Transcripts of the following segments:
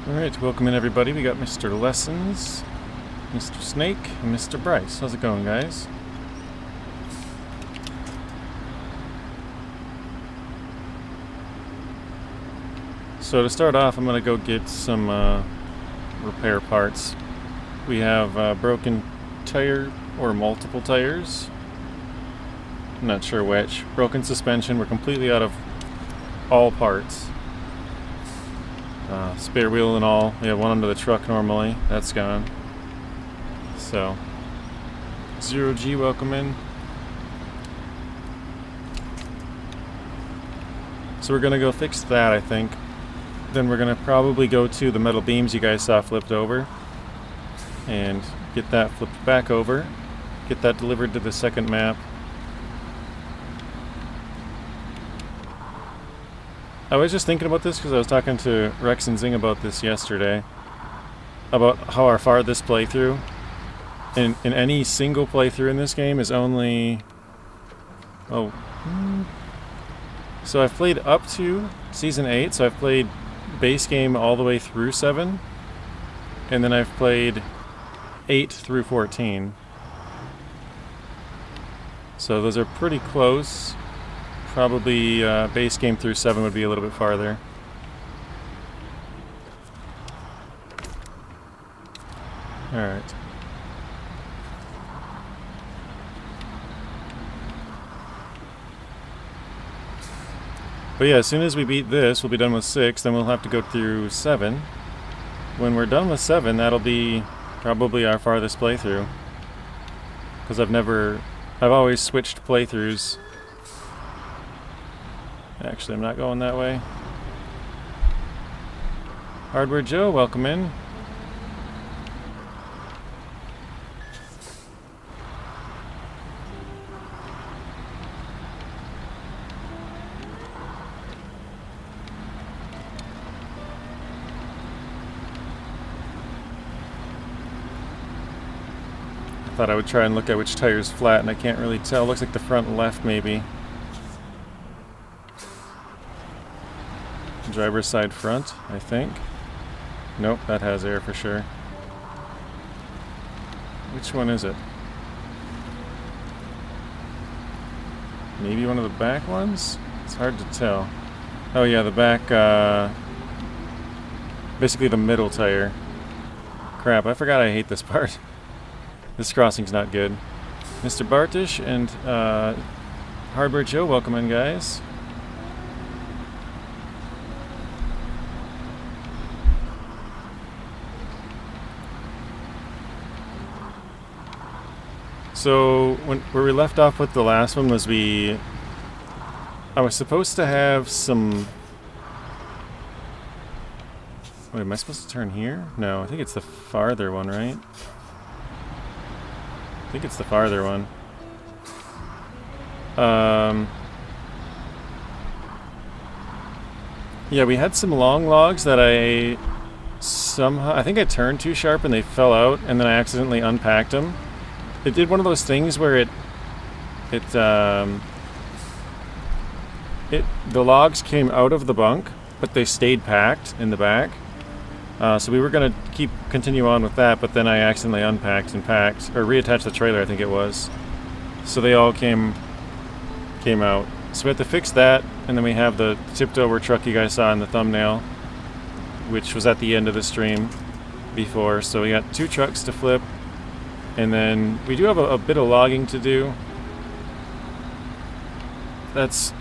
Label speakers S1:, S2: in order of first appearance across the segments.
S1: Alright, welcome in everybody. We got Mr. Lessons, Mr. Snake, and Mr. Bryce. How's it going, guys? So to start off, I'm going to go get some repair parts. We have broken tire, or multiple tires. I'm not sure which. Broken suspension. We're completely out of all parts. Spare wheel and all. We have one under the truck normally. That's gone. So, Zero G, welcome in. So we're gonna go fix that, I think. Then we're gonna probably go to the metal beams you guys saw flipped over and get that flipped back over. Get that delivered to the second map. I was just thinking about this because I was talking to Rex and Zing about this yesterday. About how our farthest playthrough in any single playthrough in this game is only... So I've played up to Season 8, so I've played base game all the way through 7. And then I've played 8 through 14. So those are pretty close. Probably base game through 7 would be a little bit farther. Alright. But yeah, as soon as we beat this, we'll be done with 6, then we'll have to go through 7. When we're done with 7, that'll be probably our farthest playthrough. Because I've always switched playthroughs. Actually, I'm not going that way. Hardware Joe, welcome in. I thought I would try and look at which tire's flat, and I can't really tell. Looks like the front left, maybe. Driver's side front, I think. Nope, that has air for sure. Which one is it? Maybe one of the back ones? It's hard to tell. Oh yeah, the back, basically the middle tire. Crap, I forgot I hate this part. This crossing's not good. Mr. Bartish and Hardware Joe, welcome in, guys. So, where we left off with the last one was I was supposed to have some... Wait, am I supposed to turn here? No, I think it's the farther one, right? I think it's the farther one. Yeah, we had some long logs that I think I turned too sharp and they fell out, and then I accidentally unpacked them. It did one of those things where the logs came out of the bunk, but they stayed packed in the back. So we were gonna continue on with that, but then I accidentally unpacked and packed, or reattached the trailer, I think it was. So they all came out. So we have to fix that, and then we have the tipped over truck you guys saw in the thumbnail, which was at the end of the stream before. So we got 2 trucks to flip. And then we do have a bit of logging to do. That's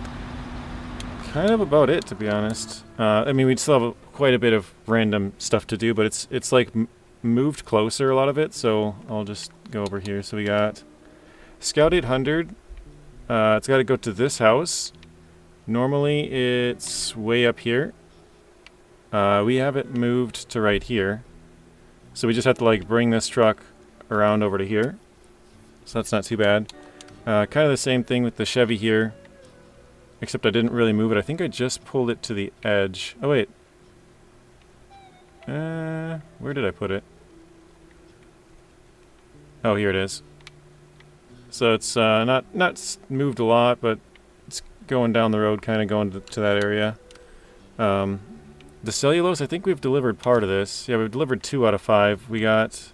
S1: kind of about it, to be honest. I mean, we'd still have quite a bit of random stuff to do, but it's like moved closer, a lot of it. So I'll just go over here. So we got Scout 800. It's got to go to this house. Normally it's way up here. We have it moved to right here. So we just have to like bring this truck around over to here, so that's not too bad. Kind of the same thing with the Chevy here, except I didn't really move it. I think I just pulled it to the edge. Oh wait, where did I put it? Oh, here it is. So it's not moved a lot, but it's going down the road, kind of going to that area. The cellulose, I think we've delivered part of this. Yeah, we've delivered 2 out of 5. We got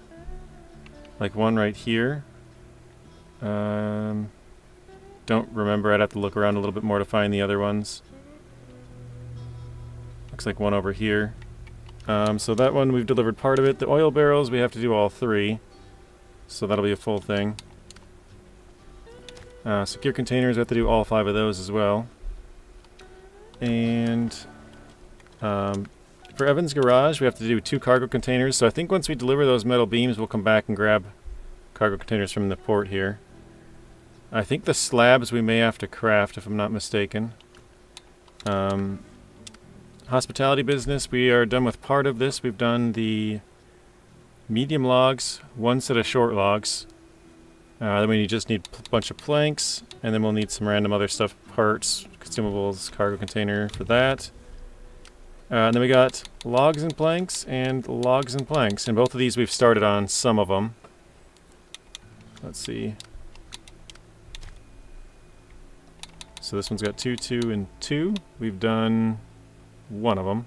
S1: like one right here. Don't remember. I'd have to look around a little bit more to find the other ones. Looks like one over here. So that one we've delivered part of it. The oil barrels, we have to do all 3. So that'll be a full thing. Secure containers, we have to do all 5 of those as well. And for Evan's garage, we have to do 2 cargo containers. So I think once we deliver those metal beams, we'll come back and grab cargo containers from the port here. I think the slabs we may have to craft, if I'm not mistaken. Hospitality business, we are done with part of this. We've done the medium logs, 1 set of short logs. Then we just need a bunch of planks, and then we'll need some random other stuff, parts, consumables, cargo container for that. And then we got logs and planks, and logs and planks. And both of these we've started on some of them. Let's see. So this one's got 2, 2, and 2. We've done 1 of them,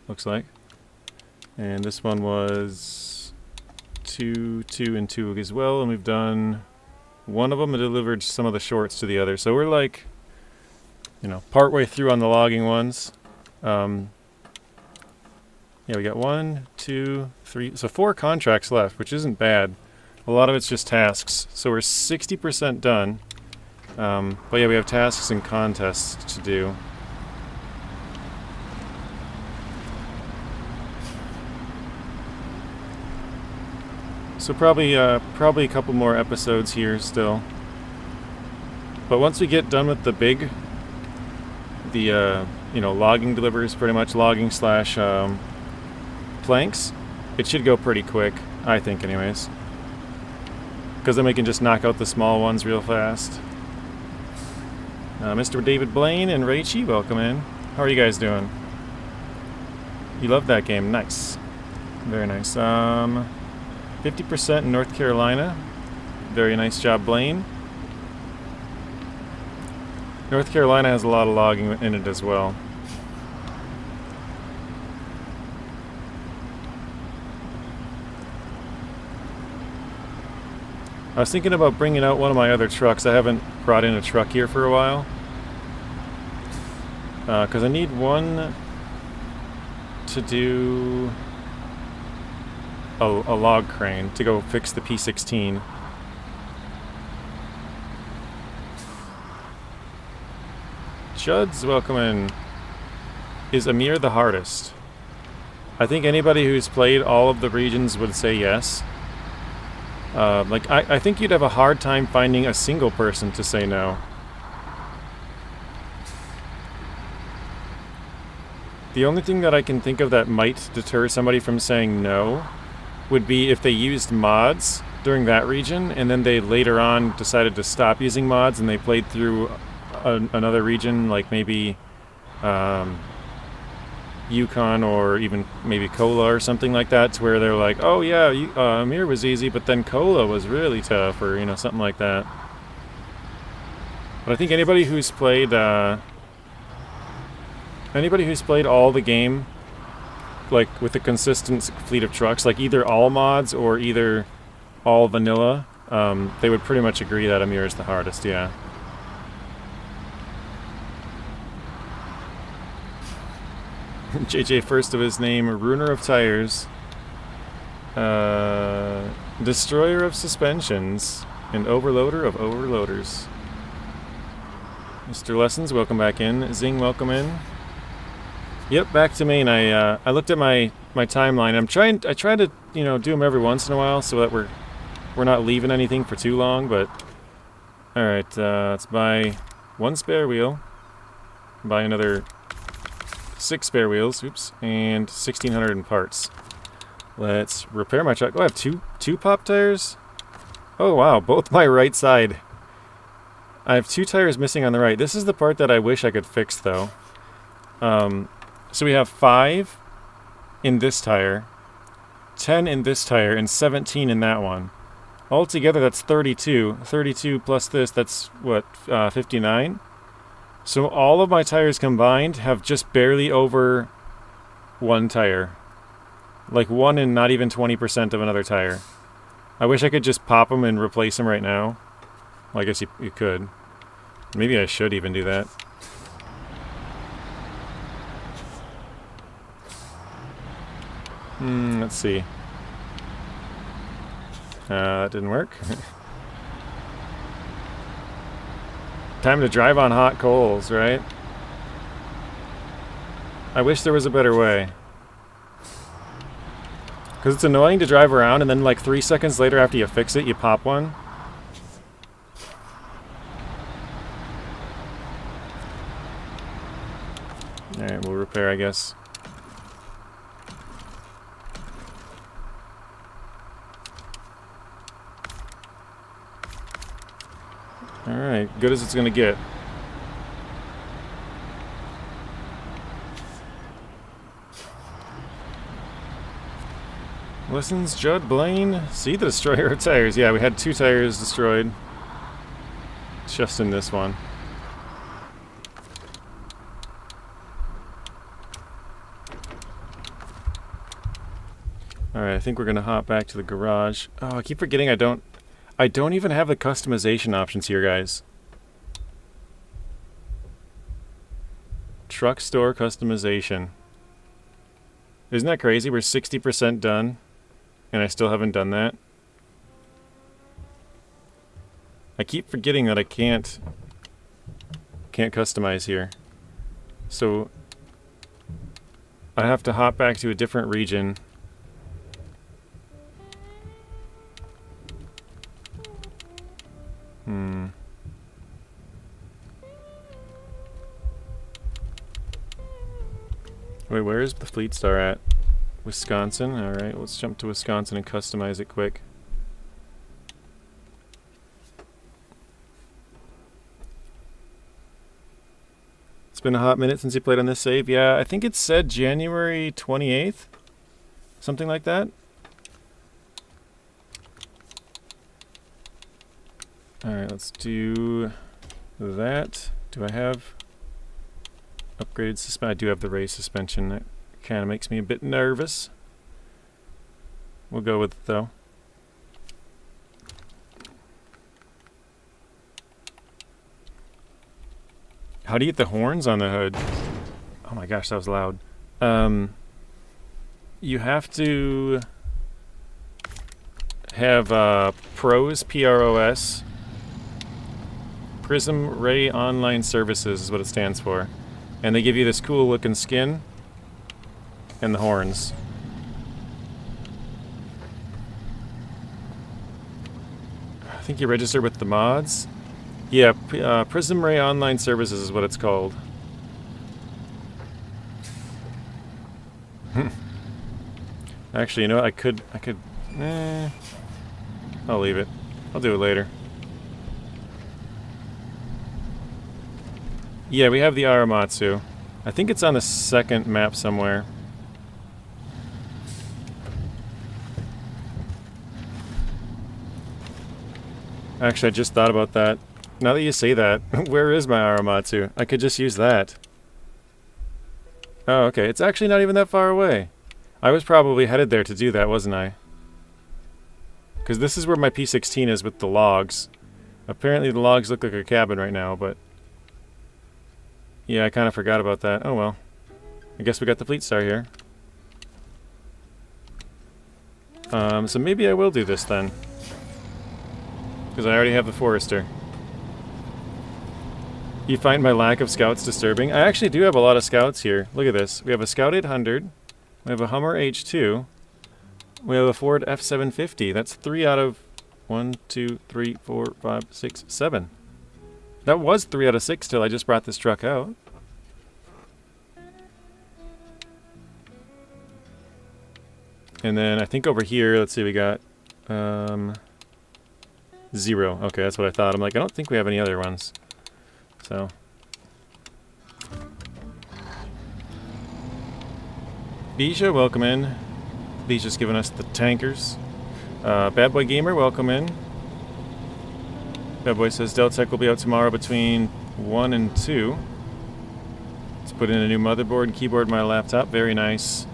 S1: looks like. And this one was 2, 2, and 2 as well. And we've done 1 of them and delivered some of the shorts to the other. So we're like, you know, partway through on the logging ones. Yeah, we got 1, 2, 3, so 4 contracts left, which isn't bad. A lot of it's just tasks. So we're 60% done. But yeah, we have tasks and contests to do. So probably a couple more episodes here still. But once we get done with the big, you know, logging deliveries, pretty much logging slash planks, it should go pretty quick, I think anyways. Because then we can just knock out the small ones real fast. Mr. David Blaine and Rachie, welcome in. How are you guys doing? You love that game, nice. Very nice. 50% in North Carolina. Very nice job, Blaine. North Carolina has a lot of logging in it as well. I was thinking about bringing out one of my other trucks. I haven't brought in a truck here for a while. Because I need one to do a log crane to go fix the P16. Judd's welcome in. Is Amur the hardest? I think anybody who's played all of the regions would say yes. Like, I think you'd have a hard time finding a single person to say no. The only thing that I can think of that might deter somebody from saying no would be if they used mods during that region and then they later on decided to stop using mods and they played through another region, like maybe Yukon or even maybe Kola or something like that, to where they're like, oh yeah, Amur was easy, but then Kola was really tough, or you know, something like that. But I think anybody who's played all the game, like with a consistent fleet of trucks, like either all mods or either all vanilla, they would pretty much agree that Amur is the hardest, yeah. JJ, first of his name, Ruiner of Tires, Destroyer of Suspensions, and Overloader of Overloaders. Mr. Lessons, welcome back in. Zing, welcome in. Yep, back to Maine. I looked at my timeline. I try to, you know, do them every once in a while so that we're not leaving anything for too long. But all right, let's buy 1 spare wheel, buy another 6 spare wheels, oops, and 1,600 in parts. Let's repair my truck. Oh, I have two pop tires. Oh wow, both my right side. I have 2 tires missing on the right. This is the part that I wish I could fix though. So we have 5 in this tire, 10 in this tire, and 17 in that one. Altogether, that's 32. 32 plus this, that's what, 59? So all of my tires combined have just barely over one tire. Like 1 and not even 20% of another tire. I wish I could just pop them and replace them right now. Well, I guess you could. Maybe I should even do that. Let's see. That didn't work. Time to drive on hot coals, right? I wish there was a better way. Because it's annoying to drive around and then like 3 seconds later after you fix it, you pop one. Alright, we'll repair, I guess. Alright, good as it's gonna get. Lessons, Judd, Blaine. See the destroyer of tires. Yeah, we had 2 tires destroyed. Just in this one. Alright, I think we're gonna hop back to the garage. Oh, I keep forgetting I don't even have the customization options here, guys. Truck store customization. Isn't that crazy? We're 60% done, and I still haven't done that. I keep forgetting that I can't customize here. So I have to hop back to a different region. Wait, where is the Fleetstar at? Wisconsin? Alright, let's jump to Wisconsin and customize it quick. It's been a hot minute since you played on this save. Yeah, I think it said January 28th. Something like that. Alright, let's do that. Do I have upgraded suspension? I do have the race suspension. That kind of makes me a bit nervous. We'll go with it though. How do you get the horns on the hood? Oh my gosh, that was loud. You have to have PROS, P-R-O-S. Prism Ray Online Services is what it stands for. And they give you this cool looking skin and the horns. I think you register with the mods. Yeah, Prism Ray Online Services is what it's called. Actually, you know what? I could, I'll leave it. I'll do it later. Yeah, we have the Aramatsu. I think it's on the second map somewhere. Actually, I just thought about that. Now that you say that, where is my Aramatsu? I could just use that. Oh, okay. It's actually not even that far away. I was probably headed there to do that, wasn't I? Because this is where my P16 is with the logs. Apparently the logs look like a cabin right now, but... yeah, I kind of forgot about that. Oh well. I guess we got the Fleetstar here. So maybe I will do this then. Because I already have the Forester. You find my lack of scouts disturbing? I actually do have a lot of scouts here. Look at this. We have a Scout 800. We have a Hummer H2. We have a Ford F750. That's 3 out of 1, 2, 3, 4, 5, 6, 7. That was 3 out of 6 till I just brought this truck out. And then I think over here, let's see, we got 0. Okay, that's what I thought. I'm like, I don't think we have any other ones. So. Bisha, welcome in. Bisha's giving us the tankers. Bad Boy Gamer, welcome in. Bad Boy says Deltec will be out tomorrow between 1 and 2. Let's put in a new motherboard and keyboard in my laptop. Very nice.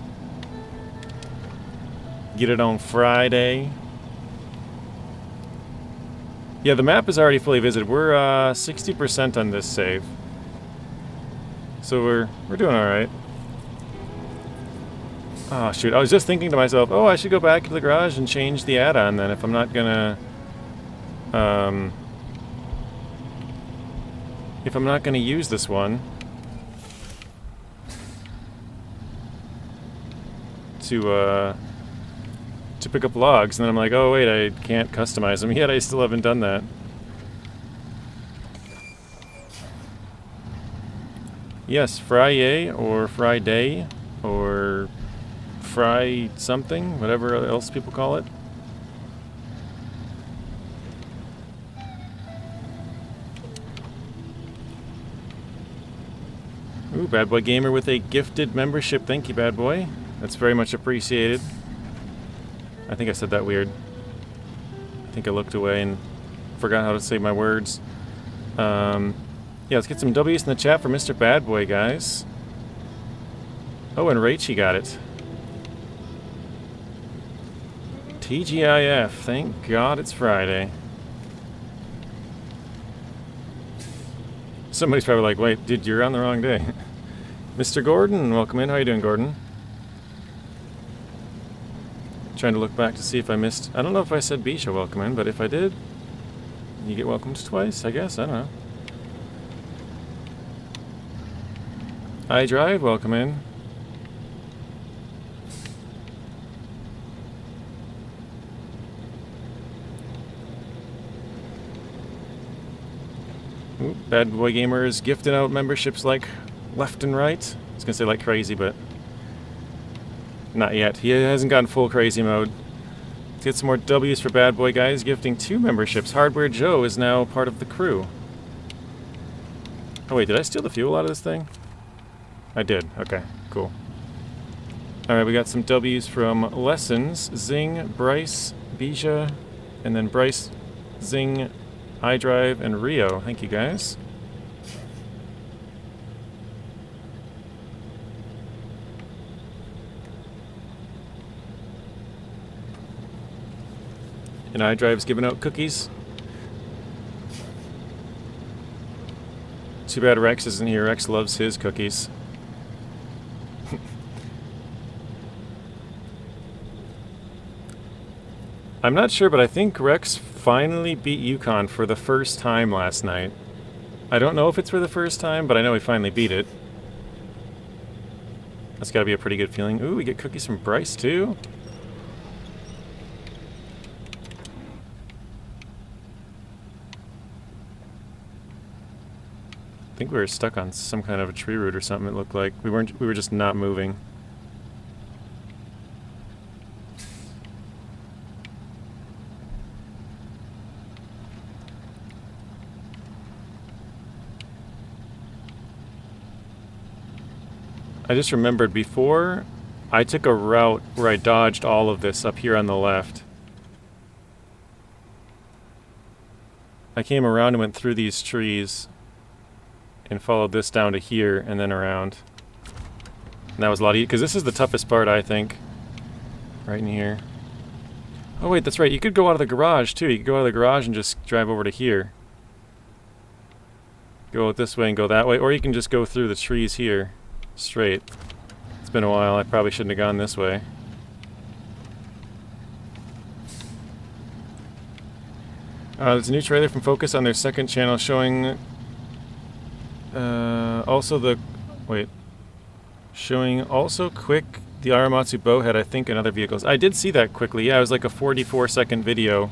S1: Get it on Friday. Yeah, the map is already fully visited. We're 60% on this save. So we're doing alright. Oh shoot, I was just thinking to myself, oh, I should go back to the garage and change the add-on then if I'm not gonna use this one to pick up logs, and then I'm like, oh wait, I can't customize them yet. I still haven't done that. Yes, Friday or Friday or Fry something, whatever else people call it. Ooh, Bad Boy Gamer with a gifted membership. Thank you, Bad Boy. That's very much appreciated. I think I said that weird. I think I looked away and forgot how to say my words. Yeah, let's get some W's in the chat for Mr. Bad Boy, guys. Oh, and Rachie got it. TGIF. Thank God it's Friday. Somebody's probably like, wait, dude, you're on the wrong day. Mr. Gordon, welcome in. How you doing, Gordon? Trying to look back to see if I missed... I don't know if I said Bisha welcome in, but if I did, you get welcomed twice, I guess. I don't know. iDrive, welcome in. Ooh, Bad Boy Gamer is gifting out memberships like left and right. I was going to say like crazy, but not yet. He hasn't gotten full crazy mode. Let's get some more W's for Bad Boy, guys. Gifting 2 memberships. Hardware Joe is now part of the crew. Oh wait, did I steal the fuel out of this thing? I did. Okay, cool. Alright, we got some W's from Lessons, Zing, Bryce, Bija, and then Bryce, Zing, iDrive, and Rio. Thank you, guys. And iDrive's giving out cookies. Too bad Rex isn't here. Rex loves his cookies. I'm not sure, but I think Rex finally beat Yukon for the first time last night. I don't know if it's for the first time, but I know he finally beat it. That's gotta be a pretty good feeling. Ooh, we get cookies from Bryce too. I think we were stuck on some kind of a tree root or something, it looked like. We were just not moving. I just remembered before I took a route where I dodged all of this up here on the left. I came around and went through these trees and followed this down to here and then around. And that was a lot easier, because this is the toughest part, I think. Right in here. Oh wait, that's right, you could go out of the garage too. You could go out of the garage and just drive over to here. Go out this way and go that way, or you can just go through the trees here. Straight. It's been a while, I probably shouldn't have gone this way. There's a new trailer from Focus on their second channel showing showing also quick the Aramatsu bowhead, I think, in other vehicles. I did see that quickly, yeah, it was like a 44-second video.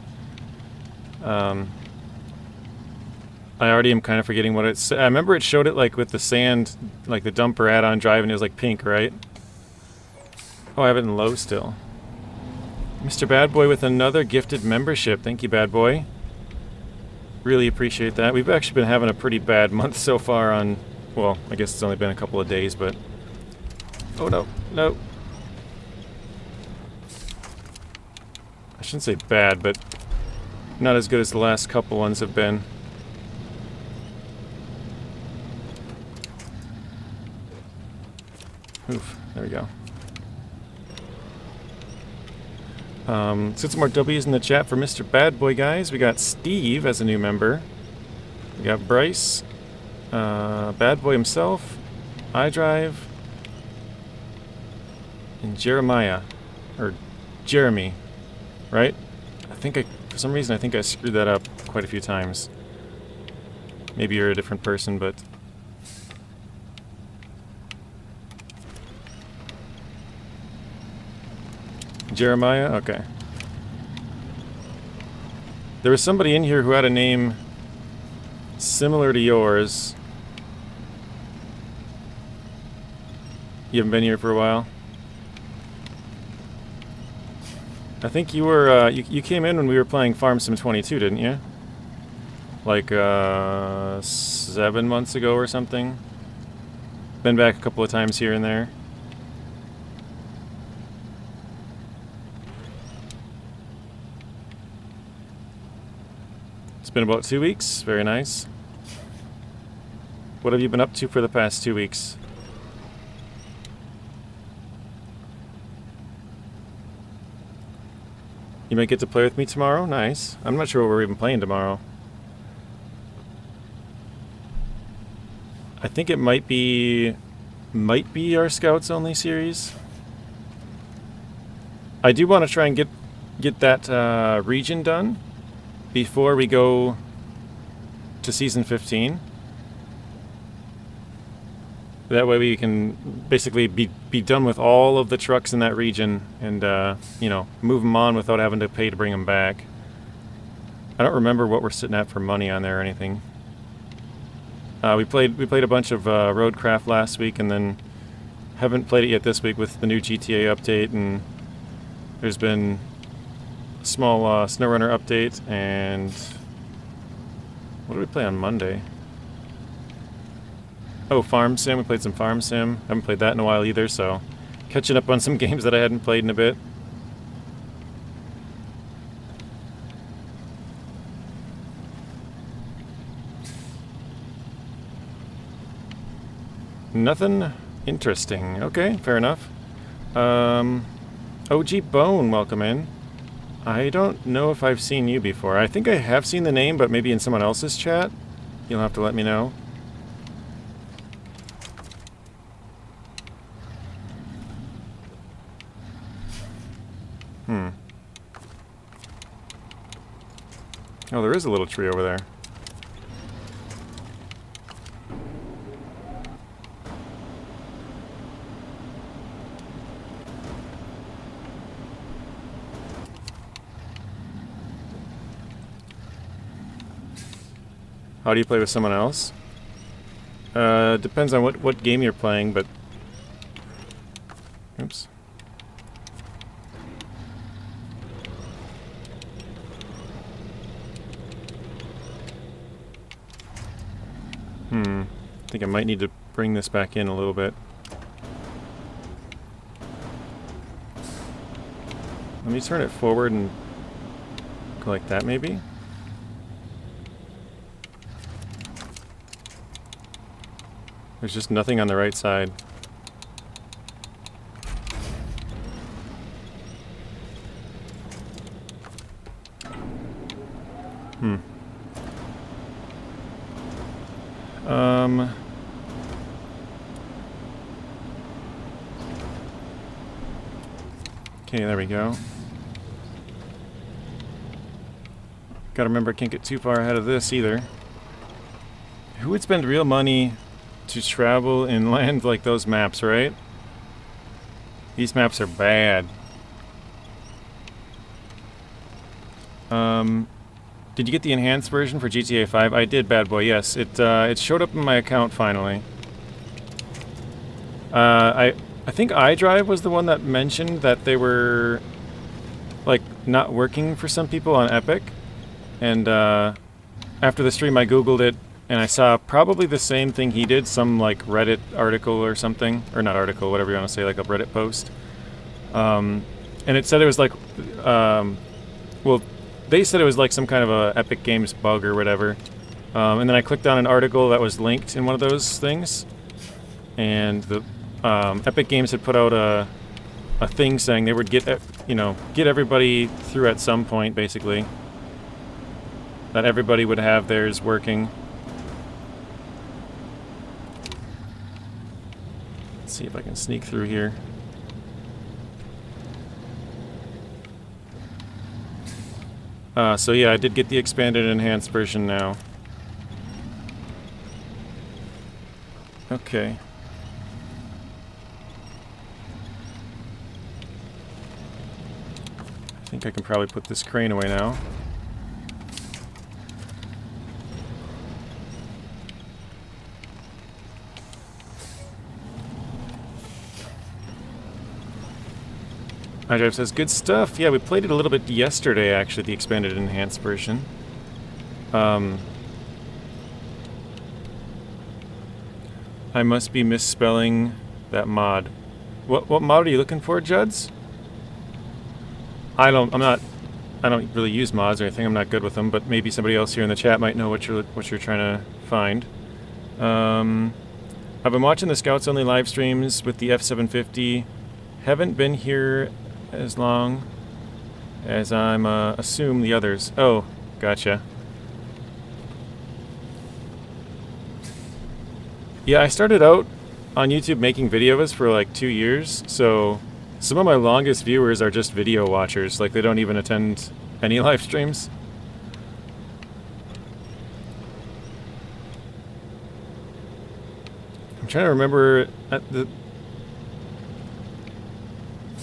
S1: I already am kind of forgetting what it's... I remember it showed it like with the sand, like the dumper add-on drive, and it was like pink, right? Oh, I have it in low still. Mr. Bad Boy with another gifted membership. Thank you, Bad Boy. Really appreciate that. We've actually been having a pretty bad month so far on... Well, I guess it's only been a couple of days, but... Oh, no. No. I shouldn't say bad, but not as good as the last couple ones have been. Oof, there we go. Let's get some more W's in the chat for Mr. Bad Boy, guys. We got Steve as a new member. We got Bryce, Bad Boy himself, iDrive, and Jeremiah, or Jeremy, right? For some reason, I think I screwed that up quite a few times. Maybe you're a different person, but... Jeremiah? Okay. There was somebody in here who had a name similar to yours. You haven't been here for a while? I think you were, you came in when we were playing Farm Sim 22, didn't you? Like, 7 months ago or something. Been back a couple of times here and there. It's been about 2 weeks. Very nice. What have you been up to for the past 2 weeks? You might get to play with me tomorrow? Nice. I'm not sure what we're even playing tomorrow. I think it might be our Scouts Only series. I do want to try and get that region done before we go to Season 15. That way we can basically be done with all of the trucks in that region and, you know, move them on without having to pay to bring them back. I don't remember what we're sitting at for money on there or anything. We played a bunch of Roadcraft last week and then haven't played it yet this week with the new GTA update, and there's been a small SnowRunner update, and what did we play on Monday? Oh, Farm Sim. We played some Farm Sim. Haven't played that in a while either, so catching up on some games that I hadn't played in a bit. Nothing interesting. Okay, fair enough. OG Bone, welcome in. I don't know if I've seen you before. I think I have seen the name, but maybe in someone else's chat. You'll have to let me know. Oh, there is a little tree over there. How do you play with someone else? Depends on what game you're playing, but... Oops. I think I might need to bring this back in a little bit. Let me turn it forward and go like that, maybe? There's just nothing on the right side. Okay, there we go. Gotta remember, I can't get too far ahead of this either. Who would spend real money to travel in land like those maps, right? These maps are bad. Did you get the enhanced version for GTA 5? I did, Bad Boy, yes. It showed up in my account finally. I think iDrive was the one that mentioned that they were, like, not working for some people on Epic. And after the stream I googled it, and I saw probably the same thing he did, some, like, Reddit article or something. Or not article, whatever you want to say, like a Reddit post. And it said it was like, well, they said it was like some kind of a Epic Games bug or whatever. And then I clicked on an article that was linked in one of those things. And the Epic Games had put out a thing saying they would get, you know, get everybody through at some point, basically. That everybody would have theirs working. Let's see if I can sneak through here. So yeah, I did get the expanded and enhanced version now. Okay. I think I can probably put this crane away now. iDrive says, good stuff. Yeah, we played it a little bit yesterday, actually, the expanded and enhanced version. I must be misspelling that mod. What mod are you looking for, Juds? I don't really use mods or anything. I'm not good with them, but maybe somebody else here in the chat might know what you're trying to find. I've been watching the Scouts Only live streams with the F750. Haven't been here as long as I'm assume the others. Oh, gotcha. Yeah, I started out on YouTube making videos for like 2 years, so some of my longest viewers are just video watchers, like they don't even attend any live streams. I'm trying to remember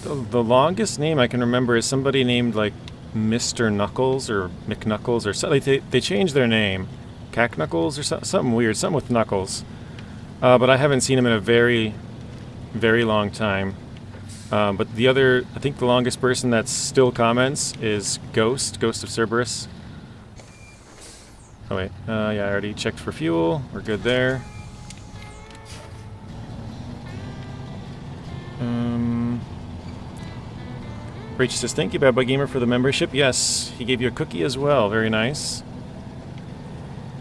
S1: the longest name I can remember is somebody named like Mr. Knuckles or McKnuckles or something. They changed their name. Cack Knuckles or something weird, something with Knuckles. But I haven't seen him in a very, very long time. But the other, I think the longest person that still comments is Ghost of Cerberus. Oh wait, yeah, I already checked for fuel. We're good there. Rach says, thank you, Bad Boy Gamer, for the membership. Yes, he gave you a cookie as well. Very nice.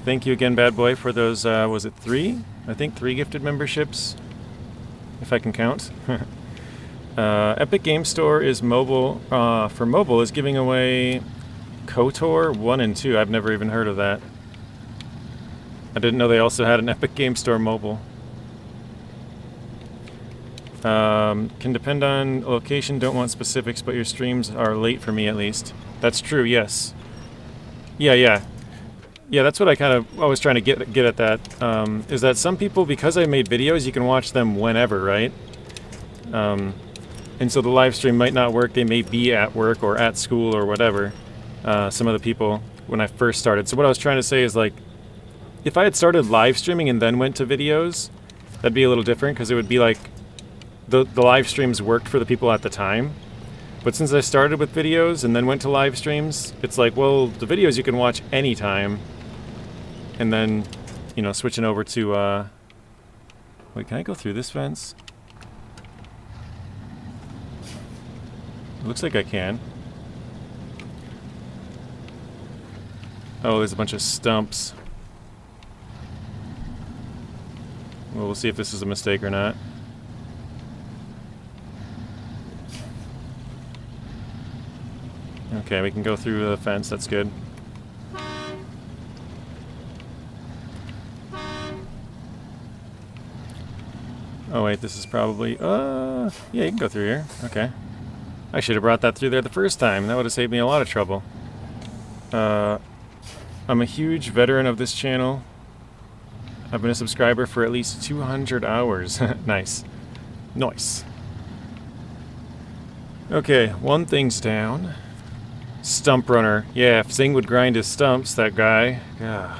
S1: Thank you again, Bad Boy, for those, was it 3? I think 3 gifted memberships, if I can count. Epic Game Store is mobile, for mobile, is giving away KOTOR 1 and 2. I've never even heard of that. I didn't know they also had an Epic Game Store mobile. Can depend on location, don't want specifics, but your streams are late for me at least. That's true, yes. Yeah, that's what I kind of always trying to get at that, is that some people, because I made videos, you can watch them whenever, right? And so the live stream might not work, they may be at work or at school or whatever, some of the people, when I first started. So what I was trying to say is, like, if I had started live streaming and then went to videos, that'd be a little different, because it would be like, the live streams worked for the people at the time. But since I started with videos and then went to live streams, it's like, well, the videos you can watch anytime. And then, you know, switching over to, wait, can I go through this fence? It looks like I can. Oh, there's a bunch of stumps. Well, we'll see if this is a mistake or not. Okay, we can go through the fence, that's good. Oh wait, this is probably, yeah, you can go through here, okay. I should have brought that through there the first time, that would have saved me a lot of trouble. I'm a huge veteran of this channel. I've been a subscriber for at least 200 hours. Nice. Nice. Okay, one thing's down. Stump runner. Yeah, if Zing would grind his stumps, that guy. Yeah.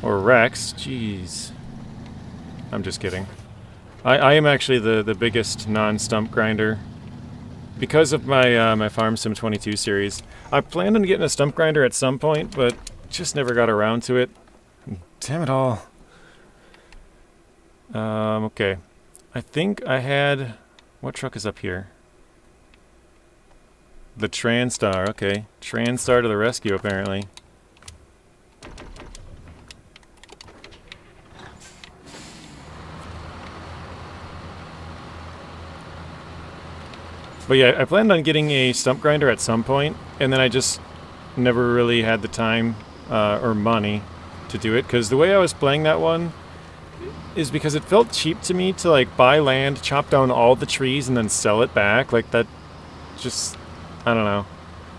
S1: Or Rex. Jeez. I'm just kidding. I am actually the biggest non-stump grinder. Because of my my Farm Sim 22 series. I planned on getting a stump grinder at some point, but just never got around to it. Damn it all. Okay. I think I had... What truck is up here? The Transtar, okay. Transtar to the rescue, apparently. But yeah, I planned on getting a stump grinder at some point, and then I just never really had the time or money to do it, because the way I was playing that one is because it felt cheap to me to like buy land, chop down all the trees, and then sell it back. Like that just, I don't know.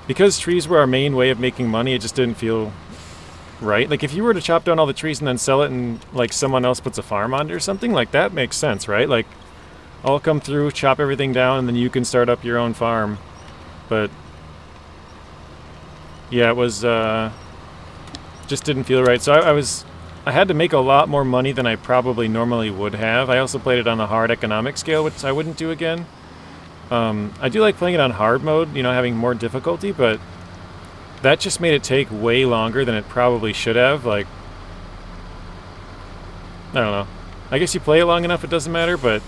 S1: Because trees were our main way of making money, it just didn't feel right. Like if you were to chop down all the trees and then sell it and like someone else puts a farm on it or something, like that makes sense, right? Like I'll come through, chop everything down, and then you can start up your own farm. But yeah, it was just didn't feel right. So I had to make a lot more money than I probably normally would have. I also played it on the hard economic scale, which I wouldn't do again. I do like playing it on hard mode, you know, having more difficulty, but that just made it take way longer than it probably should have. Like, I don't know. I guess you play it long enough, it doesn't matter, but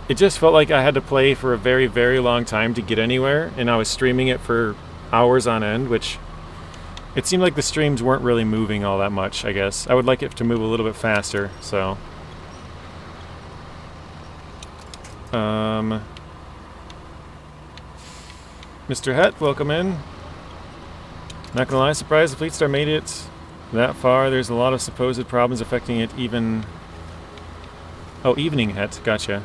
S1: it just felt like I had to play for a very, very long time to get anywhere, and I was streaming it for hours on end, which it seemed like the streams weren't really moving all that much, I guess. I would like it to move a little bit faster, so. Mr. Het, welcome in. Not gonna lie, surprised the Fleetstar made it that far. There's a lot of supposed problems affecting it even... Oh, evening Het, gotcha.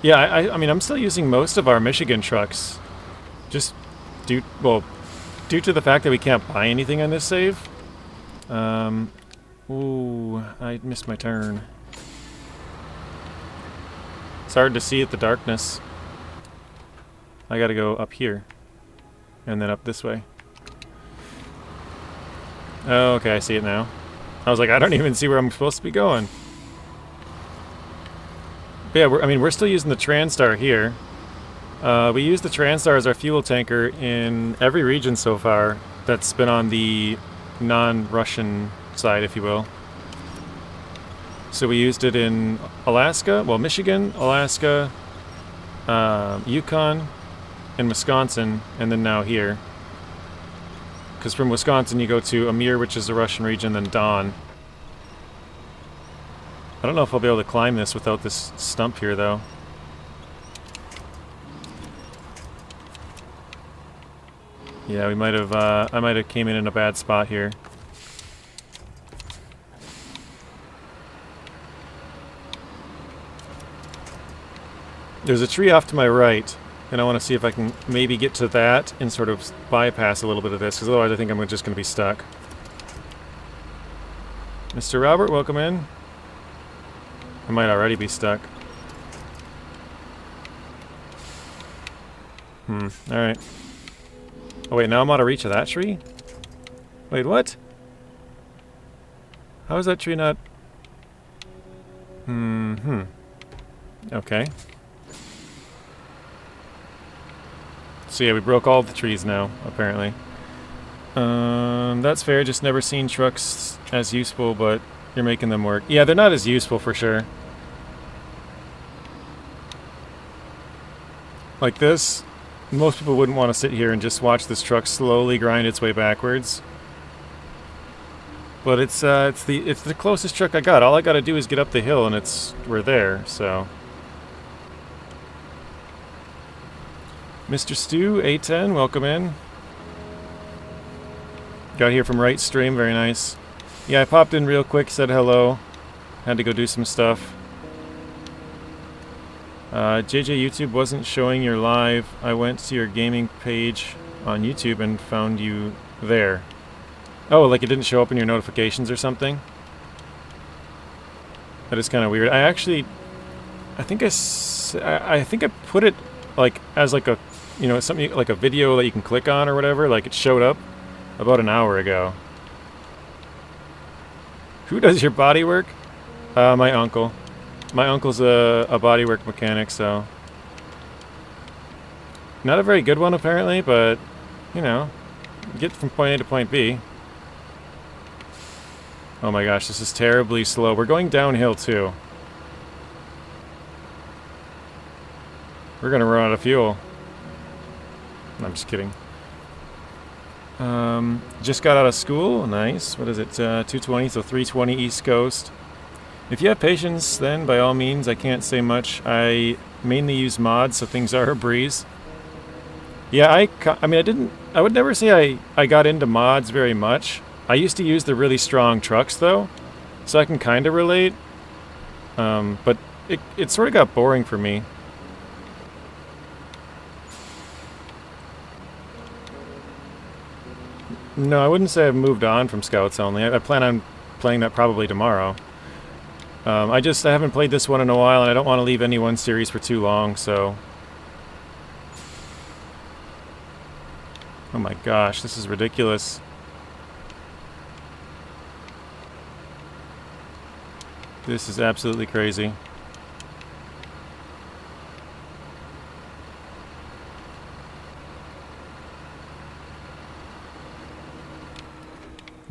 S1: Yeah, I mean, I'm still using most of our Michigan trucks. Just due to the fact that we can't buy anything on this save. Ooh, I missed my turn. It's hard to see at the darkness. I gotta go up here. And then up this way. Oh, okay, I see it now. I was like, I don't even see where I'm supposed to be going. But yeah, we're still using the Transtar here. We use the Transtar as our fuel tanker in every region so far that's been on the non-Russian side, if you will. So we used it in Alaska, well, Michigan, Alaska, Yukon, and Wisconsin, and then now here. Because from Wisconsin you go to Amur, which is the Russian region, then Don. I don't know if I'll be able to climb this without this stump here, though. Yeah, we might have, I might have came in a bad spot here. There's a tree off to my right, and I want to see if I can maybe get to that and sort of bypass a little bit of this, because otherwise I think I'm just going to be stuck. Mr. Robert, welcome in. I might already be stuck. Alright. Oh wait, now I'm out of reach of that tree? Wait, what? How is that tree not... Okay. So yeah, we broke all the trees now, apparently. That's fair, just never seen trucks as useful, but you're making them work. Yeah, they're not as useful for sure. Like this, most people wouldn't want to sit here and just watch this truck slowly grind its way backwards. But it's the closest truck I got. All I gotta do is get up the hill and we're there, so. Mr. Stu, A10, welcome in. Got here from right stream, very nice. Yeah, I popped in real quick, said hello. Had to go do some stuff. JJ, YouTube wasn't showing your live. I went to your gaming page on YouTube and found you there. Oh, like it didn't show up in your notifications or something? That is kind of weird. I think I put it like as like a, you know, something like a video that you can click on or whatever. Like it showed up about an hour ago. Who does your body work? My uncle. My uncle's a bodywork mechanic, so... Not a very good one, apparently, but, you know, get from point A to point B. Oh my gosh, this is terribly slow. We're going downhill, too. We're gonna run out of fuel. No, I'm just kidding. Just got out of school. Nice. What is it? 2:20, so 3:20 East Coast. If you have patience, then by all means, I can't say much. I mainly use mods, so things are a breeze. Yeah, I mean, I would never say I got into mods very much. I used to use the really strong trucks, though, so I can kind of relate. But it sort of got boring for me. No, I wouldn't say I've moved on from Scouts Only. I plan on playing that probably tomorrow. I haven't played this one in a while, and I don't want to leave any one series for too long, so... Oh my gosh, this is ridiculous. This is absolutely crazy.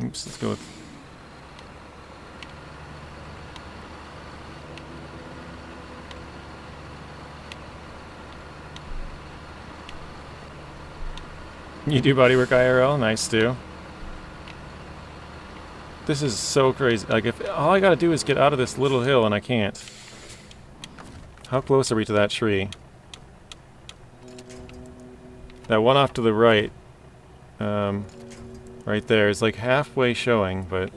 S1: Oops, let's go with... You do bodywork IRL? Nice, too. This is so crazy. Like, if all I gotta do is get out of this little hill and I can't. How close are we to that tree? That one off to the right. Right there is like halfway showing, but...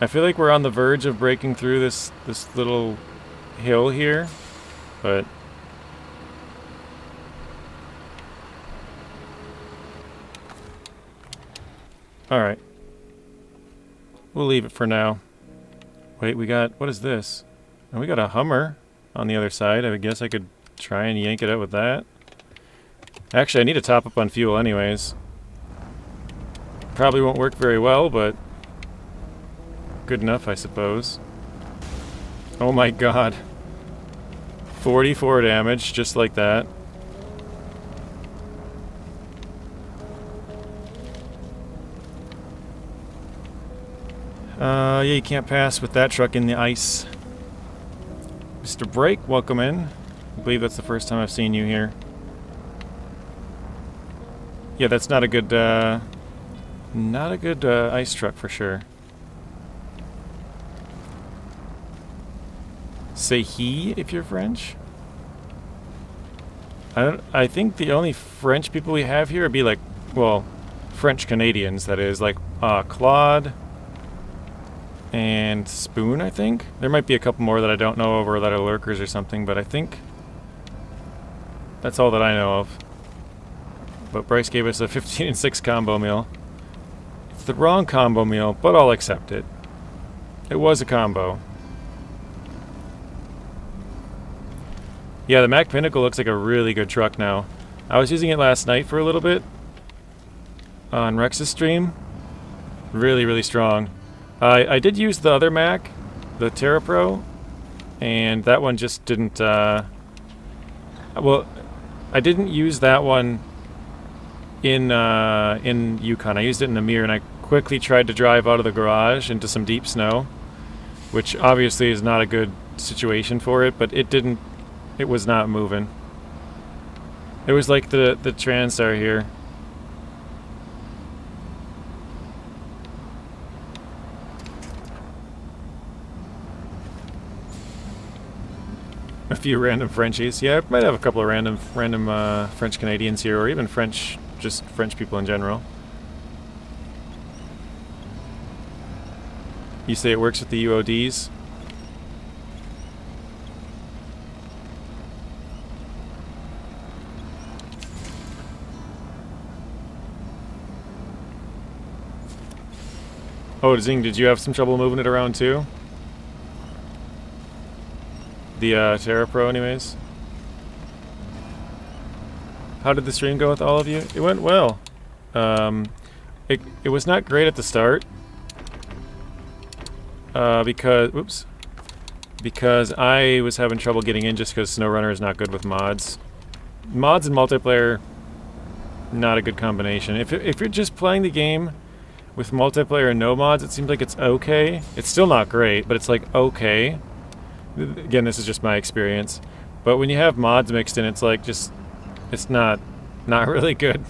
S1: I feel like we're on the verge of breaking through this little hill here, but... Alright. We'll leave it for now. Wait, we got... What is this? Oh, we got a Hummer on the other side. I guess I could try and yank it out with that. Actually, I need to top up on fuel anyways. Probably won't work very well, but... good enough, I suppose. Oh my god. 44 damage, just like that. Yeah, you can't pass with that truck in the ice. Mr. Brake, welcome in. I believe that's the first time I've seen you here. Yeah, that's not a good, ice truck for sure. Say he if you're French. I think the only French people we have here would be like, well, French Canadians, that is, like Claude and Spoon, I think. There might be a couple more that I don't know of or that are lurkers or something, but I think that's all that I know of. But Bryce gave us a 15 and 6 combo meal. It's the wrong combo meal, but I'll accept it. It was a combo. Yeah, the Mac Pinnacle looks like a really good truck now. I was using it last night for a little bit on Rex's stream. Really, really strong. I did use the other Mac, the Terra Pro, and that one just didn't, well, I didn't use that one in Yukon. I used it in Amur, and I quickly tried to drive out of the garage into some deep snow, which obviously is not a good situation for it, but it was not moving. It was like the Transtar here. A few random Frenchies. Yeah, I might have a couple of random French Canadians here, or even just French people in general. You say it works with the UODs? Oh, Zing, did you have some trouble moving it around too? The Terra Pro anyways. How did the stream go with all of you? It went well. It was not great at the start. Because I was having trouble getting in just because SnowRunner is not good with mods. Mods and multiplayer, not a good combination. If you're just playing the game with multiplayer and no mods, it seems like it's okay. It's still not great, but it's like okay. Again, this is just my experience. But when you have mods mixed in, it's like it's not really good.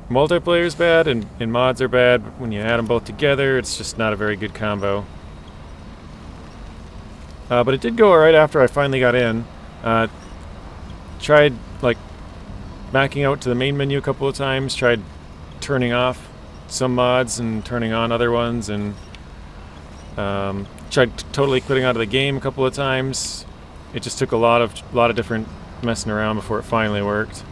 S1: multiplayer's bad and mods are bad. But when you add them both together, it's just not a very good combo. But it did go alright after I finally got in. Tried, like, backing out to the main menu a couple of times. Tried turning off some mods and turning on other ones. And tried totally quitting out of the game a couple of times. It just took a lot of different messing around before it finally worked.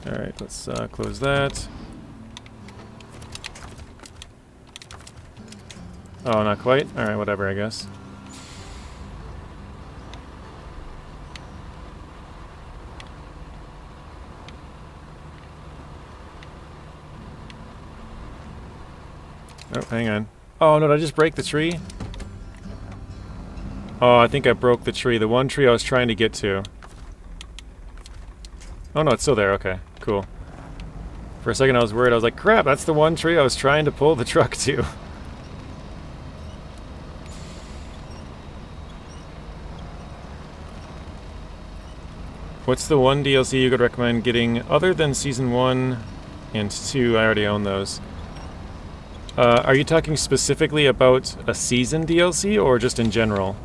S1: Alright, let's close that. Oh, not quite? Alright, whatever, I guess. Oh, hang on. Oh, no, did I just break the tree? Oh, I think I broke the tree. The one tree I was trying to get to. Oh, no, it's still there. Okay, cool. For a second I was worried. I was like, crap, that's the one tree I was trying to pull the truck to. What's the one DLC you could recommend getting other than Season 1 and 2? I already own those. Are you talking specifically about a Season DLC or just in general?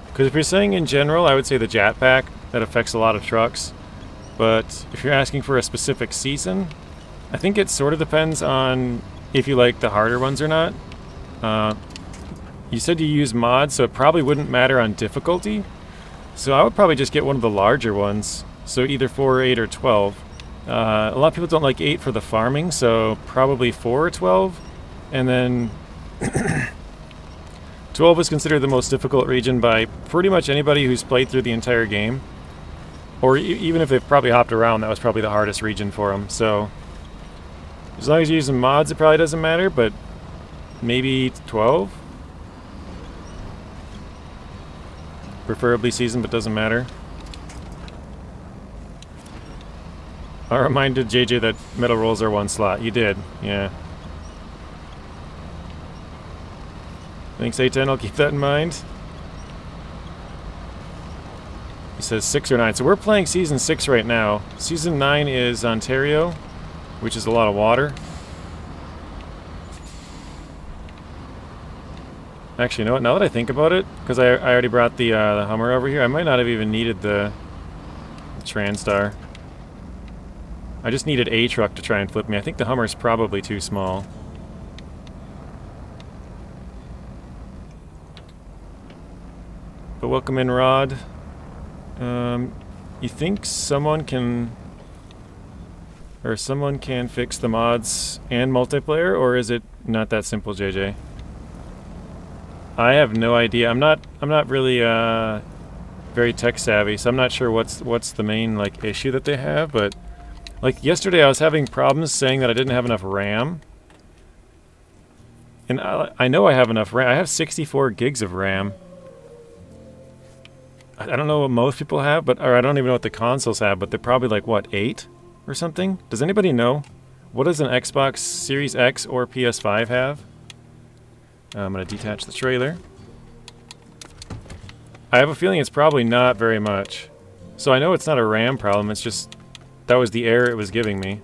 S1: Because if you're saying in general, I would say the Jetpack. That affects a lot of trucks. But if you're asking for a specific season, I think it sort of depends on if you like the harder ones or not. You said you use mods, so it probably wouldn't matter on difficulty. So I would probably just get one of the larger ones. So either 4, 8, or 12. A lot of people don't like 8 for the farming, so probably 4 or 12. And then 12 is considered the most difficult region by pretty much anybody who's played through the entire game. Or even if they've probably hopped around, that was probably the hardest region for them. So as long as you're using mods, it probably doesn't matter, but maybe 12? Preferably season, but doesn't matter. I reminded JJ that metal rolls are 1 slot. You did, yeah. Thanks, A10. I'll keep that in mind. He says 6 or 9. So we're playing Season 6 right now. Season 9 is Ontario, which is a lot of water. Actually, you know what? Now that I think about it, because I already brought the Hummer over here, I might not have even needed the Transtar. I just needed a truck to try and flip me. I think the Hummer's probably too small. But welcome in, Rod. You think someone can fix the mods and multiplayer, or is it not that simple, JJ? I have no idea. I'm not really very tech savvy, so I'm not sure what's the main like issue that they have. But like yesterday, I was having problems saying that I didn't have enough RAM, and I know I have enough RAM. I have 64 gigs of RAM. I don't know what most people have, or I don't even know what the consoles have, but they're probably like, what, 8 or something? Does anybody know? What does an Xbox Series X or PS5 have? I'm going to detach the trailer. I have a feeling it's probably not very much. So I know it's not a RAM problem, it's just that was the error it was giving me.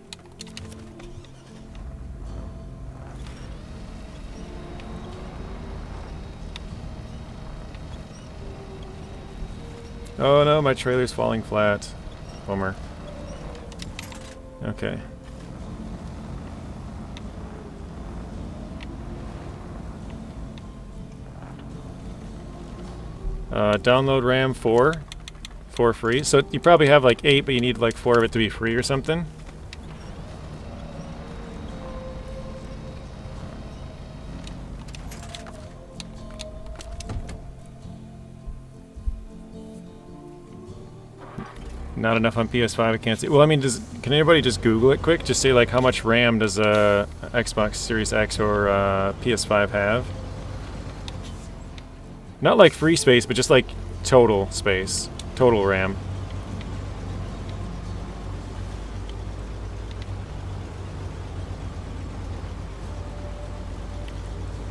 S1: Oh no, my trailer's falling flat. Bummer. Okay. Download RAM 4 for free. So you probably have like 8, but you need like 4 of it to be free or something. Not enough on PS5, I can't see. Well, I mean, can anybody just Google it quick? Just say like how much RAM does a Xbox Series X or PS5 have? Not like free space, but just like total space. Total RAM.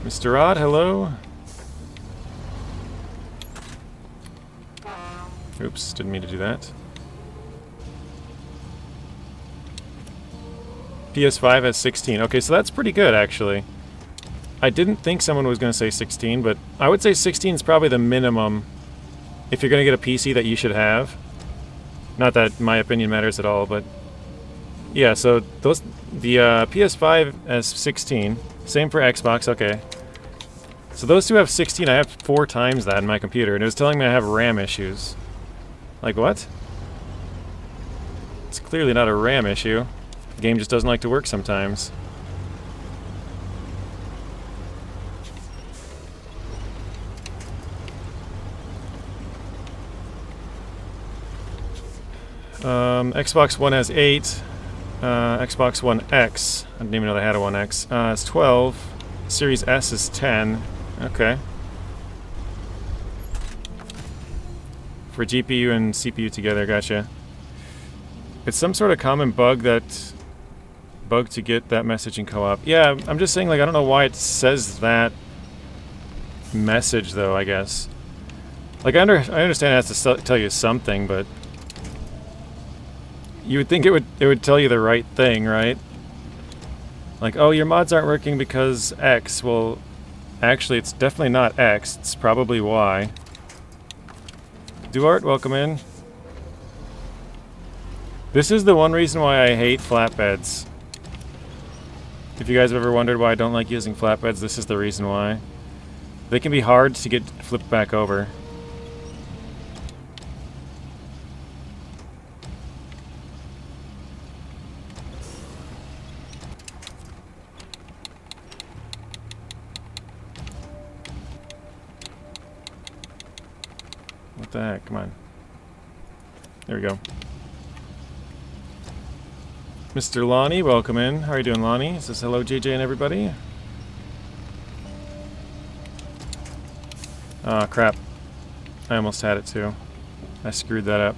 S1: Mr. Rod, hello? Oops, didn't mean to do that. PS5 has 16. Okay, so that's pretty good, actually. I didn't think someone was going to say 16, but I would say 16 is probably the minimum if you're going to get a PC that you should have. Not that my opinion matters at all, but yeah, so the PS5 has 16. Same for Xbox, okay. So those two have 16. I have 4 times that in my computer, and it was telling me I have RAM issues. Like, what? It's clearly not a RAM issue. The game just doesn't like to work sometimes. Xbox One has 8. Xbox One X, I didn't even know they had a One X, is 12. Series S is 10. Okay. For GPU and CPU together, gotcha. It's some sort of common bug to get that message in co-op. Yeah, I'm just saying, like, I don't know why it says that message, though, I guess. Like, I understand it has to tell you something, but you would think it would tell you the right thing, right? Like, oh, your mods aren't working because X. Well, actually, it's definitely not X. It's probably Y. Duart, welcome in. This is the one reason why I hate flatbeds. If you guys have ever wondered why I don't like using flatbeds, this is the reason why. They can be hard to get flipped back over. What the heck? Come on. There we go. Mr. Lonnie, welcome in. How are you doing, Lonnie? Is this hello, JJ and everybody? Ah, crap. I almost had it too. I screwed that up.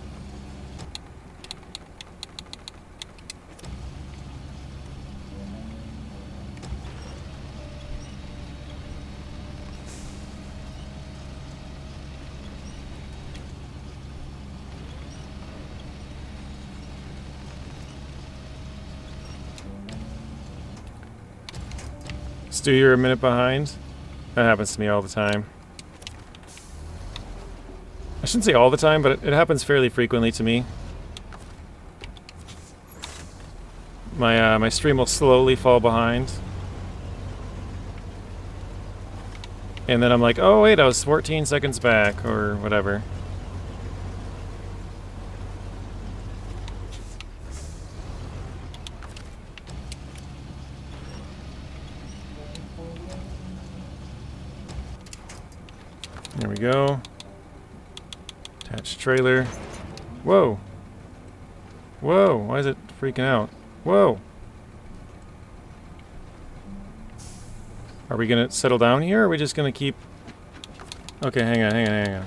S1: Stu, you're a minute behind. That happens to me all the time. I shouldn't say all the time, but it happens fairly frequently to me. My stream will slowly fall behind. And then I'm like, oh wait, I was 14 seconds back, or whatever. There we go. Attached trailer. Whoa. Whoa, why is it freaking out? Whoa. Are we gonna settle down here, or are we just gonna keep... Okay, hang on.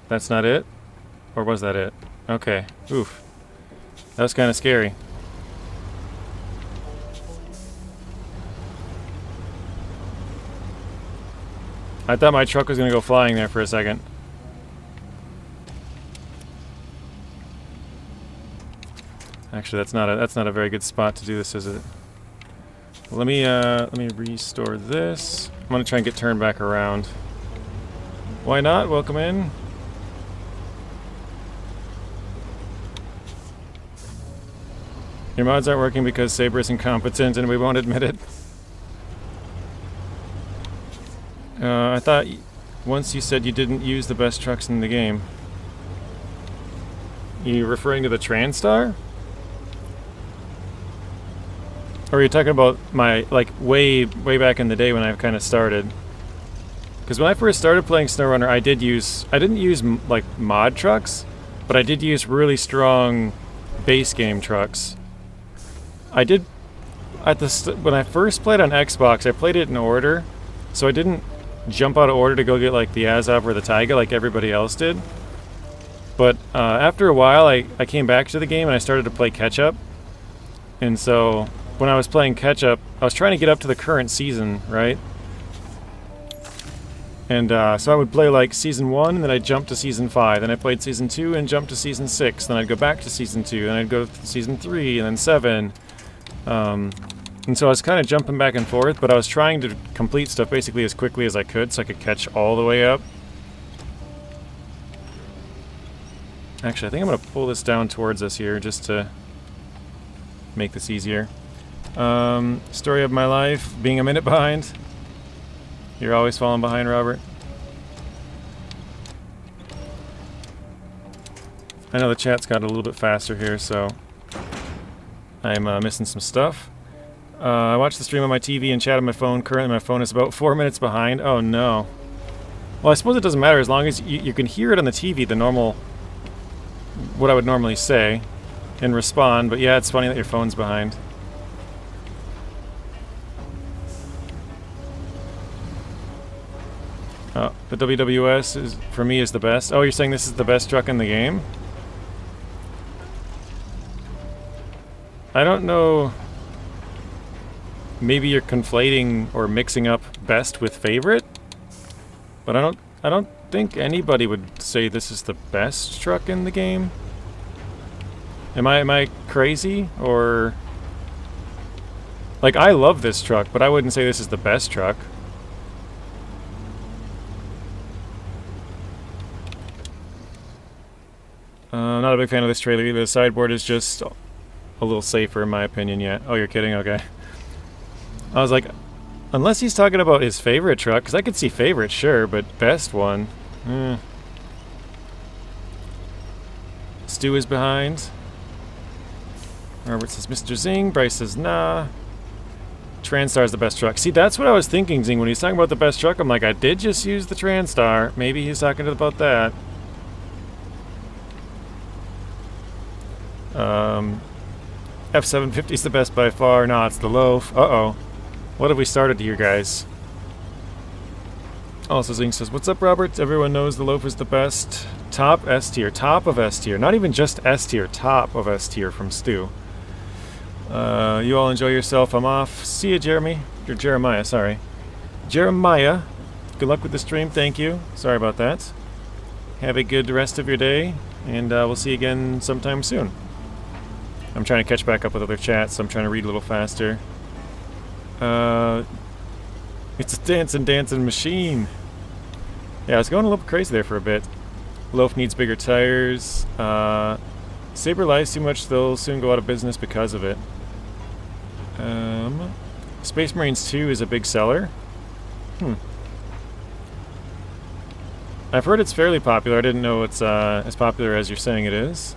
S1: That's not it? Or was that it? Okay. Oof. That was kind of scary. I thought my truck was gonna go flying there for a second. Actually, that's not a very good spot to do this, is it? Let me restore this. I'm gonna try and get turned back around. Why not? Welcome in. Your mods aren't working because Saber is incompetent and we won't admit it. I thought once you said you didn't use the best trucks in the game. You referring to the Transtar? Or are you talking about my, like, way back in the day when I kind of started? Because when I first started playing SnowRunner, I didn't use like mod trucks, but I did use really strong base game trucks. I did when I first played on Xbox, I played it in order, so I didn't jump out of order to go get like the Azov or the Tayga like everybody else did. But after a while, I came back to the game and I started to play catch up, and so when I was playing catch up, I was trying to get up to the current season, right? And so I would play like Season 1, and then I'd jump to Season 5. Then I played Season 2 and jump to Season 6. Then I'd go back to Season 2, then I'd go to Season 3, and then 7. And so I was kind of jumping back and forth, but I was trying to complete stuff basically as quickly as I could so I could catch all the way up. Actually, I think I'm going to pull this down towards us here just to make this easier. Story of my life, being a minute behind. You're always falling behind, Robert. I know the chat's got a little bit faster here, so I'm missing some stuff. I watch the stream on my TV and chat on my phone. Currently my phone is about 4 minutes behind. Oh no. Well, I suppose it doesn't matter as long as you can hear it on the TV, the normal, what I would normally say, and respond. But yeah, it's funny that your phone's behind. The WWS is, for me, is the best. Oh, you're saying this is the best truck in the game? I don't know. Maybe you're conflating or mixing up best with favorite, but I don't think anybody would say this is the best truck in the game. Am I crazy, or like, I love this truck, but I wouldn't say this is the best truck. I'm not a big fan of this trailer either. The sideboard is just a little safer in my opinion yet. Oh, you're kidding? Okay. I was like, unless he's talking about his favorite truck, because I could see favorite, sure, but best one. Stu is behind. Robert says, Mr. Zing. Bryce says, nah. Transtar is the best truck. See, that's what I was thinking, Zing. When he's talking about the best truck, I'm like, I did just use the Transtar. Maybe he's talking about that. F750 is the best by far. No, it's the Loaf. Uh-oh. What have we started here, guys? Also, Zing says, what's up, Robert? Everyone knows the Loaf is the best. Top S tier. Top of S tier. Not even just S tier. Top of S tier from Stu. You all enjoy yourself. I'm off. See you, Jeremy. Or Jeremiah, sorry. Jeremiah. Good luck with the stream. Thank you. Sorry about that. Have a good rest of your day. And we'll see you again sometime soon. I'm trying to catch back up with other chats, so I'm trying to read a little faster. It's a dancing machine. Yeah, I was going a little crazy there for a bit. Loaf needs bigger tires. Saber lies too much, they'll soon go out of business because of it. Space Marines 2 is a big seller. I've heard it's fairly popular. I didn't know it's as popular as you're saying it is.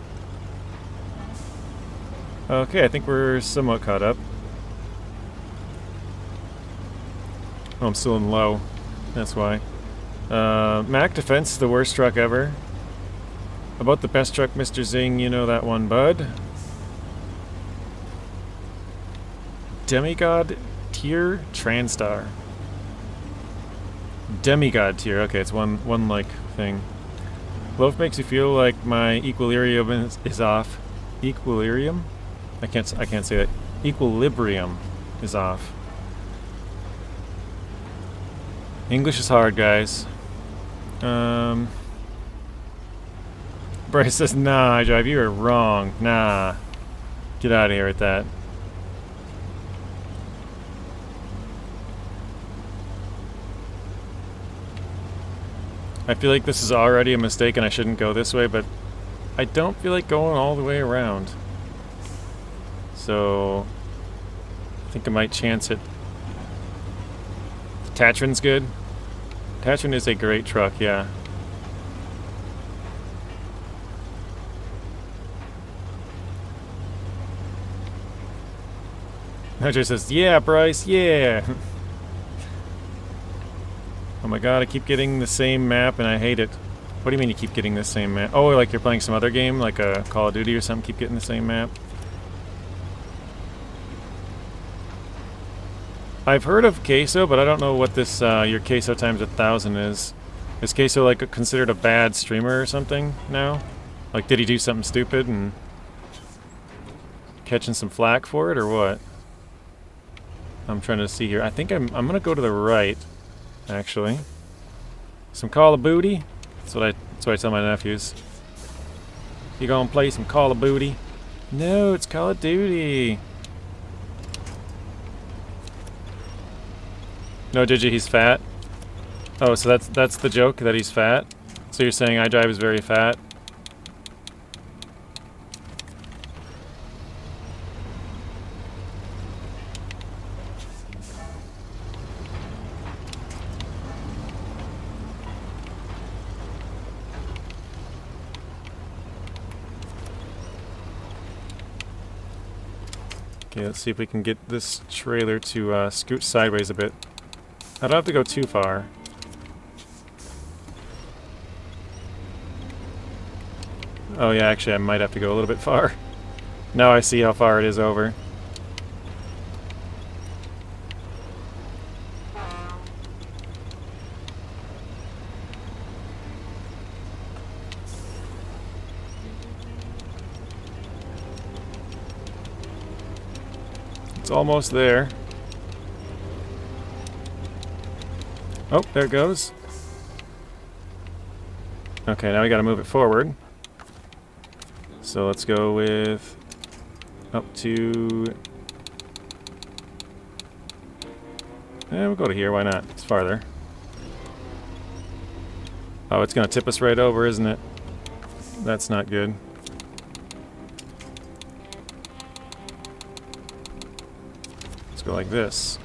S1: Okay, I think we're somewhat caught up. Oh, I'm still in low. That's why. Mac Defense is the worst truck ever. About the best truck, Mr. Zing, you know that one, bud. Demigod tier Transtar. Demigod tier. Okay, it's one like thing. Loaf makes you feel like my equilibrium is off. Equilibrium? I can't say that. Equilibrium is off. English is hard, guys. Bryce says, nah, I drive. You are wrong. Nah. Get out of here with that. I feel like this is already a mistake and I shouldn't go this way, but I don't feel like going all the way around. So I think I might chance it. Tatrarin's good. Tatrarin is a great truck, yeah. Nigel says, yeah, Bryce, yeah. Oh my god, I keep getting the same map and I hate it. What do you mean you keep getting the same map? Oh, like you're playing some other game, like a Call of Duty or something, keep getting the same map? I've heard of Queso, but I don't know what this, your Queso times 1,000 is. Is Queso like considered a bad streamer or something now? Like, did he do something stupid and catching some flack for it, or what? I'm trying to see here. I think I'm gonna go to the right, actually. Some Call of Booty. That's what I tell my nephews. You gonna play some Call of Booty? No, it's Call of Duty. No, Digi, he's fat. Oh, so that's the joke, that he's fat? So you're saying iDrive is very fat? Okay, let's see if we can get this trailer to scoot sideways a bit. I don't have to go too far. Oh yeah, actually I might have to go a little bit far. Now I see how far it is over. It's almost there. Oh, there it goes. Okay, now we gotta move it forward. So let's go with up to... we'll go to here, why not? It's farther. Oh, it's gonna tip us right over, isn't it? That's not good. Let's go like this.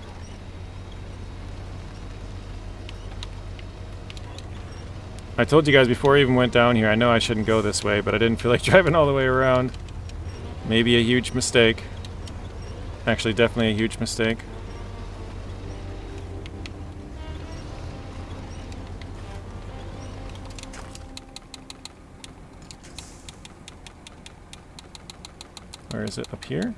S1: I told you guys before I even went down here, I know I shouldn't go this way, but I didn't feel like driving all the way around. Maybe a huge mistake. Actually, definitely a huge mistake. Where is it? Up here?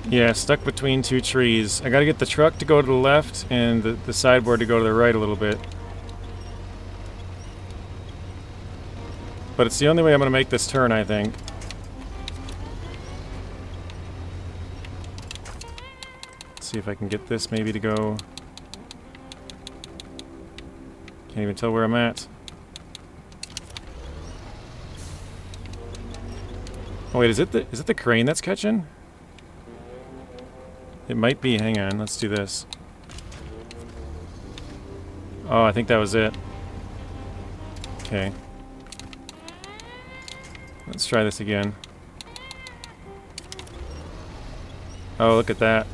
S1: Yeah, stuck between two trees. I gotta get the truck to go to the left and the sideboard to go to the right a little bit. But it's the only way I'm gonna make this turn, I think. Let's see if I can get this maybe to go... Can't even tell where I'm at. Oh wait, is it the crane that's catching? It might be. Hang on, let's do this. Oh, I think that was it. Okay. Let's try this again. Oh, look at that.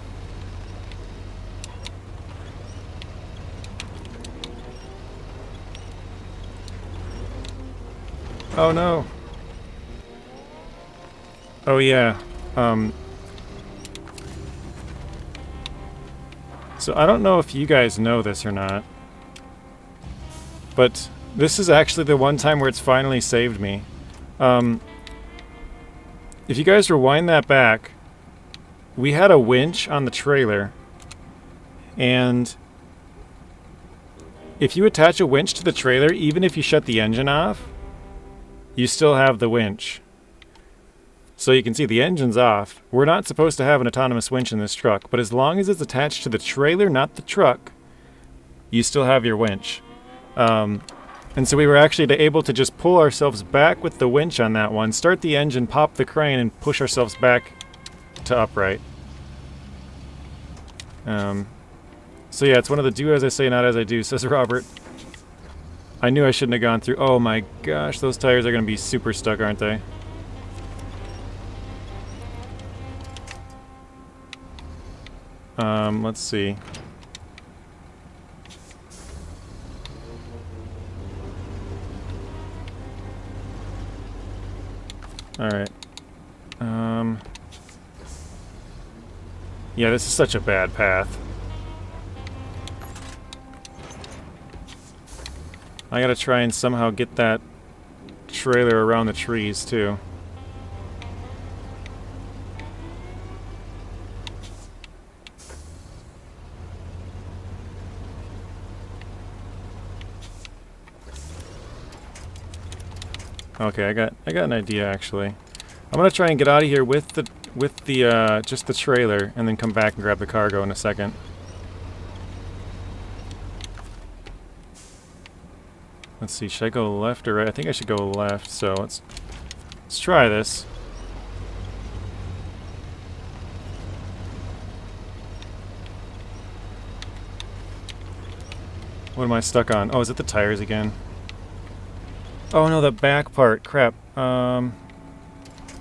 S1: Oh no. Oh yeah. So I don't know if you guys know this or not, but this is actually the one time where it's finally saved me. If you guys rewind that back, we had a winch on the trailer, and if you attach a winch to the trailer, even if you shut the engine off, you still have the winch. So you can see the engine's off. We're not supposed to have an autonomous winch in this truck, but as long as it's attached to the trailer, not the truck, you still have your winch. And so we were actually able to just pull ourselves back with the winch on that one, start the engine, pop the crane, and push ourselves back to upright. So yeah, it's one of the do as I say, not as I do, says Robert. I knew I shouldn't have gone through. Oh my gosh, those tires are going to be super stuck, aren't they? Let's see. Alright. Yeah, this is such a bad path. I gotta try and somehow get that trailer around the trees, too. Okay, I got an idea actually. I'm gonna try and get out of here with the just the trailer, and then come back and grab the cargo in a second. Let's see, should I go left or right? I think I should go left. So let's try this. What am I stuck on? Oh, is it the tires again? Oh no, the back part. Crap. The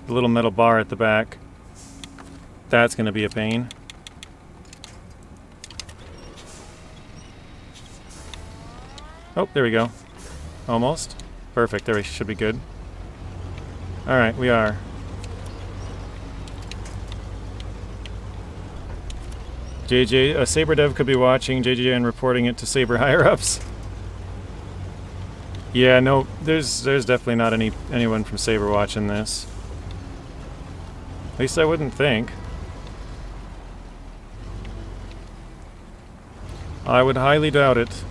S1: little metal bar at the back. That's gonna be a pain. Oh, there we go. Almost. Perfect. There we should be good. Alright, we are. JJ, a Saber dev could be watching JJ and reporting it to Saber higher-ups. Yeah, no, there's definitely not anyone from Saber watching this. At least I wouldn't think. I would highly doubt it.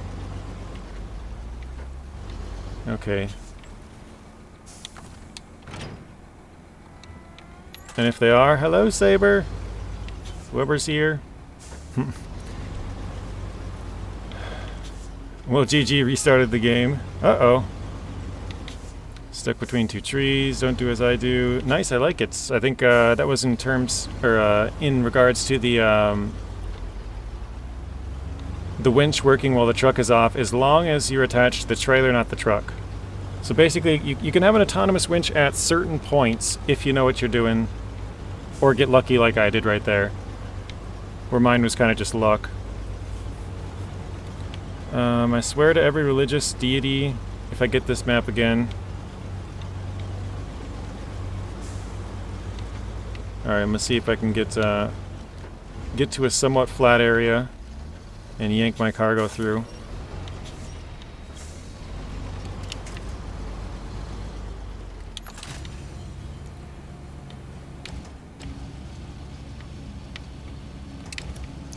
S1: Okay. And if they are, hello Saber! Whoever's here. Well, GG restarted the game. Uh-oh. Stuck between two trees. Don't do as I do. Nice, I like it. I think that was in terms, or in regards to the winch working while the truck is off, as long as you're attached to the trailer, not the truck. So basically, you can have an autonomous winch at certain points if you know what you're doing, or get lucky like I did right there, where mine was kind of just luck. I swear to every religious deity if I get this map again. Alright, I'm gonna see if I can get to a somewhat flat area and yank my cargo through.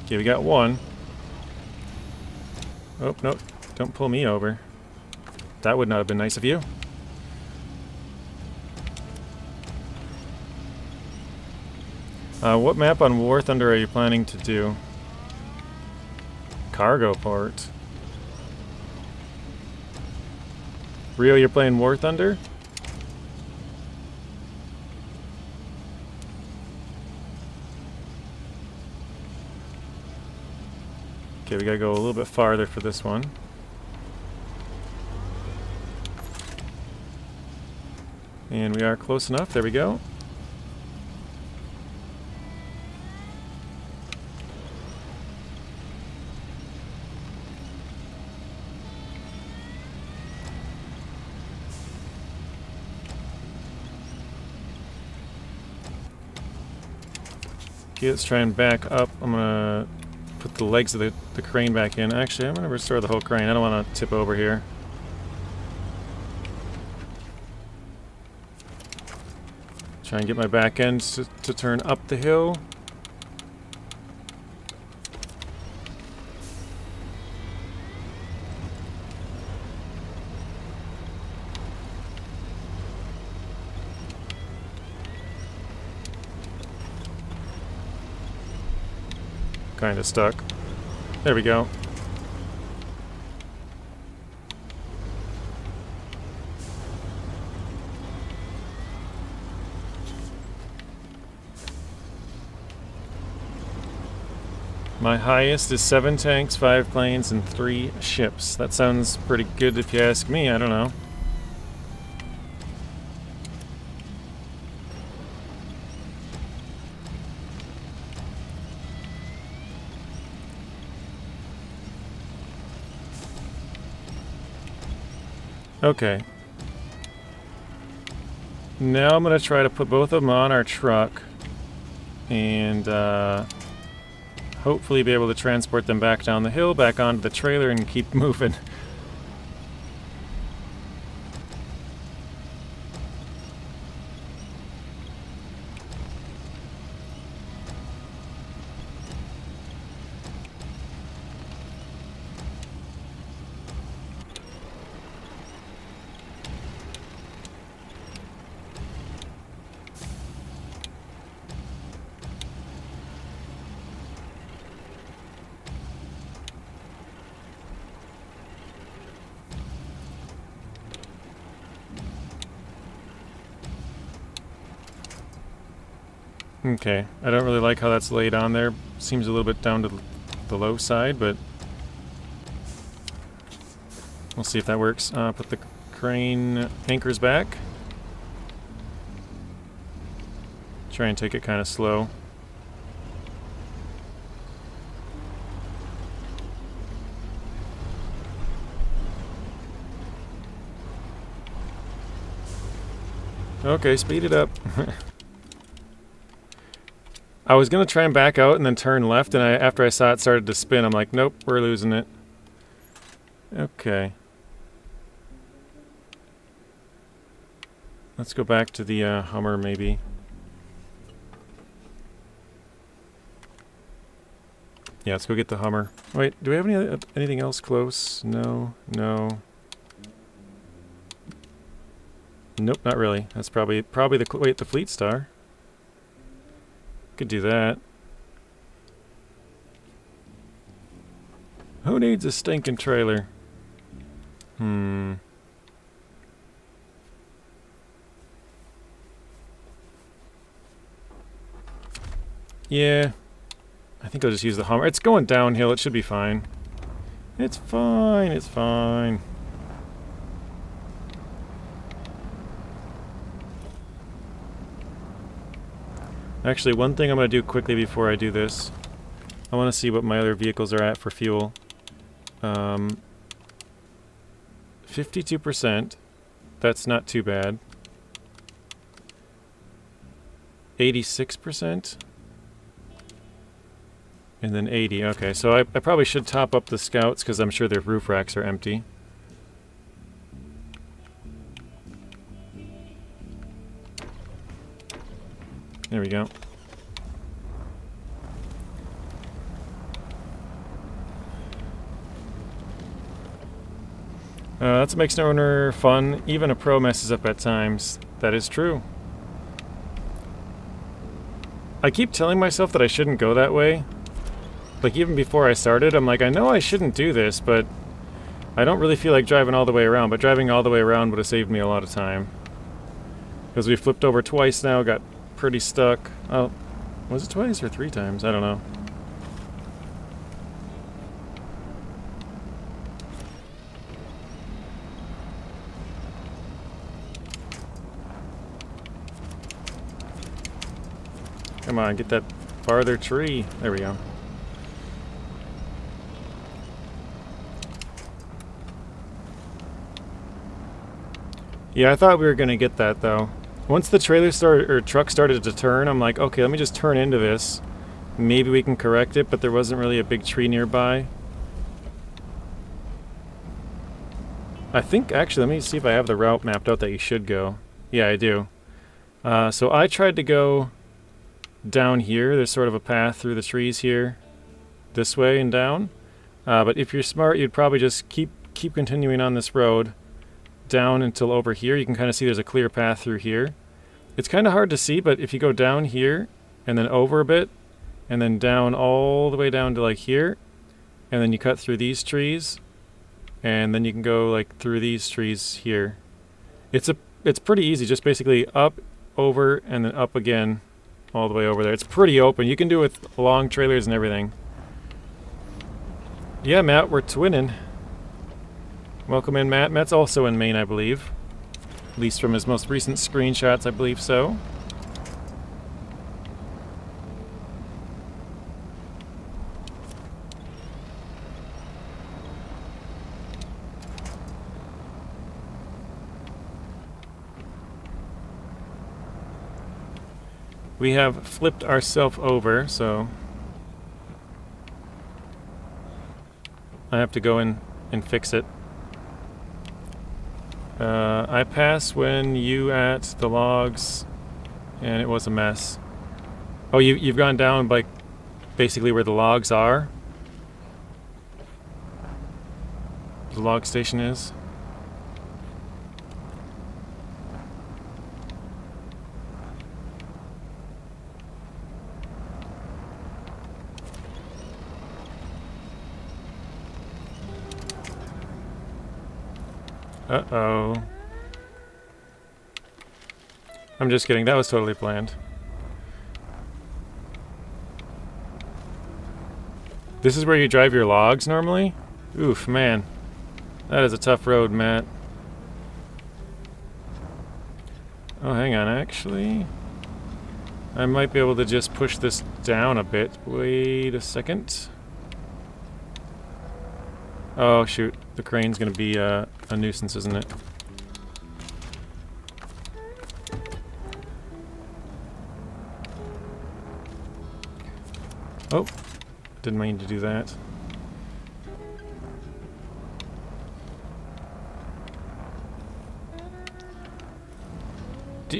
S1: Okay, we got one. Oh, no, don't pull me over. That would not have been nice of you. What map on War Thunder are you planning to do? Cargo port. Rio, you're playing War Thunder? Okay, we gotta go a little bit farther for this one. And we are close enough. There we go. Okay, let's try and back up. I'm gonna put the legs of the crane back in. Actually, I'm gonna restore the whole crane. I don't want to tip over here. Try and get my back end to turn up the hill. Kind of stuck. There we go. My highest is 7 tanks, 5 planes, and 3 ships. That sounds pretty good if you ask me. I don't know. Okay. Now I'm going to try to put both of them on our truck and hopefully be able to transport them back down the hill, back onto the trailer, and keep moving. Okay, I don't really like how that's laid on there. Seems a little bit down to the low side, but we'll see if that works. Put the crane anchors back. Try and take it kind of slow. Okay, speed it up. I was gonna try and back out and then turn left, and after I saw it started to spin, I'm like, nope, we're losing it. Okay. Let's go back to the Hummer, maybe. Yeah, let's go get the Hummer. Wait, do we have anything else close? No, no. Nope, not really. That's probably the the Fleetstar. Could do that. Who needs a stinking trailer? Yeah. I think I'll just use the Hummer. It's going downhill. It should be fine. It's fine. It's fine. Actually, one thing I'm going to do quickly before I do this, I want to see what my other vehicles are at for fuel. 52%. That's not too bad. 86%. And then 80. Okay, so I probably should top up the Scouts because I'm sure their roof racks are empty. There we go. That's what makes SnowRunner fun. Even a pro messes up at times. That is true. I keep telling myself that I shouldn't go that way. Like, even before I started, I'm like, I know I shouldn't do this, but I don't really feel like driving all the way around. But driving all the way around would have saved me a lot of time. Because we flipped over twice now, got pretty stuck. Oh, was it twice or 3 times? I don't know. Come on, get that farther tree. There we go. Yeah, I thought we were gonna get that though. Once the truck started to turn, I'm like, okay, let me just turn into this. Maybe we can correct it, but there wasn't really a big tree nearby. I think, actually, let me see if I have the route mapped out that you should go. Yeah, I do. So I tried to go down here. There's sort of a path through the trees here, this way and down. But if you're smart, you'd probably just keep continuing on this road down until over here. You can kind of see there's a clear path through here. It's kind of hard to see, but if you go down here and then over a bit and then down all the way down to like here, and then you cut through these trees, and then you can go like through these trees here. It's pretty easy, just basically up, over, and then up again all the way over there. It's pretty open. You can do it with long trailers and everything. Yeah, Matt, we're twinning. Welcome in, Matt. Matt's also in Maine, I believe. At least from his most recent screenshots, I believe so. We have flipped ourselves over, so I have to go in and fix it. I passed when you at the logs, and it was a mess. Oh, you've gone down like basically where the logs are. The log station is. Uh-oh. I'm just kidding, that was totally planned. This is where you drive your logs normally? Oof, man. That is a tough road, Matt. Oh, hang on, actually. I might be able to just push this down a bit. Wait a second. Oh, shoot. The crane's gonna be a nuisance, isn't it? Oh, didn't mean to do that.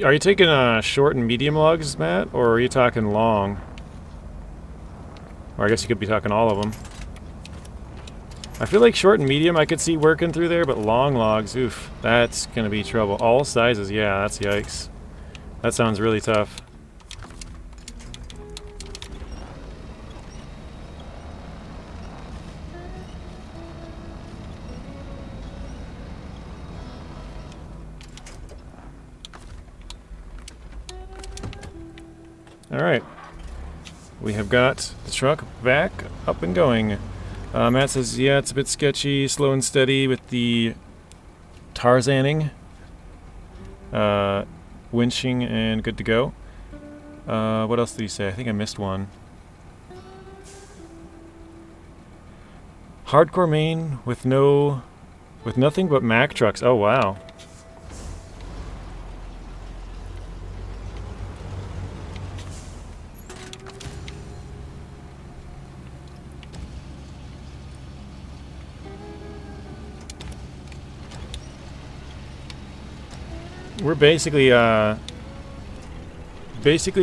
S1: Are you taking short and medium logs, Matt, or are you talking long? Or I guess you could be talking all of them. I feel like short and medium I could see working through there, but long logs, oof, that's gonna be trouble. All sizes, yeah, that's yikes. That sounds really tough. Alright, we have got the truck back up and going. Matt says, yeah, it's a bit sketchy, slow and steady with the Tarzaning, winching, and good to go. What else did he say? I think I missed one. Hardcore Maine with nothing but Mack trucks. Oh wow. We're basically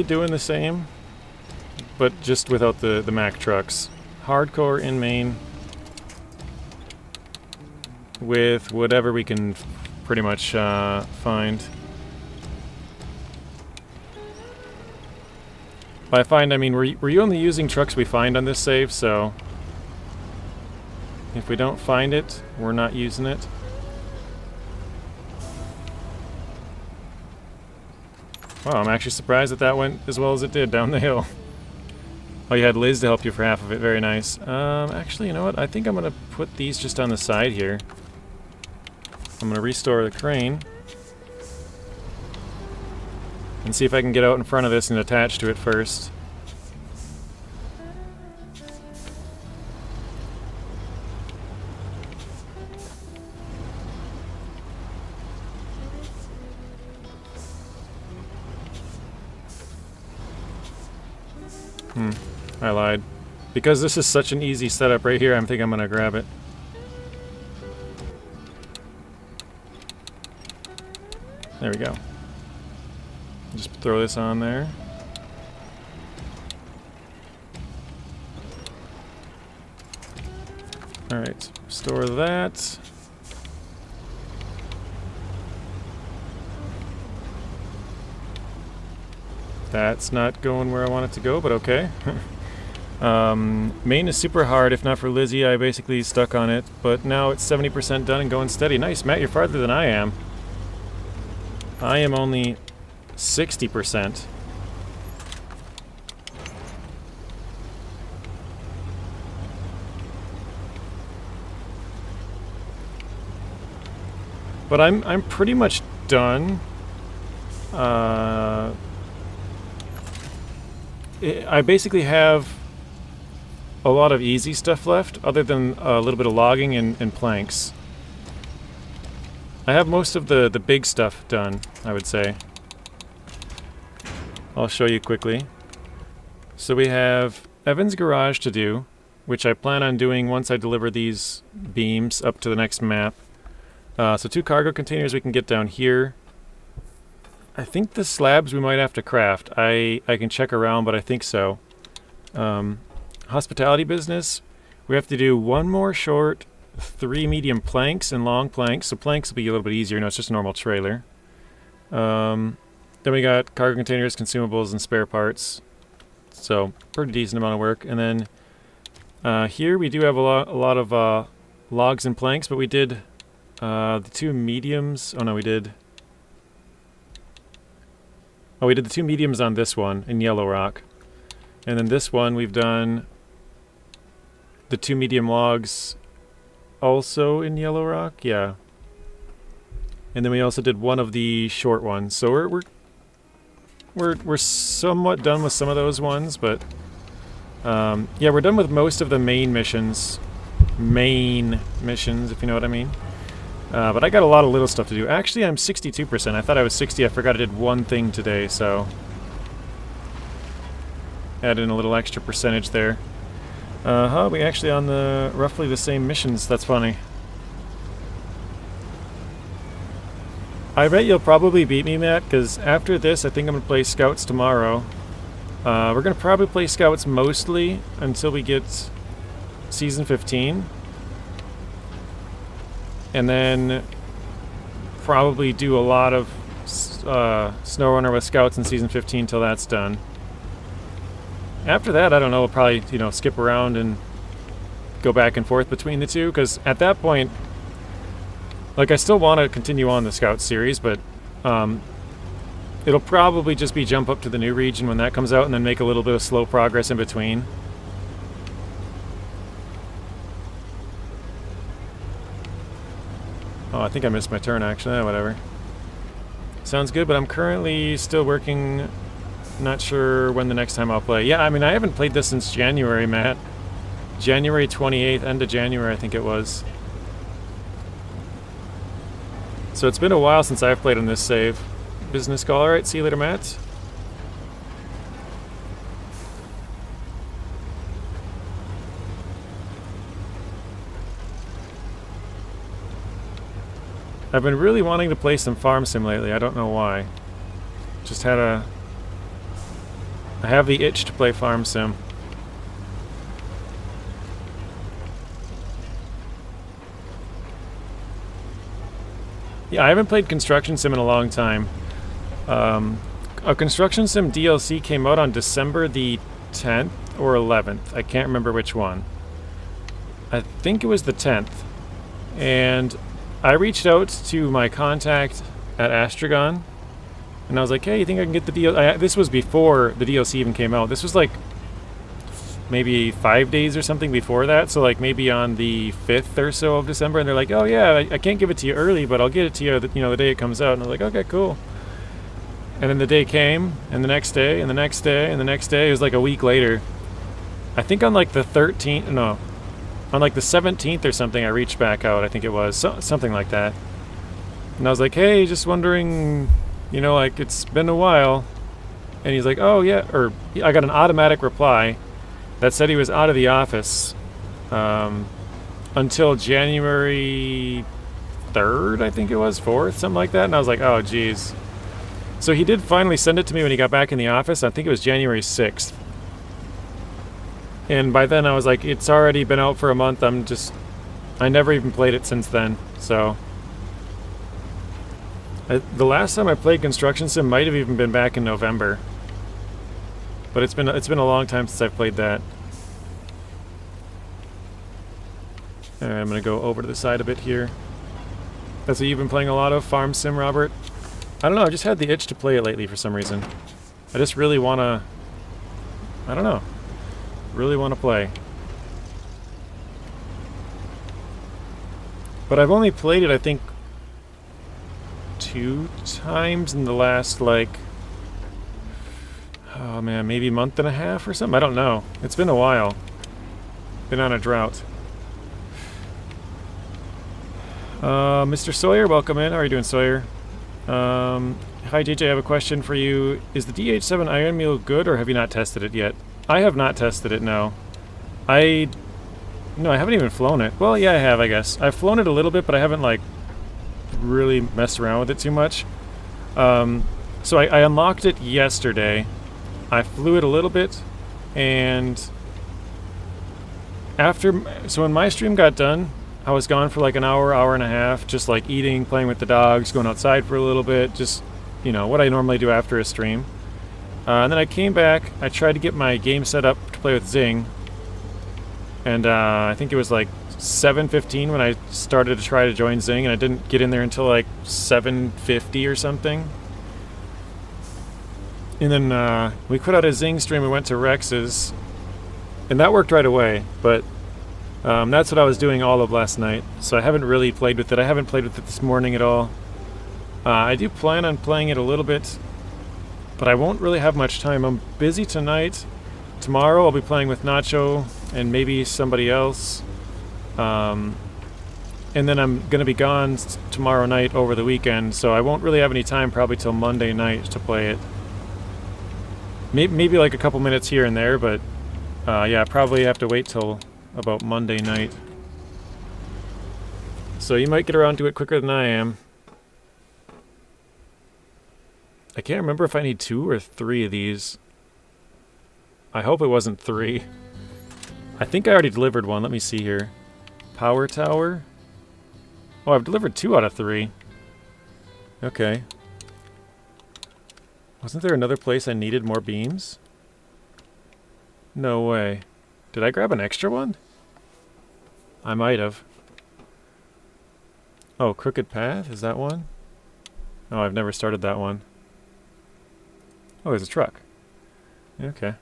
S1: doing the same, but just without the Mack trucks. Hardcore in Maine with whatever we can pretty much find. By find, I mean we're only using trucks we find on this save, so if we don't find it, we're not using it. Wow, I'm actually surprised that went as well as it did down the hill. Oh, you had Liz to help you for half of it. Very nice. Actually, you know what? I think I'm going to put these just on the side here. I'm going to restore the crane. And see if I can get out in front of this and attach to it first. I lied. Because this is such an easy setup right here, I think I'm gonna grab it. There we go. Just throw this on there. Alright, store that. That's not going where I want it to go, but okay. Maine is super hard. If not for Lizzie, I basically stuck on it. But now it's 70% done and going steady. Nice, Matt, you're farther than I am. I am only 60%. But I'm pretty much done. I basically have a lot of easy stuff left, other than a little bit of logging and planks. I have most of the big stuff done, I would say. I'll show you quickly. So we have Evan's garage to do, which I plan on doing once I deliver these beams up to the next map. So 2 cargo containers we can get down here. I think the slabs we might have to craft. I can check around, but I think so. Hospitality business, we have to do 1 more short, 3 medium planks and long planks. So planks will be a little bit easier. No, it's just a normal trailer. Then we got cargo containers, consumables, and spare parts. So pretty decent amount of work. And then here we do have a lot of logs and planks, but we did the 2 mediums. Oh no, we did. Oh, we did the 2 mediums on this one in Yellow Rock. And then this one we've done the 2 medium logs also in Yellow Rock, yeah. And then we also did one of the short ones. So we're somewhat done with some of those ones, but yeah, we're done with most of the main missions. Main missions, if you know what I mean. But I got a lot of little stuff to do. Actually, I'm 62%. I thought I was 60. I forgot I did one thing today, so add in a little extra percentage there. We actually on the roughly the same missions. That's funny. I bet you'll probably beat me, Matt, because after this, I think I'm going to play Scouts tomorrow. We're going to probably play Scouts mostly until we get Season 15. And then probably do a lot of SnowRunner with Scouts in Season 15 till that's done. After that, I don't know, we'll probably, you know, skip around and go back and forth between the two, because at that point, like, I still want to continue on the Scout series, but it'll probably just be jump up to the new region when that comes out and then make a little bit of slow progress in between. Oh, I think I missed my turn, actually. Whatever. Sounds good, but I'm currently still working. Not sure when the next time I'll play. Yeah, I mean, I haven't played this since January, Matt. January 28th, end of January, I think it was. So it's been a while since I've played on this save. Business call. Alright, see you later, Matt. I've been really wanting to play some Farm Sim lately. I don't know why. Just had a... I have the itch to play Farm Sim. Yeah, I haven't played Construction Sim in a long time. A Construction Sim DLC came out on December the 10th or 11th. I can't remember which one. I think it was the 10th. And I reached out to my contact at Astragon, and I was like, hey, you think I can get the DLC? This was before the DLC even came out. This was like maybe 5 days or something before that, so like maybe on the 5th or so of December, and they're like, oh yeah, I can't give it to you early, but I'll get it to you, the day it comes out. And I was like, okay, cool. And then the day came, and the next day, and the next day, and the next day. It was like a week later. I think on like the 13th, no, on like the 17th or something, I reached back out. I think it was something like that. And I was like, hey, just wondering, like, it's been a while. And he's like, oh yeah, or I got an automatic reply that said he was out of the office until January 3rd, I think it was, 4th, something like that. And I was like, oh, geez. So he did finally send it to me when he got back in the office. I think it was January 6th. And by then I was like, it's already been out for a month. I never even played it since then. So the last time I played Construction Sim might have even been back in November. But it's been a long time since I've played that. Alright, I'm gonna go over to the side a bit here. That's what you've been playing a lot of, Farm Sim, Robert? I don't know, I just had the itch to play it lately for some reason. I just really wanna... I don't know. Really wanna play. But I've only played it, I think, 2 times in the last, like... oh man, maybe a month and a half or something? I don't know. It's been a while. Been on a drought. Mr. Sawyer, welcome in. How are you doing, Sawyer? Hi, JJ, I have a question for you. Is the DH7 Iron Mule good, or have you not tested it yet? I have not tested it, no. I haven't even flown it. Well, yeah, I have, I guess. I've flown it a little bit, but I haven't, like, really messed around with it too much. So I unlocked it yesterday. I flew it a little bit, and so when my stream got done, I was gone for like an hour, hour and a half, just like eating, playing with the dogs, going outside for a little bit, just, what I normally do after a stream. And then I came back, I tried to get my game set up to play with Zing, and I think it was like 7:15 when I started to try to join Zing, and I didn't get in there until like 7:50 or something. And then we put out a Zing stream, we went to Rex's, and that worked right away, but That's what I was doing all of last night, so I haven't really played with it. I haven't played with it this morning at all. I do plan on playing it a little bit, but I won't really have much time. I'm busy tonight. Tomorrow I'll be playing with Nacho and maybe somebody else. And then I'm going to be gone tomorrow night over the weekend, so I won't really have any time probably till Monday night to play it. Maybe like a couple minutes here and there, but yeah, probably have to wait till about Monday night. So you might get around to it quicker than I am. I can't remember if I need 2 or 3 of these. I hope it wasn't 3. I think I already delivered one. Let me see here. Power tower. Oh, I've delivered 2 out of 3. Okay. Wasn't there another place I needed more beams? No way. Did I grab an extra one? I might have. Oh, Crooked Path? Is that one? Oh, I've never started that one. Oh, there's a truck. Okay.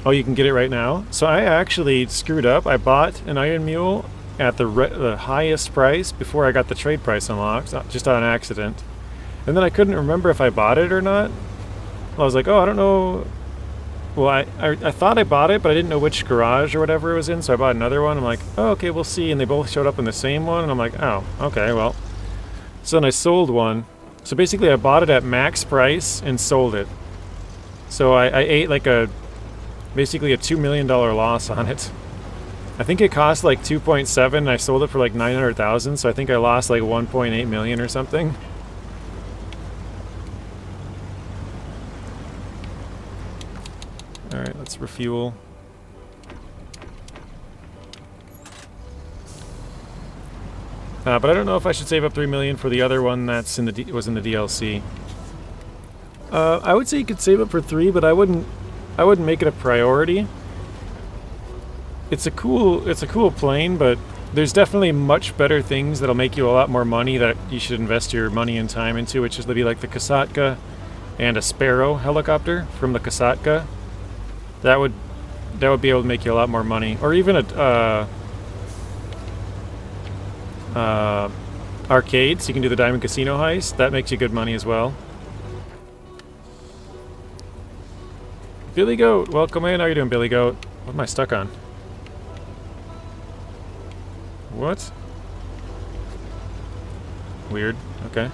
S1: Oh, you can get it right now? So I actually screwed up. I bought an Iron Mule at the highest price before I got the trade price unlocked, just on accident. And then I couldn't remember if I bought it or not. I was like, oh, I don't know. Well, I thought I bought it, but I didn't know which garage or whatever it was in, so I bought another one. I'm like, oh, okay, we'll see. And they both showed up in the same one, and I'm like, oh, okay, well. So then I sold one. So basically I bought it at max price and sold it. So I ate like basically a $2 million loss on it. I think it cost like 2.7 and I sold it for like 900,000, so I think I lost like 1.8 million or something. Alright, let's refuel. But I don't know if I should save up 3 million for the other one that's was in the DLC. I would say you could save up for 3, but I wouldn't make it a priority. It's a cool plane, but there's definitely much better things that'll make you a lot more money that you should invest your money and time into, which is maybe like the Kasatka and a Sparrow helicopter from the Kasatka. That would be able to make you a lot more money, or even a arcade, so you can do the Diamond Casino heist. That makes you good money as well. Billy Goat, welcome in. How are you doing, Billy Goat? What am I stuck on? What? Weird. Okay.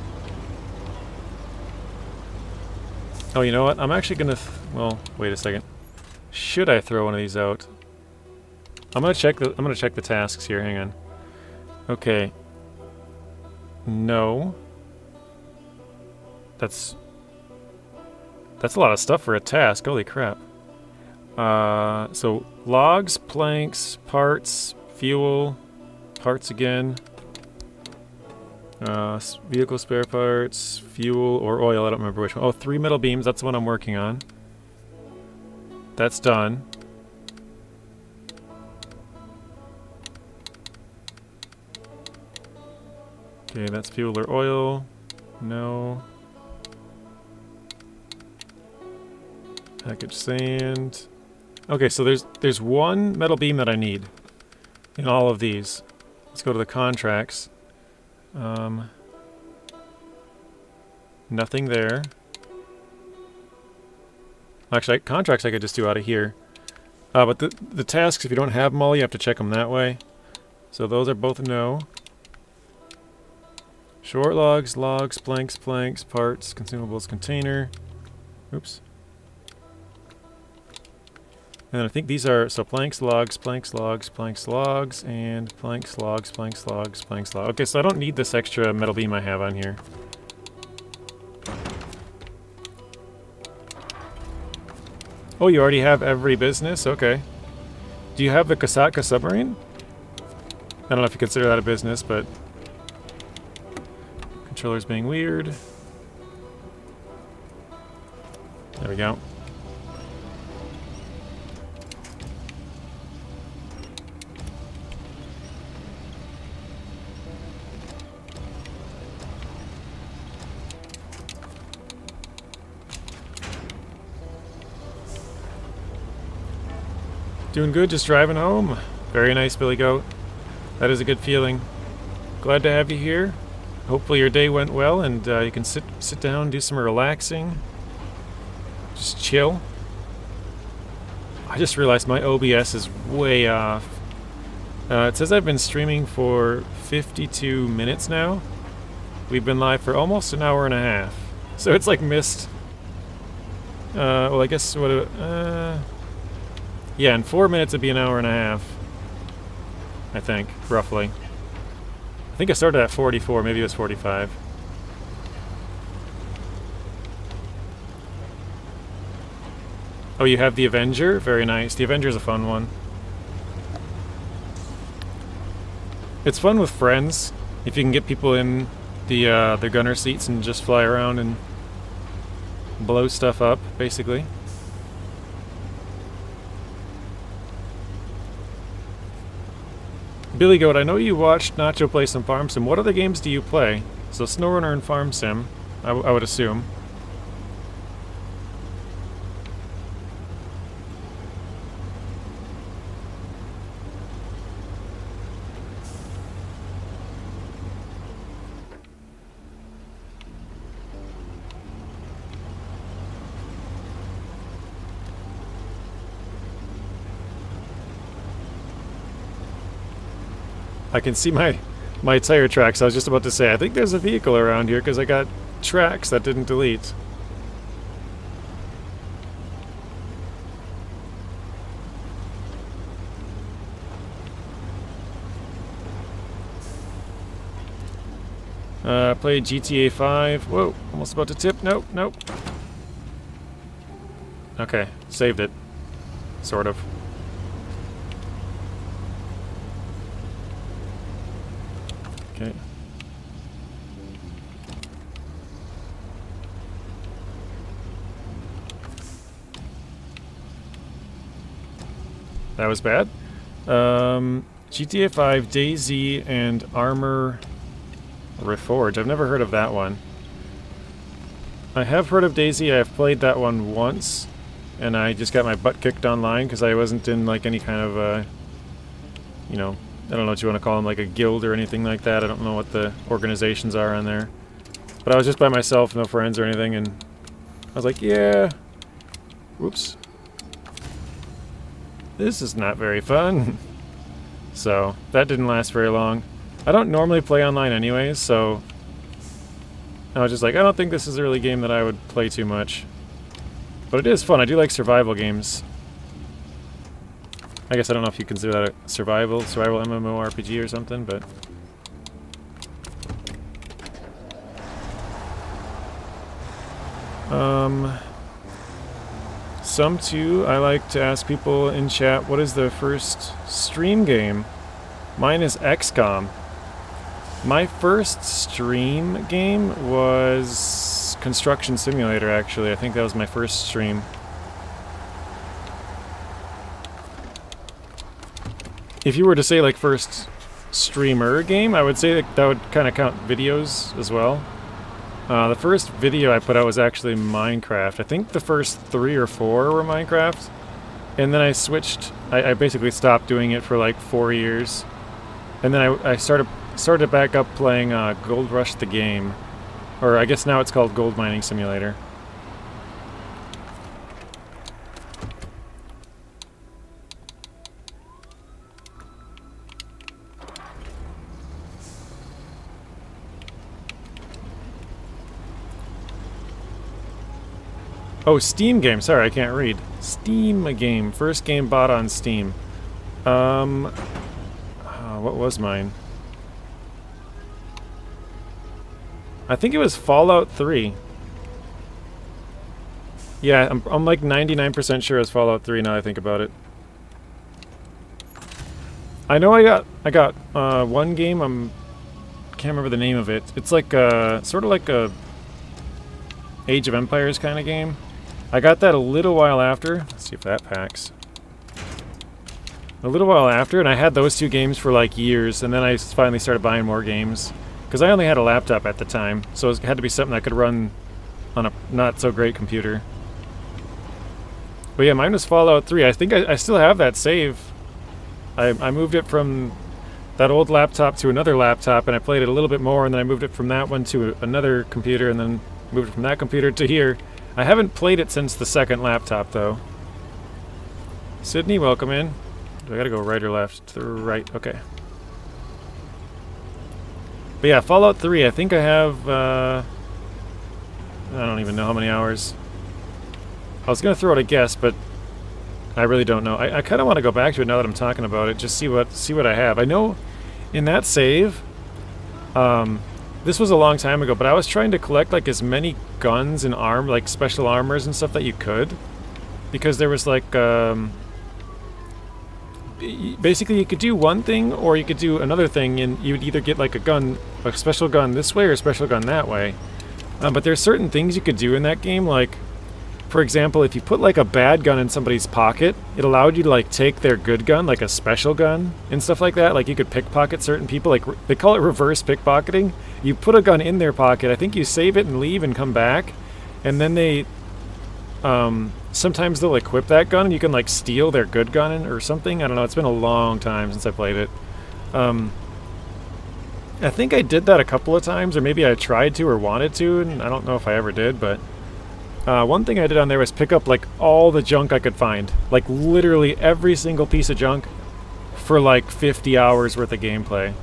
S1: Oh, you know what? I'm actually gonna. Well, wait a second. Should I throw one of these out? I'm gonna check the tasks here. Hang on. Okay. No. That's a lot of stuff for a task. Holy crap. So logs, planks, parts, fuel, parts again. Vehicle spare parts, fuel, or oil. I don't remember which one. Oh, 3 metal beams. That's the one I'm working on. That's done. Okay, that's fuel or oil. No. Package sand. Okay, so there's 1 metal beam that I need in all of these. Let's go to the contracts. Nothing there. Actually, contracts I could just do out of here. But the tasks, if you don't have them all, you have to check them that way. So those are both no. Short logs, planks, parts, consumables, container. Oops. And I think these are, so planks, logs, and planks, logs. Okay, so I don't need this extra metal beam I have on here. Oh, you already have every business? Okay. Do you have the Kasatka submarine? I don't know if you consider that a business, but... Controller's being weird. There we go. Doing good, just driving home. Very nice, Billy Goat. That is a good feeling. Glad to have you here. Hopefully your day went well and you can sit down, do some relaxing. Just chill. I just realized my OBS is way off. It says I've been streaming for 52 minutes now. We've been live for almost an hour and a half. So it's like missed. Well, I guess what? Yeah, in 4 minutes it'd be an hour and a half. I think, roughly. I think I started at 44, maybe it was 45. Oh, you have the Avenger? Very nice. The Avenger's a fun one. It's fun with friends, if you can get people in the gunner seats and just fly around and blow stuff up, basically. Billy Goat, I know you watched Nacho play some Farm Sim. What other games do you play? So SnowRunner and Farm Sim, I would assume. I can see my tire tracks. I was just about to say, I think there's a vehicle around here because I got tracks that didn't delete. Played GTA 5. Whoa, almost about to tip. Nope, nope. Okay, saved it. Sort of. Okay. That was bad. GTA 5, DayZ, and Armor Reforged. I've never heard of that one. I have heard of DayZ. I've played that one once, and I just got my butt kicked online because I wasn't in like any kind of, you know, I don't know what you want to call them, like a guild or anything like that. I don't know what the organizations are on there. But I was just by myself, no friends or anything, and I was like, yeah. Whoops. This is not very fun. So, that didn't last very long. I don't normally play online anyways, so I was just like, I don't think this is a really game that I would play too much. But it is fun. I do like survival games. I guess I don't know if you consider that a survival MMORPG or something, but... Some too, I like to ask people in chat, what is their first stream game? Mine is XCOM. My first stream game was Construction Simulator, actually. I think that was my first stream. If you were to say, like, first streamer game, I would say that would kind of count videos as well. The first video I put out was actually Minecraft. I think the first 3 or 4 were Minecraft. And then I switched, I basically stopped doing it for like 4 years. And then I started back up playing Gold Rush the game. Or I guess now it's called Gold Mining Simulator. Oh, Steam game. Sorry, I can't read. Steam game. First game bought on Steam. What was mine? I think it was Fallout 3. Yeah, I'm like 99% sure it's Fallout 3 now I think about it. I know I got one game. Can't remember the name of it. It's like sort of like a Age of Empires kind of game. I got that a little while after. Let's see if that packs. A little while after, and I had those 2 games for like years, and then I finally started buying more games. Because I only had a laptop at the time, so it had to be something I could run on a not-so-great computer. But yeah, mine was Fallout 3. I think I still have that save. I moved it from that old laptop to another laptop, and I played it a little bit more, and then I moved it from that one to another computer, and then moved it from that computer to here. I haven't played it since the second laptop, though. Sydney, welcome in. Do I gotta go right or left? To the right. Okay. But yeah, Fallout 3, I think I have, I don't even know how many hours. I was gonna throw out a guess, but I really don't know. I kind of want to go back to it now that I'm talking about it, just see what I have. I know in that save, this was a long time ago, but I was trying to collect like as many guns and like special armors and stuff that you could, because there was like, basically you could do one thing or you could do another thing, and you would either get like a special gun this way or a special gun that way. But there's certain things you could do in that game, like, for example, if you put like a bad gun in somebody's pocket, it allowed you to like take their good gun, like a special gun and stuff like that. Like you could pickpocket certain people, like they call it reverse pickpocketing. You put a gun in their pocket, I think you save it and leave and come back, and then they sometimes they'll equip that gun and you can like steal their good gun or something. I don't know, it's been a long time since I played it. I think I did that a couple of times, or maybe I tried to or wanted to, and I don't know if I ever did, but one thing I did on there was pick up like all the junk I could find, like literally every single piece of junk, for like 50 hours worth of gameplay.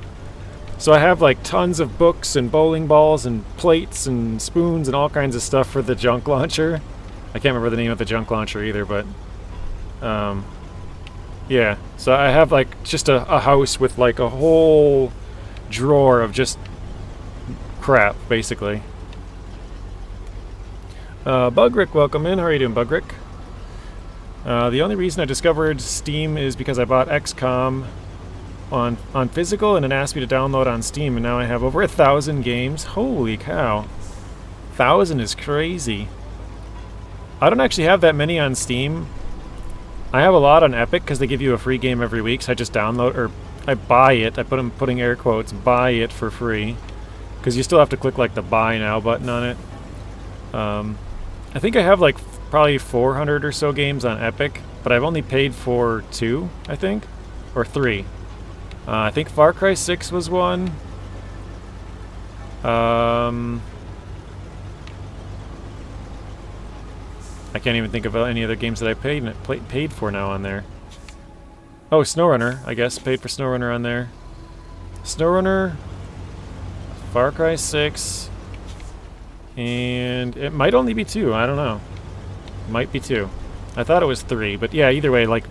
S1: So I have like tons of books and bowling balls and plates and spoons and all kinds of stuff for the junk launcher. I can't remember the name of the junk launcher either, but yeah. So I have like just a house with like a whole drawer of just crap, basically. Bugrick, welcome in. How are you doing, Bugrick? The only reason I discovered Steam is because I bought XCOM on physical, and it asked me to download on Steam, and now I have over 1,000 games. Holy cow. 1,000 is crazy. I don't actually have that many on Steam. I have a lot on Epic because they give you a free game every week, so I just download, or I buy it. I'm putting air quotes, buy it for free, because you still have to click like the buy now button on it. I think I have like probably 400 or so games on Epic, but I've only paid for 2, I think, or 3. I think Far Cry 6 was one. I can't even think of any other games that I paid for now on there. Oh, SnowRunner, I guess. Paid for SnowRunner on there. SnowRunner, Far Cry 6, and it might only be 2. I don't know. Might be 2. I thought it was 3, but yeah, either way, like,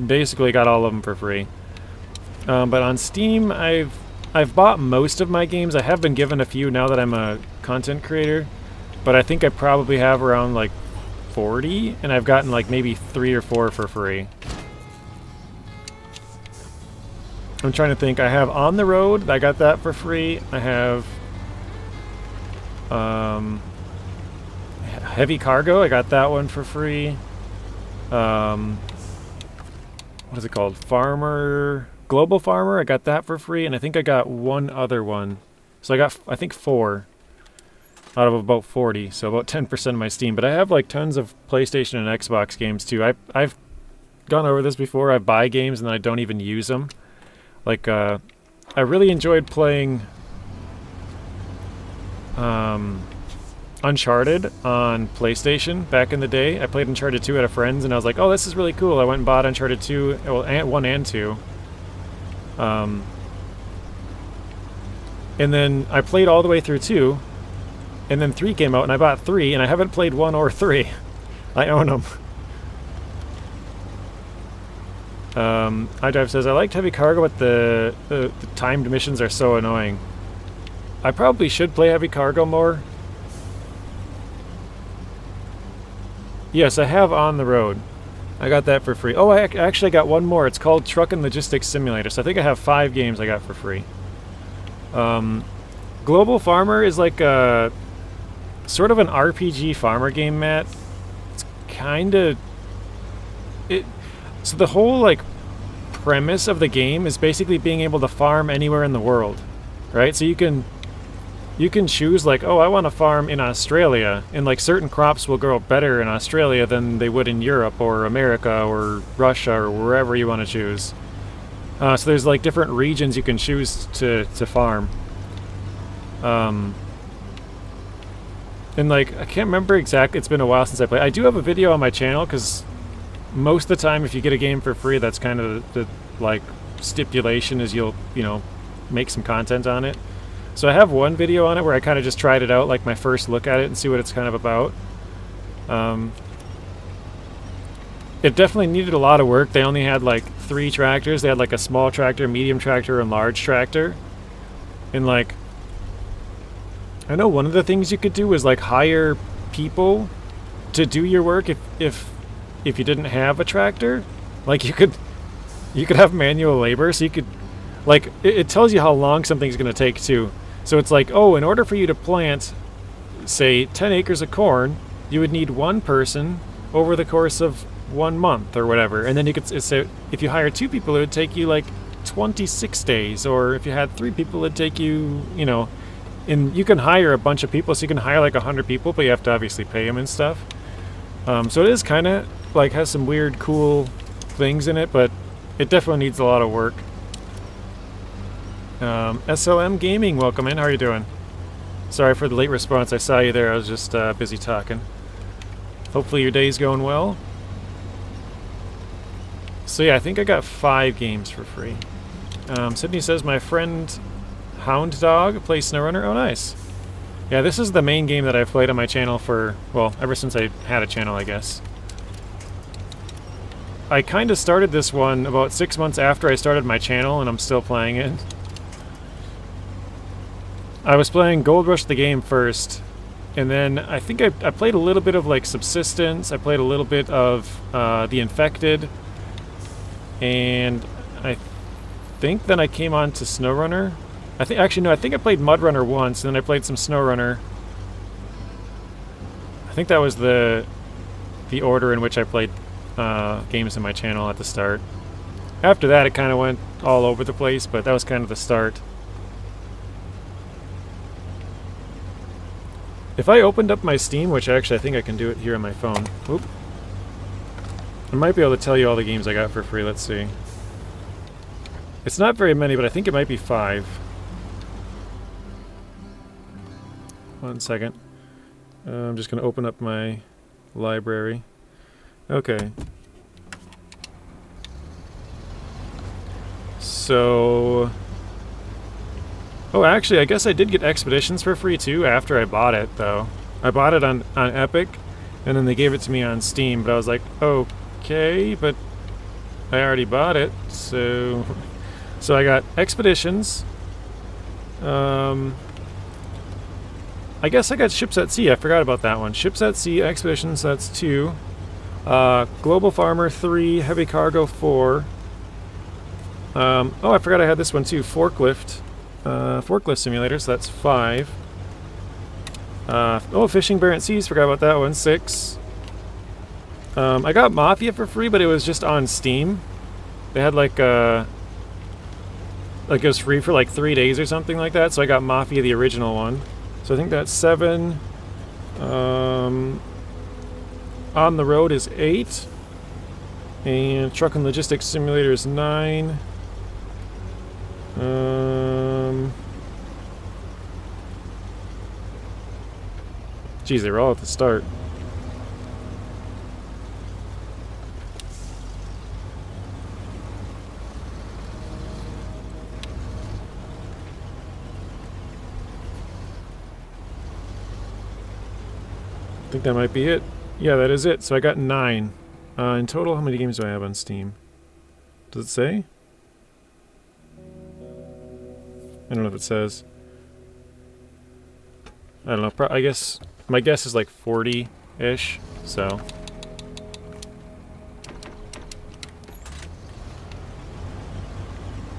S1: basically got all of them for free. But on Steam, I've bought most of my games. I have been given a few now that I'm a content creator, but I think I probably have around like 40, and I've gotten like maybe 3 or 4 for free. I'm trying to think. I have On the Road. I got that for free. I have Heavy Cargo. I got that one for free. What is it called? Global Farmer. I got that for free, and I think I got one other one. So I got, I think, 4 out of about 40, so about 10% of my Steam. But I have like tons of PlayStation and Xbox games too. I've gone over this before. I buy games and then I don't even use them. Like, I really enjoyed playing Uncharted on PlayStation back in the day. I played Uncharted 2 at a friend's, and I was like, oh, this is really cool. I went and bought Uncharted 2, well, 1 and 2. And then I played all the way through 2, and then 3 came out, and I bought 3, and I haven't played 1 or 3. I own them. iDrive says, I liked Heavy Cargo, but the timed missions are so annoying. I probably should play Heavy Cargo more. Yes, I have On the Road. I got that for free. Oh, I actually got one more. It's called Truck and Logistics Simulator. So I think I have 5 games I got for free. Global Farmer is like a sort of an RPG farmer game, Matt. It's kind of so the whole like premise of the game is basically being able to farm anywhere in the world, right? So you can you can choose like, oh, I want to farm in Australia, and like certain crops will grow better in Australia than they would in Europe or America or Russia or wherever you want to choose. So there's like different regions you can choose to farm. And like, I can't remember exactly, it's been a while since I played. I do have a video on my channel, because most of the time if you get a game for free, that's kind of the like stipulation, is you'll, you know, make some content on it. So I have one video on it where I kind of just tried it out, like my first look at it, and see what it's kind of about. It definitely needed a lot of work. They only had like 3 tractors. They had like a small tractor, medium tractor, and large tractor. And like, I know one of the things you could do was like hire people to do your work if you didn't have a tractor. Like you could have manual labor, so you could, like, it tells you how long something's going to take too. So it's like, oh, in order for you to plant, say, 10 acres of corn, you would need 1 person over the course of 1 month or whatever. And then you could say, if you hire 2 people, it would take you like 26 days. Or if you had 3 people, it'd take you, you know, and you can hire a bunch of people. So you can hire like 100 people, but you have to obviously pay them and stuff. So it is kind of like, has some weird, cool things in it, but it definitely needs a lot of work. SLM Gaming, welcome in. How are you doing? Sorry for the late response. I saw you there. I was just busy talking. Hopefully your day's going well. So yeah, I think I got 5 games for free. Sydney says, my friend Hound Dog plays SnowRunner. Oh, nice. Yeah, this is the main game that I've played on my channel for, well, ever since I had a channel, I guess. I kind of started this one about 6 months after I started my channel, and I'm still playing it. I was playing Gold Rush the game first, and then I think I played a little bit of like Subsistence. I played a little bit of The Infected, and I think then I came on to SnowRunner. I think I played Mudrunner once, and then I played some SnowRunner. I think that was the order in which I played games in my channel at the start. After that, it kind of went all over the place, but that was kind of the start. If I opened up my Steam, which actually I think I can do it here on my phone. Oop. I might be able to tell you all the games I got for free. Let's see. It's not very many, but I think it might be 5. 1 second. I'm just going to open up my library. Okay. So... oh, actually, I guess I did get Expeditions for free too after I bought it, though. I bought it on Epic, and then they gave it to me on Steam, but I was like, okay, but I already bought it, so... so I got Expeditions. I guess I got Ships at Sea. I forgot about that one. Ships at Sea, Expeditions, that's 2. Global Farmer 3, Heavy Cargo 4. Oh, I forgot I had this one too, Forklift Simulator, so that's 5. Oh, Fishing Barents Seas, forgot about that one, 6. I got Mafia for free, but it was just on Steam. They had like it was free for like 3 days or something like that, so I got Mafia, the original one. So I think that's 7. On the Road is 8. And Truck and Logistics Simulator is 9. Geez, they were all at the start. I think that might be it. Yeah, that is it. So I got 9. In total, how many games do I have on Steam? Does it say? I don't know if it says. I don't know. I guess my guess is like 40-ish. So.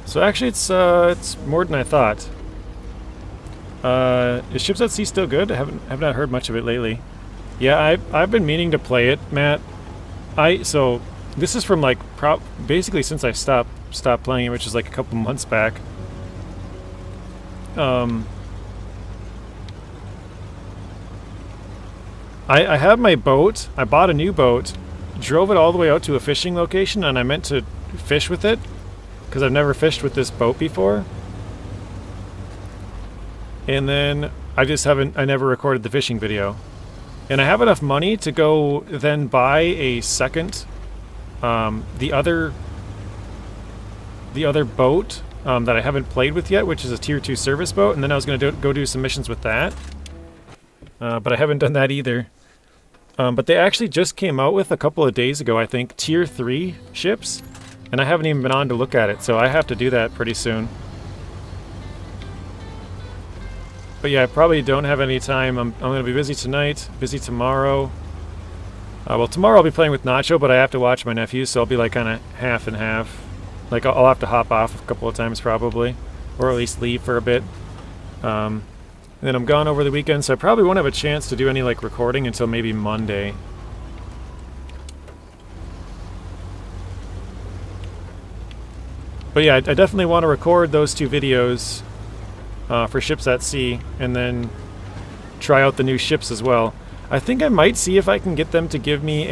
S1: So actually, it's more than I thought. Is Ships at Sea still good? I have not heard much of it lately. Yeah, I've been meaning to play it, Matt. So this is from like basically since I stopped playing it, which is like a couple months back. I have my boat. I bought a new boat, drove it all the way out to a fishing location, and I meant to fish with it because I've never fished with this boat before. And then I never recorded the fishing video. And I have enough money to go then buy a second, the other boat that I haven't played with yet, which is a Tier 2 service boat, and then I was going to go do some missions with that. But I haven't done that either. But they actually just came out with, a couple of days ago, I think, Tier 3 ships, and I haven't even been on to look at it, so I have to do that pretty soon. But yeah, I probably don't have any time. I'm going to be busy tonight, busy tomorrow. Well, tomorrow I'll be playing with Nacho, but I have to watch my nephews, so I'll be like kind of half and half. Like I'll have to hop off a couple of times probably, or at least leave for a bit. And then I'm gone over the weekend, so I probably won't have a chance to do any like recording until maybe Monday. But yeah, I definitely want to record those 2 videos for ships at sea, and then try out the new ships as well. I think I might see if I can get them to give me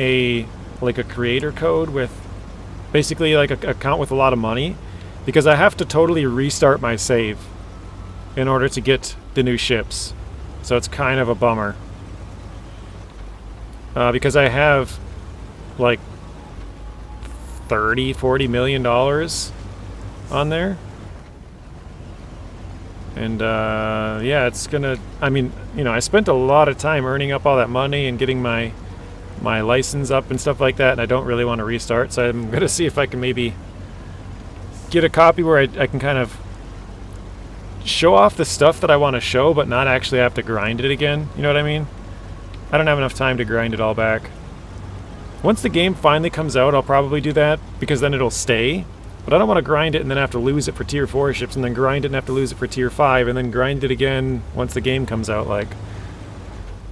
S1: a creator code with basically like a account with a lot of money, because I have to totally restart my save in order to get the new ships. So it's kind of a bummer. Because I have like $30–40 million on there. And yeah, it's gonna, I mean, you know, I spent a lot of time earning up all that money and getting my license up and stuff like that, and I don't really want to restart, so I'm gonna see if I can maybe get a copy where I can kind of show off the stuff that I want to show, but not actually have to grind it again, you know what I mean? I don't have enough time to grind it all back. Once the game finally comes out, I'll probably do that, because then it'll stay. But I don't want to grind it and then have to lose it for Tier 4 ships, and then grind it and have to lose it for Tier 5, and then grind it again once the game comes out. Like,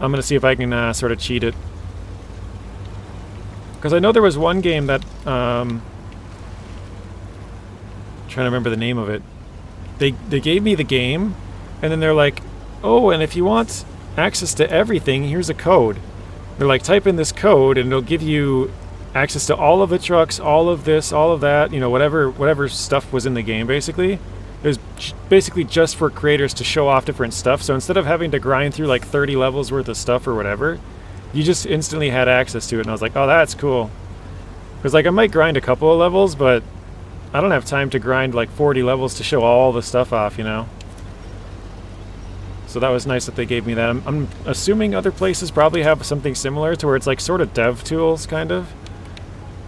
S1: I'm going to see if I can sort of cheat it. Because I know there was one game that, trying to remember the name of it. They gave me the game, and then they're like, oh, and if you want access to everything, here's a code. They're like, type in this code, and it'll give you access to all of the trucks, all of this, all of that, you know, whatever stuff was in the game, basically. It was basically just for creators to show off different stuff, so instead of having to grind through like 30 levels worth of stuff or whatever, you just instantly had access to it, and I was like, oh, that's cool. Because like I might grind a couple of levels, but I don't have time to grind like 40 levels to show all the stuff off, you know? So that was nice that they gave me that. I'm assuming other places probably have something similar to where it's like sort of dev tools, kind of.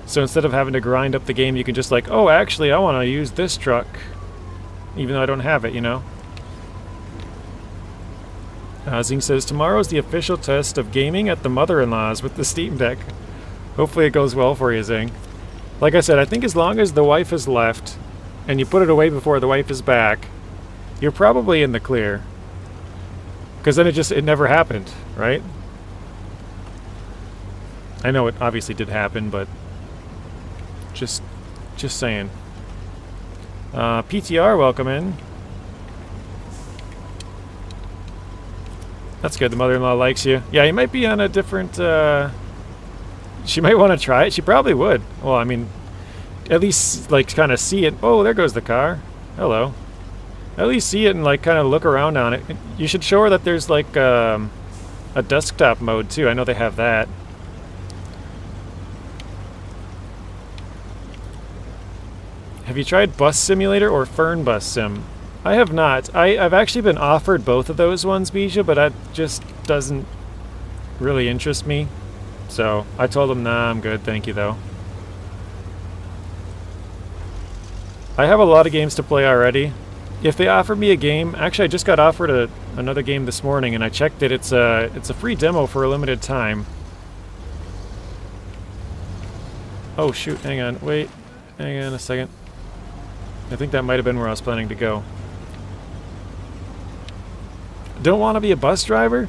S1: So instead of having to grind up the game, you can just like, oh, actually, I want to use this truck, even though I don't have it, you know? Zing says, tomorrow's the official test of gaming at the mother-in-law's with the Steam Deck. Hopefully it goes well for you, Zing. Like I said, I think as long as the wife is left, and you put it away before the wife is back, you're probably in the clear. Because then it never happened, right? I know it obviously did happen, but just saying. PTR, welcome in. That's good, the mother-in-law likes you. Yeah, you might be on a different, she might want to try it. She probably would. Well, I mean, at least, like, kind of see it. Oh, there goes the car. Hello. At least see it and, like, kind of look around on it. You should show her that there's, like, a desktop mode, too. I know they have that. Have you tried Bus Simulator or Fern Bus Sim? I have not. I've actually been offered both of those ones, Bijah, but that just doesn't really interest me. So I told them, nah, I'm good, thank you, though. I have a lot of games to play already. If they offer me a game, actually I just got offered another game this morning, and I checked it. It's a free demo for a limited time. Oh shoot, hang on, wait, hang on a second. I think that might have been where I was planning to go. Don't want to be a bus driver?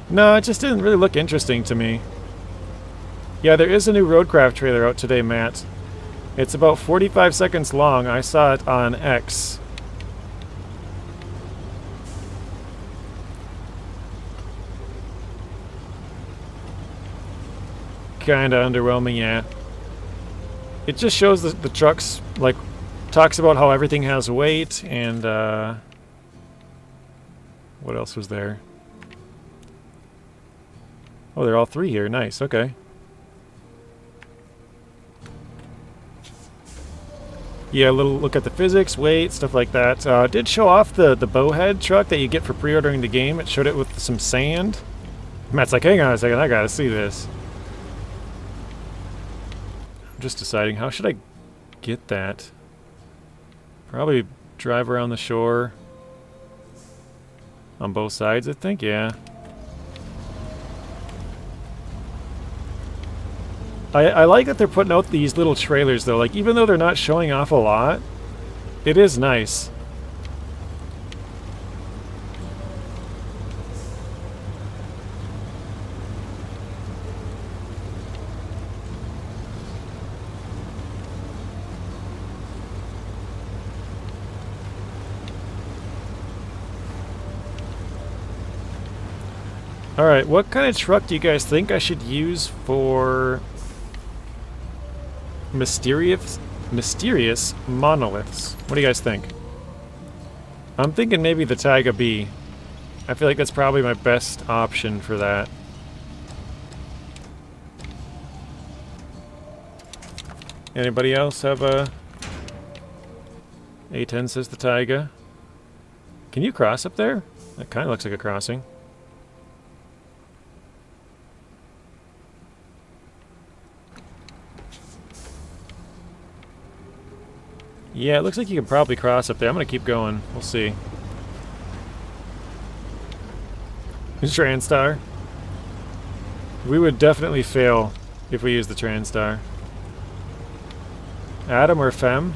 S1: No, it just didn't really look interesting to me. Yeah, there is a new Roadcraft trailer out today, Matt. It's about 45 seconds long. I saw it on X. kind of underwhelming, yeah. It just shows the trucks, like, talks about how everything has weight, and, what else was there? Oh, they're all 3 here. Nice, okay. Yeah, a little look at the physics, weight, stuff like that. It did show off the bowhead truck that you get for pre-ordering the game. It showed it with some sand. Matt's like, hang on a second, I gotta see this. I'm just deciding, how should I get that? Probably drive around the shore. On both sides, I think, yeah. I like that they're putting out these little trailers, though. Like, even though they're not showing off a lot, it is nice. Alright, what kind of truck do you guys think I should use for mysterious monoliths? What do you guys think? I'm thinking maybe the Tayga B. I feel like that's probably my best option for that. Anybody else have a... A10 says the Tayga. Can you cross up there? That kind of looks like a crossing. Yeah, it looks like you can probably cross up there. I'm going to keep going. We'll see. Transtar. We would definitely fail if we use the Transtar. Adam or Fem?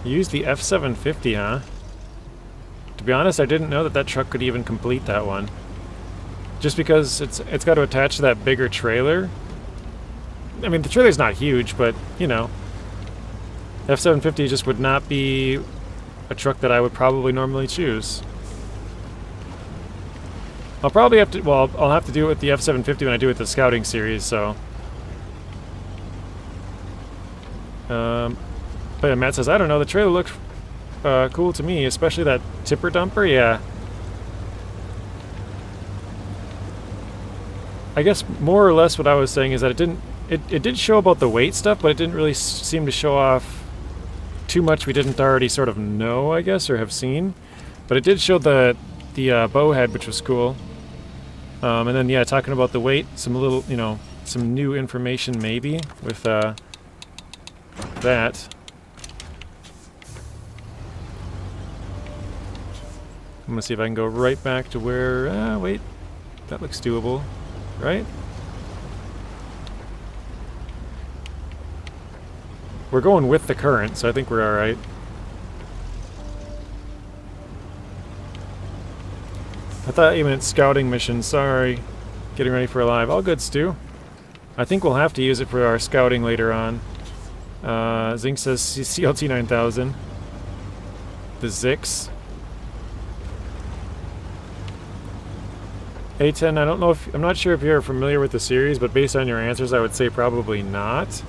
S1: Use the F750, huh? To be honest, I didn't know that that truck could even complete that one. Just because it's got to attach to that bigger trailer. I mean, the trailer's not huge, but, you know, F750 just would not be a truck that I would probably normally choose. I'll probably have to, well, I'll have to do it with the F750 when I do it with the Scouting series, so. But yeah, Matt says, I don't know, the trailer looked cool to me, especially that tipper dumper, yeah. I guess more or less what I was saying is that it did show about the weight stuff, but it didn't really seem to show off too much we didn't already sort of know, I guess, or have seen. But it did show the bowhead, which was cool. And then, yeah, talking about the weight, some little, you know, some new information maybe with that. I'm gonna see if I can go right back to where, wait, that looks doable, right? We're going with the current, so I think we're alright. I thought you meant scouting mission, sorry. Getting ready for a live. All good, Stu. I think we'll have to use it for our scouting later on. Zink says CLT 9000. The ZikZ. A10, I don't know if... I'm not sure if you're familiar with the series, but based on your answers, I would say probably not.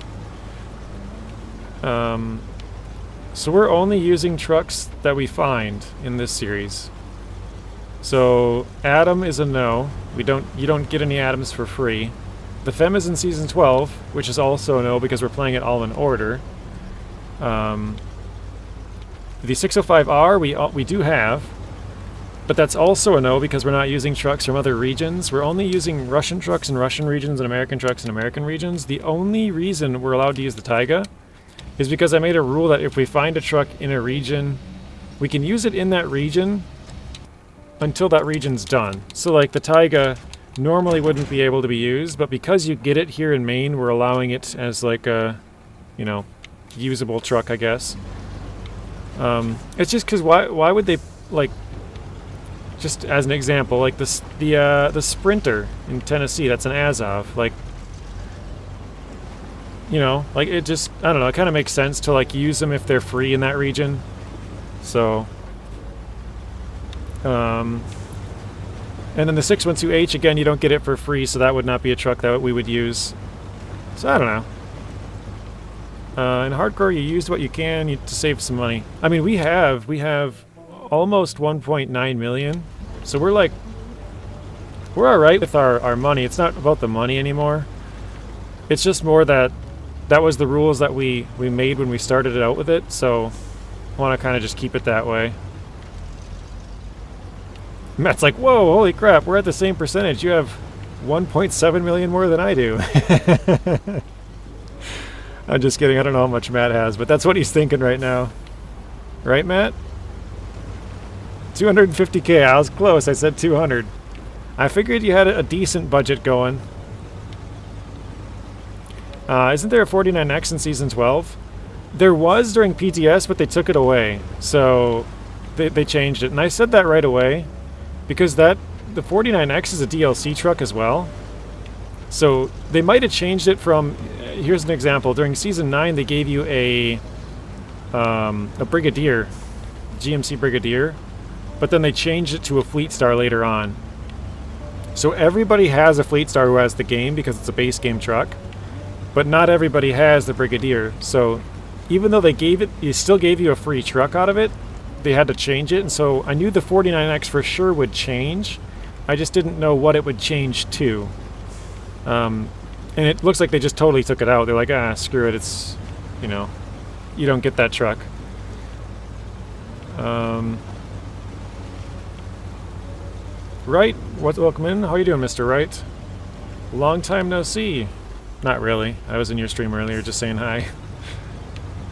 S1: So we're only using trucks that we find in this series. So Adam is a no. You don't get any Adams for free. The Fem is in season 12, which is also a no because we're playing it all in order. The 605R we do have, but that's also a no because we're not using trucks from other regions. We're only using Russian trucks in Russian regions and American trucks in American regions. The only reason we're allowed to use the Tayga is because I made a rule that if we find a truck in a region, we can use it in that region until that region's done. So like the Tayga normally wouldn't be able to be used, but because you get it here in Maine, we're allowing it as like a, you know, usable truck, I guess. It's just because why would they, like, just as an example, like the Sprinter in Tennessee, that's an Azov, like, you know, like it just, I don't know, it kind of makes sense to like use them if they're free in that region. So, and And then the 612H, again, you don't get it for free, so that would not be a truck that we would use. So I don't know. In hardcore, you use what you can to save some money. I mean, we have almost 1.9 million, so we're like, we're all right with our money. It's not about the money anymore. It's just more that was the rules that we made when we started it out with it, so I want to kind of just keep it that way. Matt's like, whoa, holy crap, we're at the same percentage. You have 1.7 million more than I do. I'm just kidding. I don't know how much Matt has, but that's what he's thinking right now. Right, Matt? 250K. I was close. I said 200. I figured you had a decent budget going. Isn't there a 49X in Season 12? There was during PTS, but they took it away. So they changed it. And I said that right away because the 49X is a DLC truck as well. So they might have changed it from... Here's an example. During Season 9, they gave you a Brigadier, GMC Brigadier, but then they changed it to a Fleetstar later on. So everybody has a Fleetstar who has the game because it's a base game truck, but not everybody has the Brigadier. So even though they still gave you a free truck out of it, they had to change it. And so I knew the 49X for sure would change. I just didn't know what it would change to. And it looks like they just totally took it out. They're like, ah, screw it. It's, you know, you don't get that truck. Wright, welcome in. How you doing, Mr. Wright? Long time no see. Not really. I was in your stream earlier just saying hi.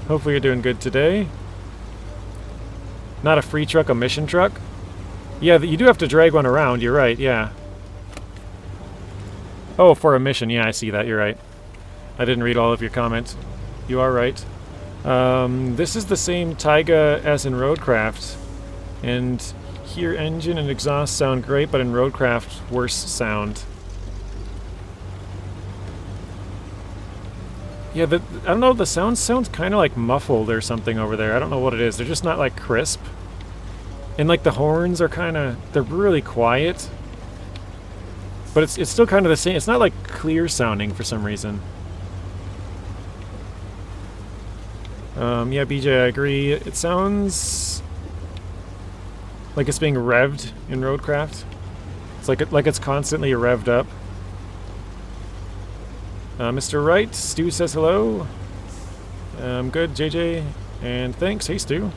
S1: Hopefully you're doing good today. Not a free truck, a mission truck? Yeah, you do have to drag one around. You're right, yeah. Oh, for a mission. Yeah, I see that. You're right. I didn't read all of your comments. You are right. This is the same Tayga as in Roadcraft. And here engine and exhaust sound great, but in Roadcraft, worse sound. Yeah, I don't know, the sound sounds kind of like muffled or something over there. I don't know what it is. They're just not like crisp. And like the horns are kind of, they're really quiet. But it's still kind of the same. It's not like clear sounding for some reason. Yeah, BJ, I agree. It sounds like it's being revved in Roadcraft. It's like it's constantly revved up. Mr. Wright, Stu says hello. Good, JJ, and thanks. Hey, Stu.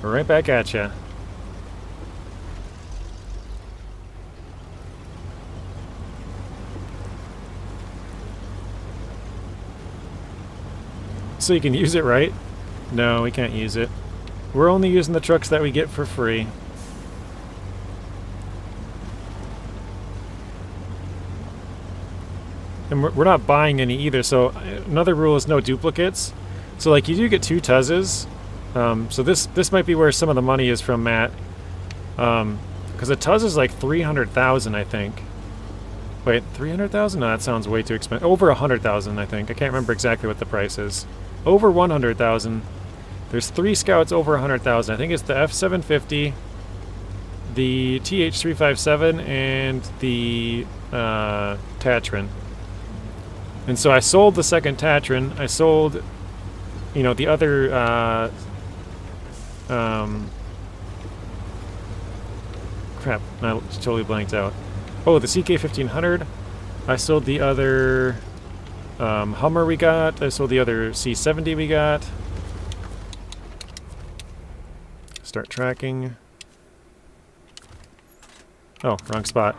S1: Right back at ya. So you can use it, right? No, we can't use it. We're only using the trucks that we get for free. And we're not buying any either, so another rule is no duplicates. So like you do get 2 Tuzzes. So this might be where some of the money is from, Matt. Because a Tuzz is like 300,000, I think. Wait, 300,000? No, that sounds way too expensive. Over 100,000, I think. I can't remember exactly what the price is. Over 100,000. There's 3 Scouts over 100,000. I think it's the F750, the TH357, and the Tattrarin. And so I sold the second Tattrarin. I sold, you know, the other crap, I totally blanked out. Oh, the CK1500. I sold the other Hummer we got. I sold the other C70 we got. Start tracking. Oh, wrong spot.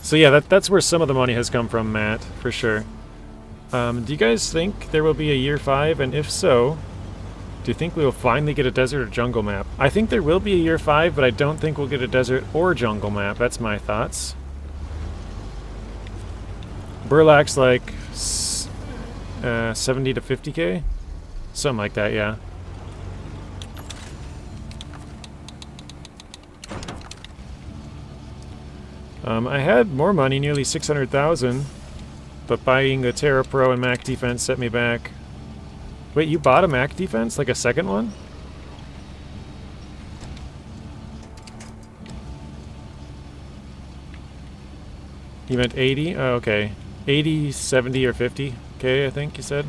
S1: So yeah, that's where some of the money has come from, Matt, for sure. Do you guys think there will be a year 5? And if so, do you think we will finally get a desert or jungle map? I think there will be a year 5, but I don't think we'll get a desert or jungle map. That's my thoughts. Burlak's like 70 to 50K? Something like that, yeah. I had more money, nearly 600,000, but buying the Terra Pro and Mac Defense set me back. Wait, you bought a Mac Defense? Like a second one? You meant 80? Oh, okay. 80, 70, or 50. Okay, I think you said.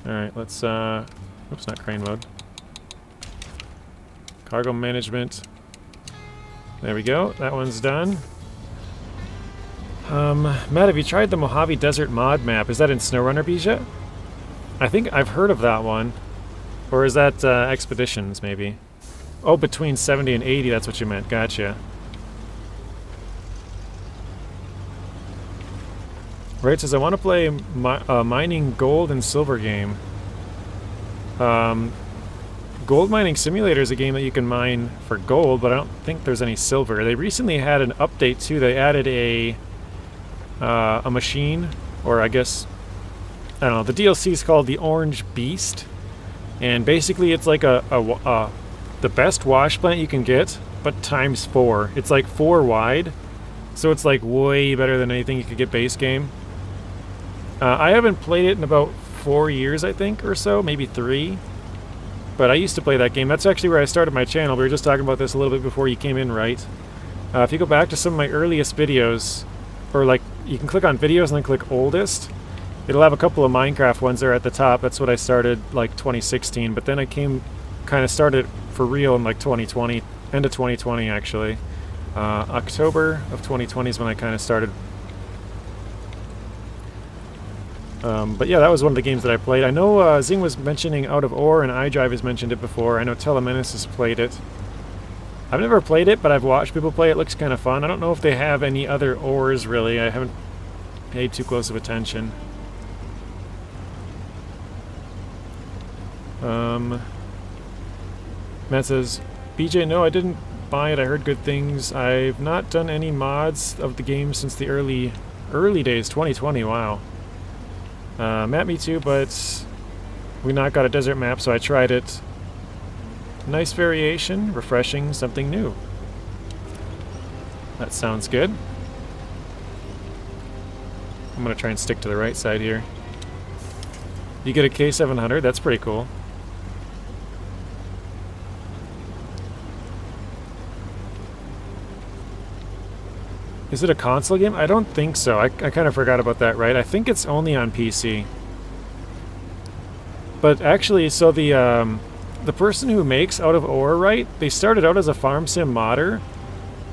S1: Alright, let's, oops, not crane mode. Cargo management. There we go, that one's done. Matt, have you tried the Mojave Desert mod map? Is that in SnowRunner, Bija? I think I've heard of that one. Or is that, Expeditions, maybe? Oh, between 70 and 80, that's what you meant. Gotcha. Right, says I want to play a mining gold and silver game. Gold Mining Simulator is a game that you can mine for gold, but I don't think there's any silver. They recently had an update too. They added a machine, or I guess, I don't know. The DLC is called the Orange Beast, and basically it's like the best wash plant you can get, but times 4. It's like 4 wide, so it's like way better than anything you could get base game. I haven't played it in about 4 years, I think, or so, maybe 3. But I used to play that game. That's actually where I started my channel. We were just talking about this a little bit before you came in, right? If you go back to some of my earliest videos, or like, you can click on videos and then click oldest. It'll have a couple of Minecraft ones there at the top. That's what I started, like, 2016. But then I kind of started for real in, like, 2020. End of 2020, actually. October of 2020 is when I kind of started. But yeah, that was one of the games that I played. I know Zing was mentioning Out of Ore, and iDrive has mentioned it before. I know Telemenace has played it. I've never played it, but I've watched people play it. It looks kind of fun. I don't know if they have any other ores, really. I haven't paid too close of attention. Matt says, BJ, no, I didn't buy it. I heard good things. I've not done any mods of the game since the early days, 2020. Wow. Matt, me too, but we not got a desert map, so I tried it. Nice variation, refreshing, something new. That sounds good. I'm gonna try and stick to the right side here. You get a K700, that's pretty cool. Is it a console game? I don't think so. I kind of forgot about that, right? I think it's only on PC. But actually, so the person who makes Out of Ore, right? They started out as a farm sim modder,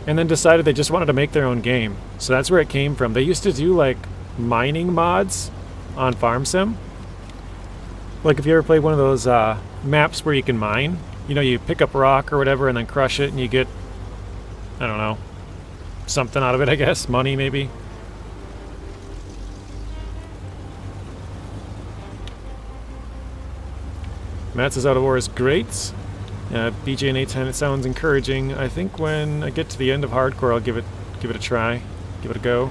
S1: and then decided they just wanted to make their own game. So that's where it came from. They used to do like mining mods on farm sim. Like if you ever played one of those maps where you can mine, you know, you pick up rock or whatever and then crush it and you get, I don't know, something out of it, I guess. Money, maybe. Matt says Out of Ore is great. BJ and A10, it sounds encouraging. I think when I get to the end of hardcore, I'll give it a try. Give it a go.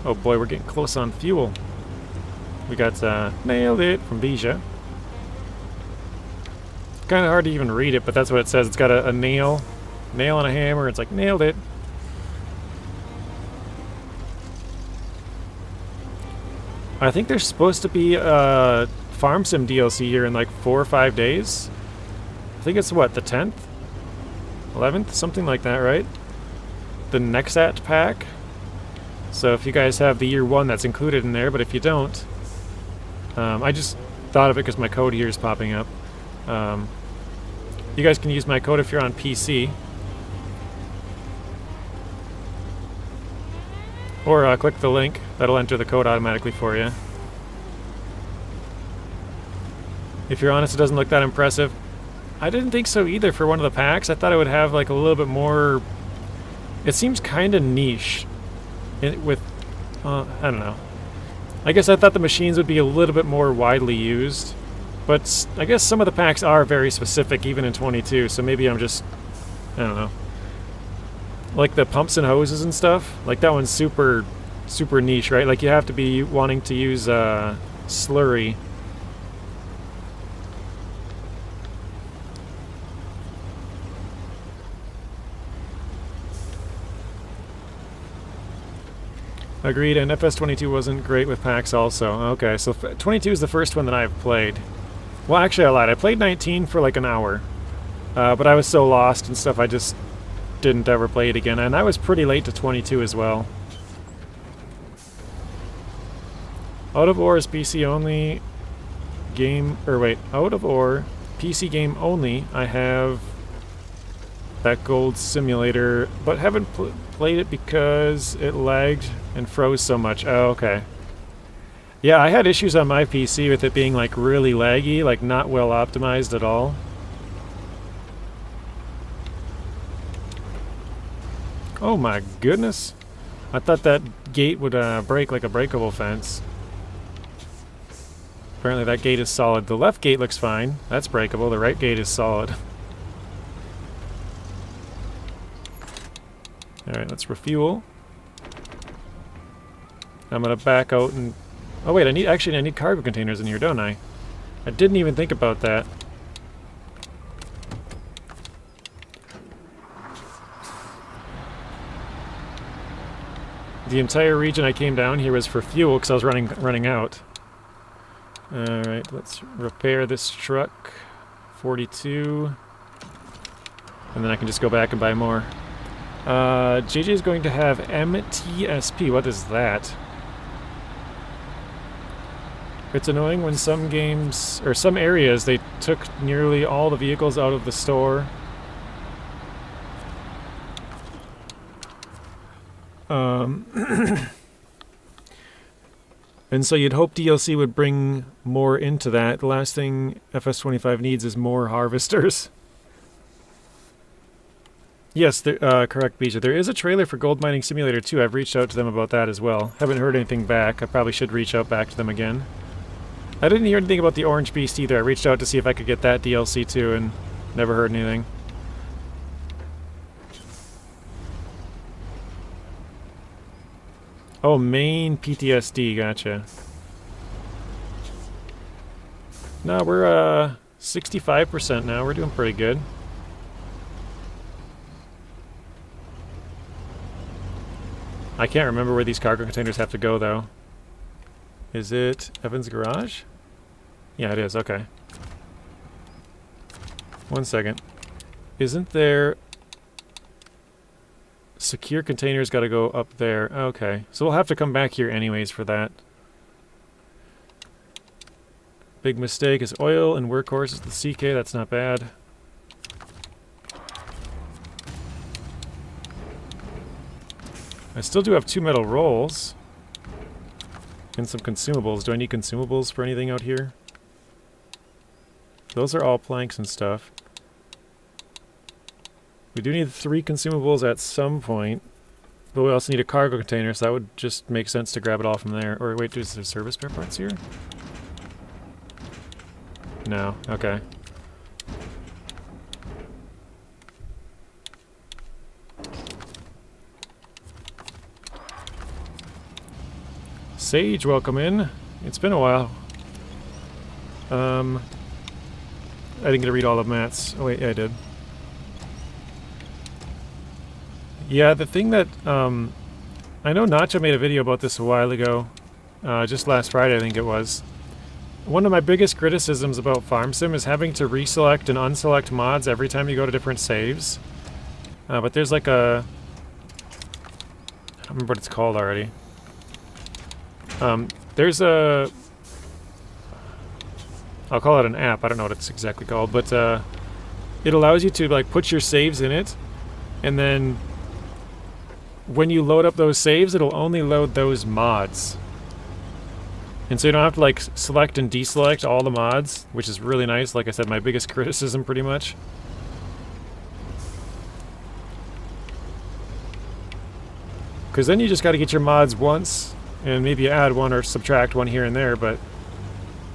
S1: Oh boy, we're getting close on fuel. We got nailed it from Bija. Kind of hard to even read it, but that's what it says. It's got a nail and a hammer. It's like, nailed it. I think there's supposed to be a Farm Sim DLC here in like 4 or 5 days. I think it's what, the 10th? 11th? Something like that, right? The Nexat pack. So if you guys have the year 1, that's included in there, but if you don't, I just thought of it because my code here is popping up. You guys can use my code if you're on PC. Or click the link. That'll enter the code automatically for you. If you're honest, it doesn't look that impressive. I didn't think so either for one of the packs. I thought it would have like a little bit more... It seems kind of niche. With... I don't know. I guess I thought the machines would be a little bit more widely used. But I guess some of the packs are very specific, even in 22, so maybe I'm just... I don't know. Like the pumps and hoses and stuff, like that one's super niche, right? Like you have to be wanting to use slurry. Agreed, and FS22 wasn't great with packs also. Okay, so 22 is the first one that I've played. Well, actually I lied. I played 19 for like an hour. But I was so lost and stuff, I just didn't ever play it again. And I was pretty late to 22 as well. Out of Ore is PC only game... Or wait, Out of Ore, PC game only. I have that Gold Simulator, but haven't played it because it lagged and froze so much. Oh, okay. Yeah, I had issues on my PC with it being like really laggy, like not well optimized at all. Oh my goodness. I thought that gate would break like a breakable fence. Apparently that gate is solid. The left gate looks fine. That's breakable. The right gate is solid. Alright, let's refuel. I'm gonna back out and... Oh wait, I need cargo containers in here, don't I? I didn't even think about that. The entire region I came down here was for fuel because I was running out. Alright, let's repair this truck. 42. And then I can just go back and buy more. JJ is going to have MTSP. What is that? It's annoying when some games, or some areas, they took nearly all the vehicles out of the store. And so you'd hope DLC would bring more into that. The last thing FS25 needs is more harvesters. Yes, correct, Bija. There is a trailer for Gold Mining Simulator 2. I've reached out to them about that as well. Haven't heard anything back. I probably should reach out back to them again. I didn't hear anything about the Orange Beast either. I reached out to see if I could get that DLC too and never heard anything. Oh, Maine PTSD, gotcha. No, we're 65% now. We're doing pretty good. I can't remember where these cargo containers have to go, though. Is it Evan's garage? Yeah, it is. Okay. 1 second. Isn't there... Secure containers got to go up there. Okay. So we'll have to come back here anyways for that. Big mistake is oil and workhorse is the CK. That's not bad. I still do have 2 metal rolls. And some consumables. Do I need consumables for anything out here? Those are all planks and stuff. We do need 3 consumables at some point. But we also need a cargo container, so that would just make sense to grab it all from there. Or wait, is there service spare parts here? No. Okay. Sage, welcome in. It's been a while. I didn't get to read all of Matt's. Oh wait, yeah, I did. Yeah, the thing that, I know Nacho made a video about this a while ago, just last Friday I think it was. One of my biggest criticisms about Farm Sim is having to reselect and unselect mods every time you go to different saves. But there's like a... I don't remember what it's called already. There's a... I'll call it an app, I don't know what it's exactly called, but it allows you to like put your saves in it, and then when you load up those saves, it'll only load those mods. And so you don't have to like select and deselect all the mods, which is really nice. Like I said, my biggest criticism pretty much. Because then you just got to get your mods once, and maybe add one or subtract one here and there, but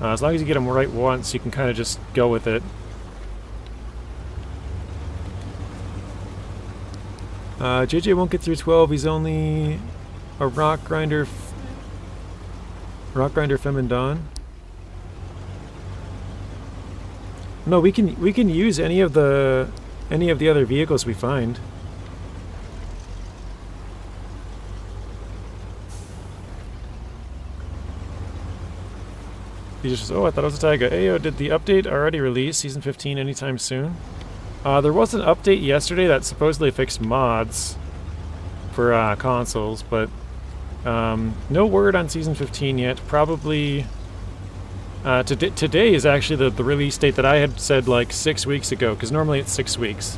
S1: as long as you get them right once, you can kind of just go with it. JJ won't get through 12. He's only a rock grinder Fem and Dawn. No, we can use any of the other vehicles we find. He just says, oh, I thought it was a Tayga. Ayo, did the update already release? Season 15 anytime soon? There was an update yesterday that supposedly fixed mods for consoles, but no word on Season 15 yet. Probably today is actually the release date that I had said like 6 weeks ago, because normally it's 6 weeks.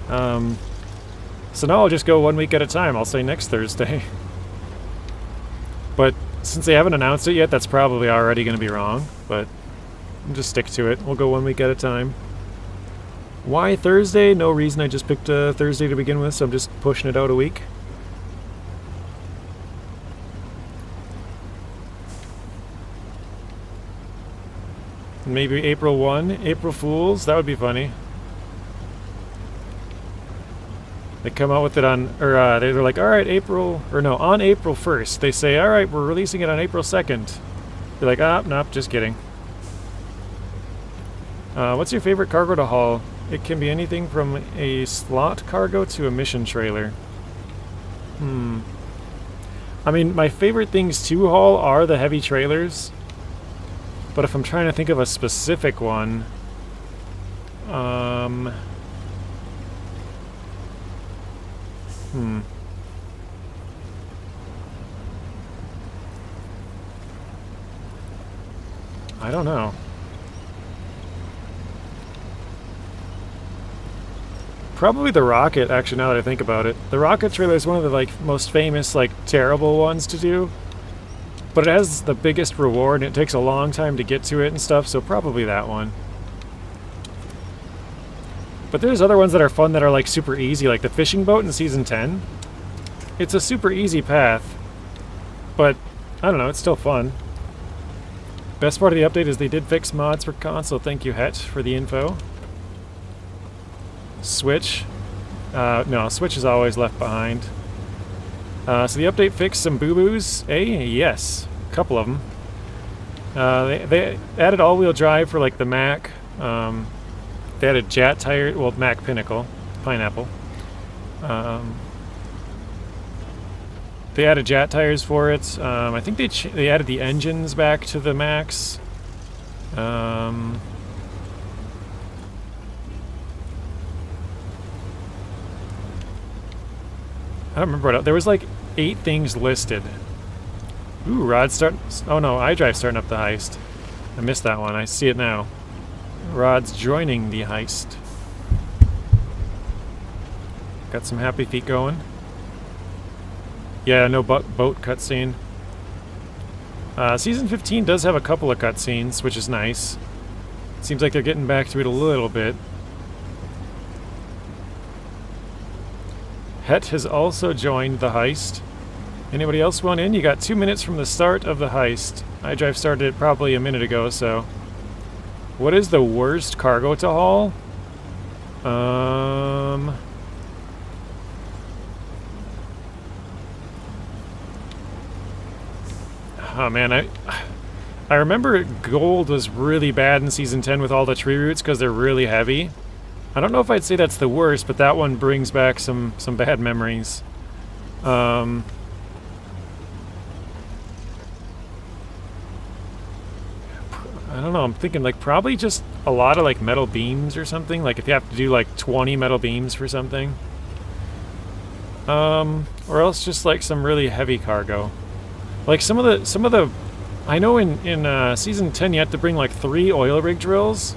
S1: So now I'll just go 1 week at a time. I'll say next Thursday. But since they haven't announced it yet, that's probably already going to be wrong. But I'll just stick to it. We'll go 1 week at a time. Why Thursday? No reason. I just picked Thursday to begin with, so I'm just pushing it out a week. Maybe April 1, April Fools. That would be funny. They come out with it on, or they're like, all right, on April 1st. They say, all right, we're releasing it on April 2nd. They're like, ah, nope, just kidding. What's your favorite cargo to haul? It can be anything from a slot cargo to a mission trailer. I mean, my favorite things to haul are the heavy trailers. But if I'm trying to think of a specific one, I don't know. Probably the rocket, actually, now that I think about it. The rocket trailer is one of the like most famous, like terrible ones to do. But it has the biggest reward and it takes a long time to get to it and stuff, so probably that one. But there's other ones that are fun that are like super easy, like the fishing boat in Season 10. It's a super easy path, but I don't know, it's still fun. Best part of the update is they did fix mods for console. Thank you, Het, for the info. Switch. No, Switch is always left behind. So the update fixed some boo-boos, eh? Yes, a couple of them. They added all-wheel drive for like the Mac. They added Jet tire, well, Mac Pinnacle, Pineapple. They added Jet tires for it. I think they added the engines back to the Macs. I don't remember what there was like 8 things listed. Ooh, Rod's starting. Oh no, iDrive's starting up the heist. I missed that one. I see it now. Rod's joining the heist. Got some happy feet going. Yeah, no boat cutscene. Season 15 does have a couple of cutscenes, which is nice. Seems like they're getting back to it a little bit. Het has also joined the heist. Anybody else want in? You got 2 minutes from the start of the heist. iDrive started it probably a minute ago, so. What is the worst cargo to haul? Oh man, I remember gold was really bad in Season 10 with all the tree roots because they're really heavy. I don't know if I'd say that's the worst, but that one brings back some bad memories. I don't know, I'm thinking like probably just a lot of like metal beams or something, like if you have to do like 20 metal beams for something. Or else just like some really heavy cargo. Like some of the I know in Season 10 you have to bring like 3 oil rig drills,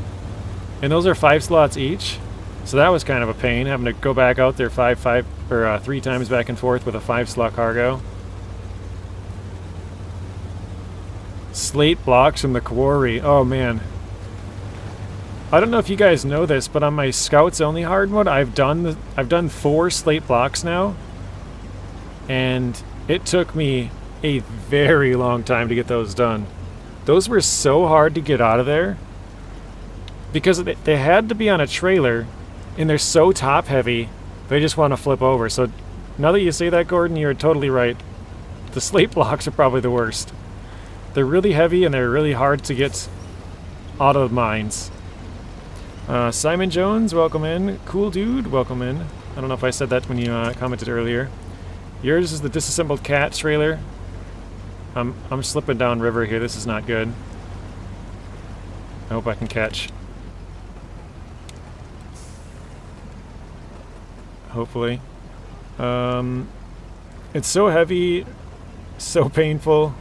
S1: and those are 5 slots each. So that was kind of a pain, having to go back out there 3 times back and forth with a 5-slot cargo. Slate blocks from the quarry. Oh man. I don't know if you guys know this, but on my Scouts Only hard mode, I've done 4 slate blocks now, and it took me a very long time to get those done. Those were so hard to get out of there because they had to be on a trailer, and they're so top heavy they just want to flip over. So now that you say that, Gordon, you're totally right. The slate blocks are probably the worst. They're really heavy and they're really hard to get out of mines. Simon Jones, welcome in. Cool dude, welcome in. I don't know if I said that when you commented earlier. Yours is the disassembled Cat trailer. I'm slipping down river here. This is not good. I hope I can catch. Hopefully. It's so heavy, so painful,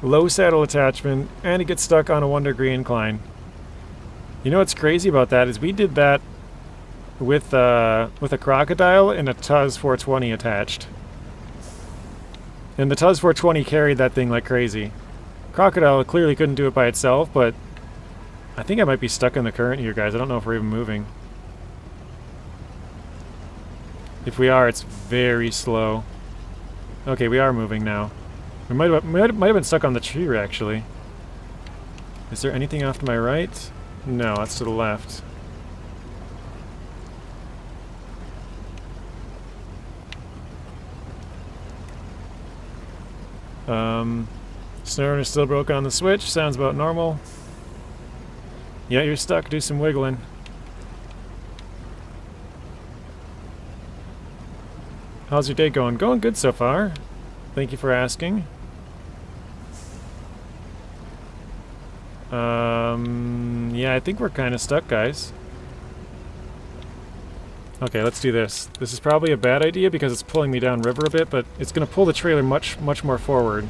S1: low saddle attachment, and it gets stuck on a 1 degree incline. You know what's crazy about that is we did that with a crocodile and a TUZ 420 attached. And the TUZ 420 carried that thing like crazy. Crocodile clearly couldn't do it by itself, but I think I might be stuck in the current here, guys. I don't know if we're even moving. If we are, it's very slow. Okay, we are moving now. We might have been stuck on the tree, actually. Is there anything off to my right? No, that's to the left. SnowRunner still broken on the switch. Sounds about normal. Yeah, you're stuck. Do some wiggling. How's your day going? Going good so far. Thank you for asking. Yeah, I think we're kind of stuck, guys. Okay, let's do this. This is probably a bad idea because it's pulling me down river a bit, but it's going to pull the trailer much more forward.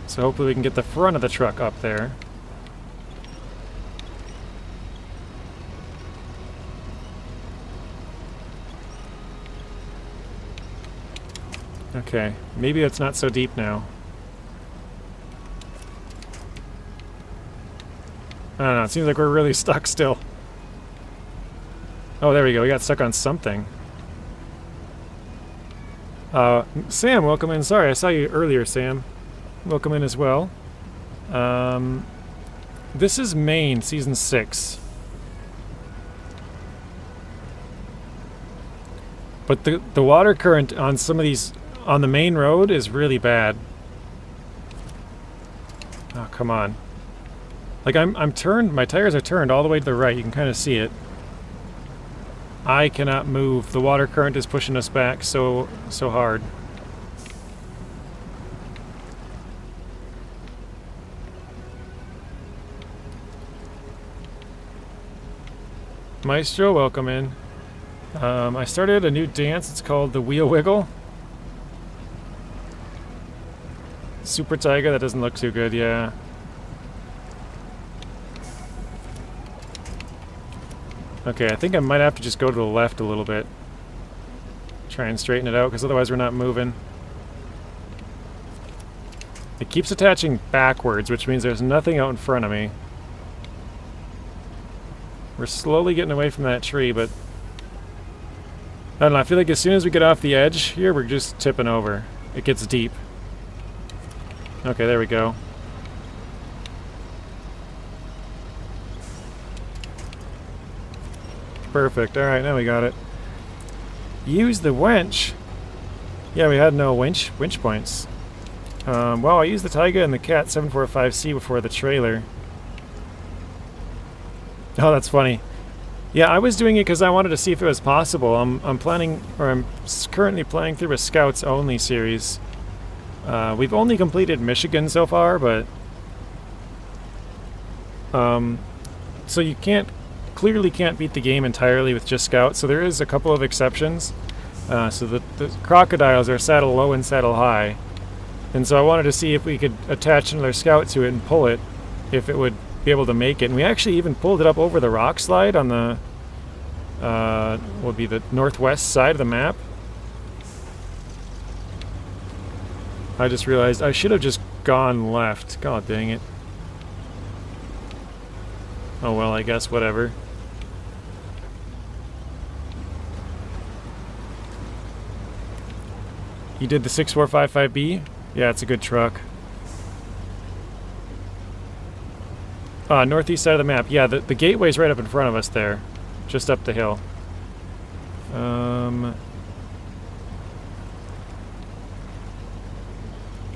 S1: So hopefully we can get the front of the truck up there. Okay, maybe it's not so deep now. I don't know, it seems like we're really stuck still. Oh, there we go, we got stuck on something. Sam, welcome in. Sorry, I saw you earlier, Sam. Welcome in as well. This is Maine, Season 6. But the water current on some of these, on the main road, is really bad. Oh, come on. Like, I'm turned, my tires are turned all the way to the right, you can kind of see it. I cannot move. The water current is pushing us back so hard. Maestro, welcome in. I started a new dance, it's called the Wheel Wiggle. Super Tayga, that doesn't look too good, yeah. Okay, I think I might have to just go to the left a little bit. Try and straighten it out, because otherwise we're not moving. It keeps attaching backwards, which means there's nothing out in front of me. We're slowly getting away from that tree, but I don't know, I feel like as soon as we get off the edge here, we're just tipping over. It gets deep. Okay, there we go. Perfect. Alright, now we got it. Use the winch. Yeah, we had no winch points. Well, I used the Tayga and the Cat 745C before the trailer. Oh, that's funny. Yeah, I was doing it because I wanted to see if it was possible. I'm currently playing through a Scouts only series. We've only completed Michigan so far, but so you clearly can't beat the game entirely with just Scouts. So there is a couple of exceptions. So the crocodiles are saddle low and saddle high, and so I wanted to see if we could attach another Scout to it and pull it, if it would be able to make it. And we actually even pulled it up over the rock slide on the would be the northwest side of the map. I just realized I should have just gone left. God dang it. Oh well, I guess whatever. You did the 6455B? Yeah, it's a good truck. Northeast side of the map. Yeah, the gateway's right up in front of us there. Just up the hill.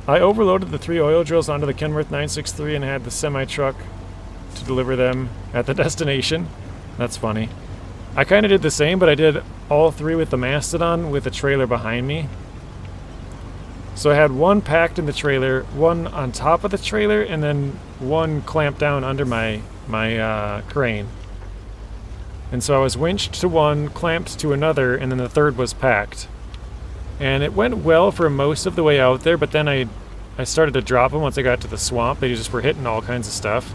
S1: I overloaded the 3 oil drills onto the Kenworth 963 and had the semi-truck to deliver them at the destination. That's funny. I kind of did the same, but I did all 3 with the Mastodon with the trailer behind me. So I had one packed in the trailer, one on top of the trailer, and then one clamped down under my crane. And so I was winched to one, clamped to another, and then the third was packed. And it went well for most of the way out there, but then I started to drop them once I got to the swamp. They just were hitting all kinds of stuff.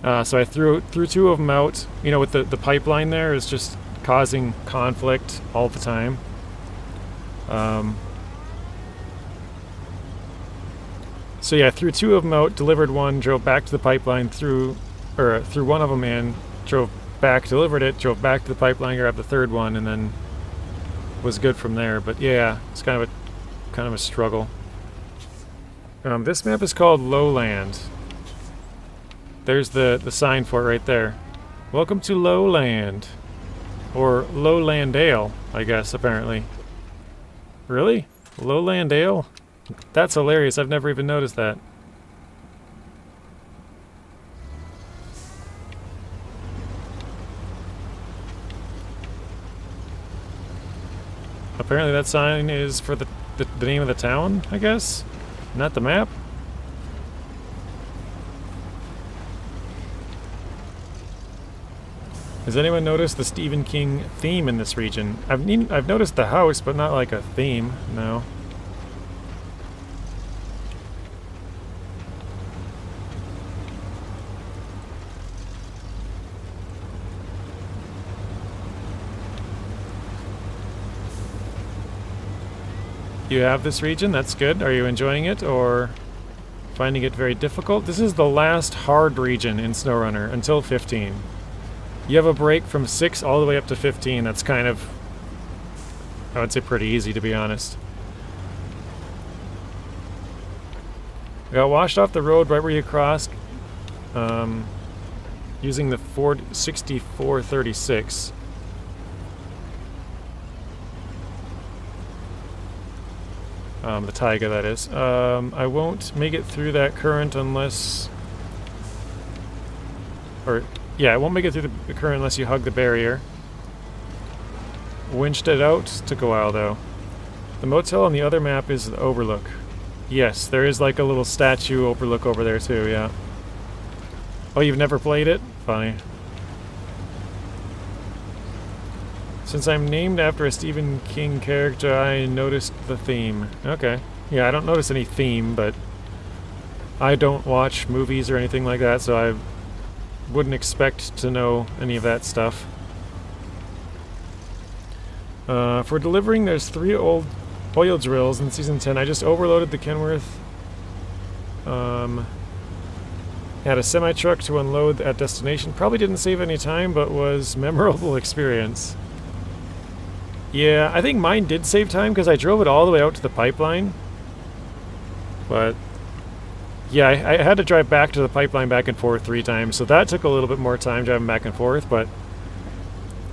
S1: So I threw two of them out. You know, with the pipeline there is just causing conflict all the time. So yeah, I threw two of them out, delivered one, drove back to the pipeline, threw one of them in, drove back, delivered it, drove back to the pipeline, grabbed the third one, and then was good from there. But yeah, it's kind of a struggle. This map is called Lowland. There's the sign for it right there. Welcome to Lowland. Or Lowlandale, I guess, apparently. Really? Lowlandale? That's hilarious. I've never even noticed that. Apparently that sign is for the name of the town, I guess? Not the map? Has anyone noticed the Stephen King theme in this region? I've noticed the house, but not like a theme, no. You have this region, that's good. Are you enjoying it or finding it very difficult? This is the last hard region in SnowRunner until 15. You have a break from 6 all the way up to 15. That's kind of, I would say, pretty easy, to be honest. I got washed off the road right where you crossed using the Ford 6436. The Tayga, that is. I won't make it through that current unless... yeah, I won't make it through the current unless you hug the barrier. Winched it out. Took a while, though. The motel on the other map is the Overlook. Yes, there is like a little statue overlook over there, too, yeah. Oh, you've never played it? Funny. Since I'm named after a Stephen King character, I noticed the theme. Okay. Yeah, I don't notice any theme, but I don't watch movies or anything like that, so I wouldn't expect to know any of that stuff. For delivering, there's 3 old oil drills in Season 10. I just overloaded the Kenworth. Had a semi-truck to unload at destination. Probably didn't save any time, but was memorable experience. Yeah, I think mine did save time because I drove it all the way out to the pipeline. But yeah, I had to drive back to the pipeline back and forth 3 times, so that took a little bit more time driving back and forth, but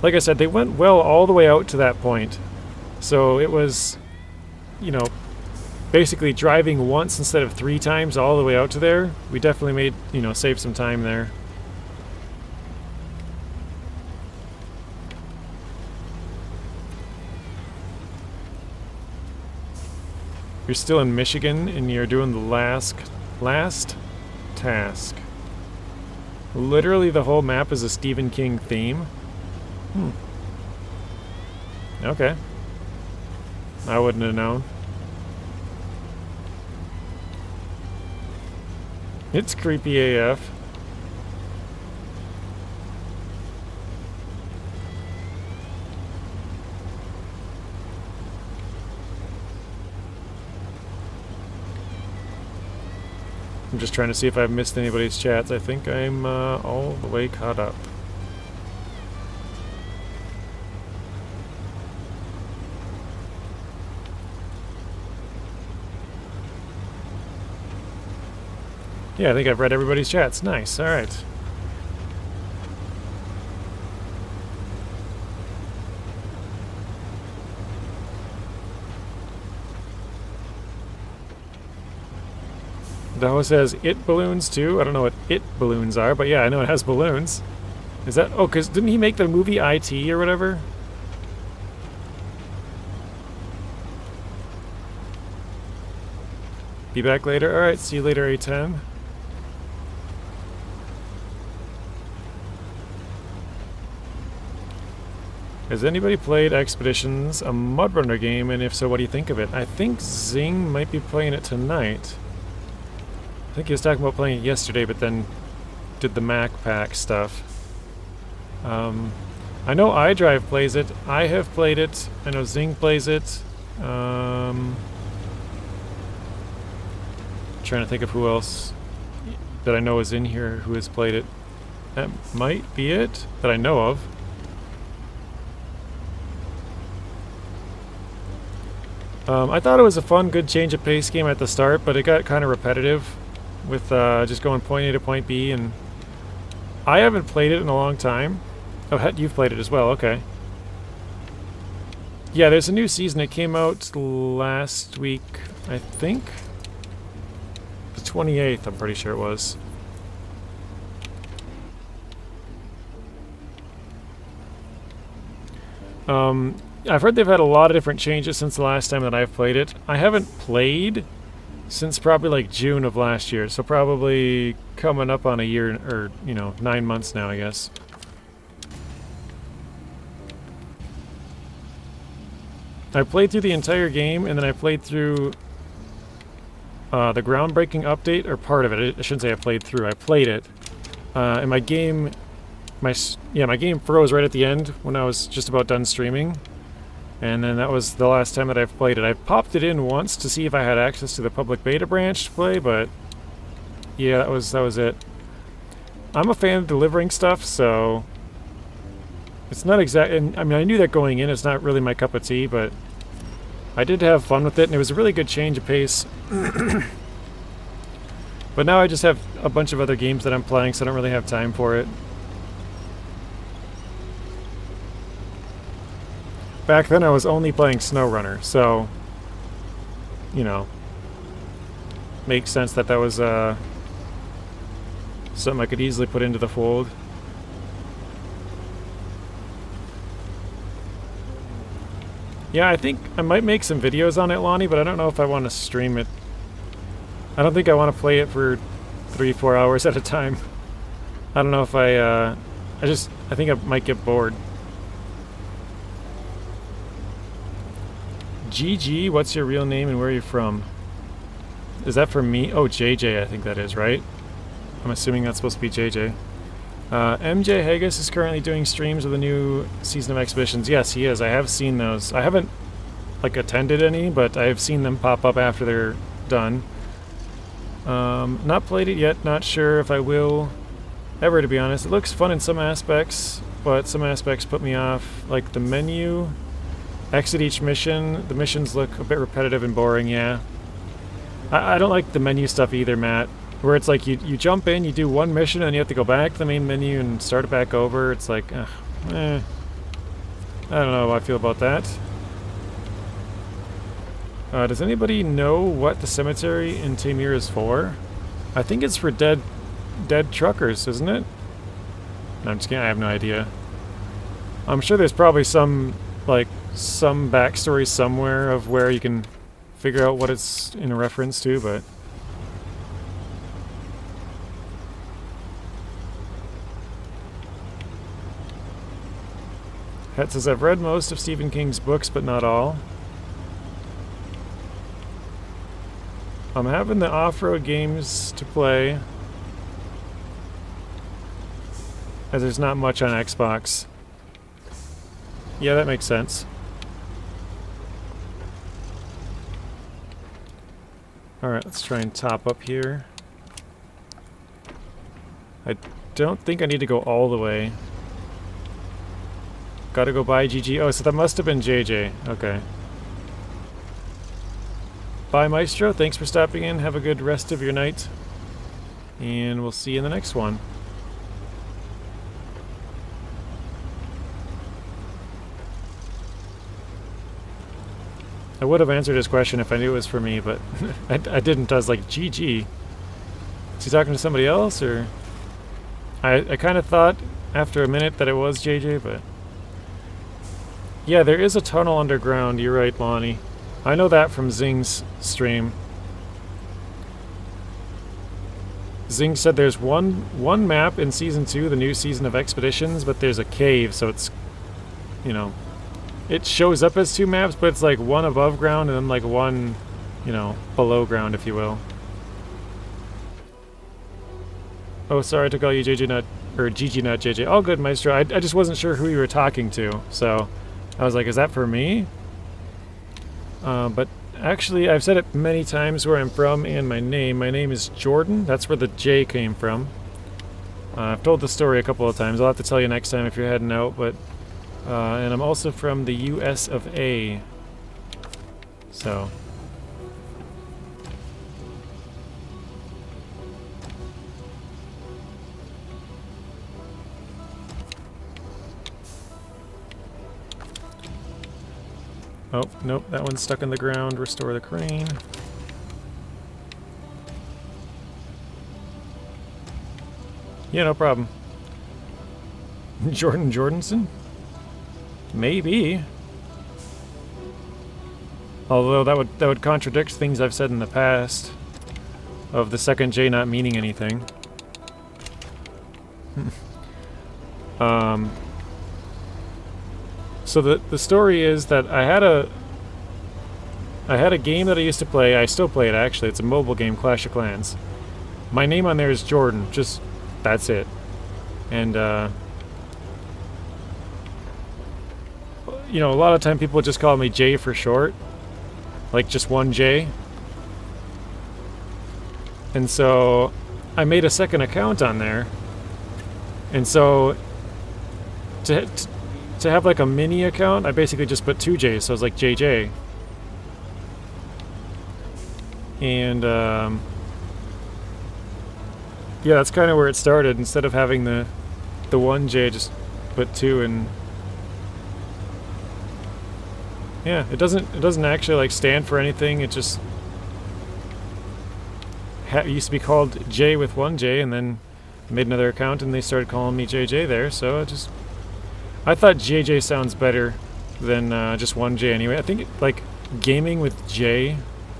S1: like I said, they went well all the way out to that point. So it was, you know, basically driving once instead of 3 times all the way out to there. We definitely made, you know, saved some time there. You're still in Michigan and you're doing the last task. Literally the whole map is a Stephen King theme. Okay. I wouldn't have known. It's creepy AF. I'm just trying to see if I've missed anybody's chats. I think I'm all the way caught up. Yeah, I think I've read everybody's chats. Nice, alright. The house has it balloons too. I don't know what it balloons are, but yeah, I know it has balloons. Is that... oh, because didn't he make the movie IT or whatever? Be back later. All right, see you later, A10. Has anybody played Expeditions, a Mudrunner game, and if so, what do you think of it? I think Zing might be playing it tonight. I think he was talking about playing it yesterday, but then did the Mac Pack stuff. I know iDrive plays it. I have played it. I know Zing plays it. Trying to think of who else that I know is in here who has played it. That might be it that I know of. I thought it was a fun, good change of pace game at the start, but it got kind of repetitive with just going point A to point B, and I haven't played it in a long time. Oh, you've played it as well, okay. Yeah, there's a new season. It came out last week, I think. The 28th, I'm pretty sure it was. I've heard they've had a lot of different changes since the last time that I've played it. I haven't played since probably like June of last year, so probably coming up on a year, or, you know, 9 months now, I guess. I played through the entire game, and then I played through the groundbreaking update, or part of it. I shouldn't say I played through. I played it, and my game froze right at the end when I was just about done streaming, and then that was the last time that I've played it. I popped it in once to see if I had access to the public beta branch to play, but yeah, that was it. I'm a fan of delivering stuff, so it's not exact. I mean, I knew that going in. It's not really my cup of tea, but I did have fun with it, and it was a really good change of pace. But now I just have a bunch of other games that I'm playing, so I don't really have time for it. Back then I was only playing SnowRunner, so, you know, makes sense that that was something I could easily put into the fold. Yeah, I think I might make some videos on it, Lonnie, but I don't know if I want to stream it. I don't think I want to play it for 3-4 hours at a time. I don't know if I think I might get bored. GG, what's your real name and where are you from? Is that for me? Oh, JJ, I think that is, right? I'm assuming that's supposed to be JJ. MJ Haggis is currently doing streams of the new season of Expeditions. Yes, he is. I have seen those. I haven't, like, attended any, but I have seen them pop up after they're done. Not played it yet. Not sure if I will ever, to be honest. It looks fun in some aspects, but some aspects put me off. Like the menu, exit each mission. The missions look a bit repetitive and boring, yeah. I don't like the menu stuff either, Matt. Where it's like you jump in, you do one mission, and you have to go back to the main menu and start it back over. It's like, I don't know how I feel about that. Does anybody know what the cemetery in Taymyr is for? I think it's for dead truckers, isn't it? No, I'm just kidding. I have no idea. I'm sure there's probably some backstory somewhere of where you can figure out what it's in a reference to, but... Het says, I've read most of Stephen King's books, but not all. I'm having the off-road games to play, as there's not much on Xbox. Yeah, that makes sense. Alright, let's try and top up here. I don't think I need to go all the way. Gotta go by GG. Oh, so that must have been JJ. Okay. Bye, Maestro. Thanks for stopping in. Have a good rest of your night. And we'll see you in the next one. I would have answered his question if I knew it was for me, but I didn't. I was like, GG. Is he talking to somebody else, or... I kind of thought after a minute that it was JJ, but... Yeah, there is a tunnel underground. You're right, Lonnie. I know that from Zing's stream. Zing said there's one map in Season 2, the new season of Expeditions, but there's a cave, so it's, you know, it shows up as 2 maps, but it's like one above ground and then like one, you know, below ground, if you will. Oh, sorry, I took all you JJ not, or GG not JJ. All good, Maestro. I just wasn't sure who you were talking to, so I was like, is that for me? But actually, I've said it many times where I'm from and my name. My name is Jordan. That's where the J came from. I've told the story a couple of times. I'll have to tell you next time if you're heading out, but and I'm also from the US of A. So. Oh, nope, that one's stuck in the ground. Restore the crane. Yeah, no problem. Jordan Jordanson? Maybe. Although that would contradict things I've said in the past of the second J not meaning anything. So the story is that I had a game that I used to play. I still play it actually. It's a mobile game, Clash of Clans. My name on there is Jordan. Just that's it. And you know, a lot of time people just call me J for short, like just one J. And so I made a second account on there. And so to have like a mini account, I basically just put 2 J's, so I was like JJ. And yeah, that's kind of where it started. Instead of having the 1 J, just put 2, and yeah, it doesn't actually like stand for anything. It just used to be called J with 1 J, and then made another account and they started calling me JJ there, so I thought JJ sounds better than just 1 J anyway. I think like gaming with J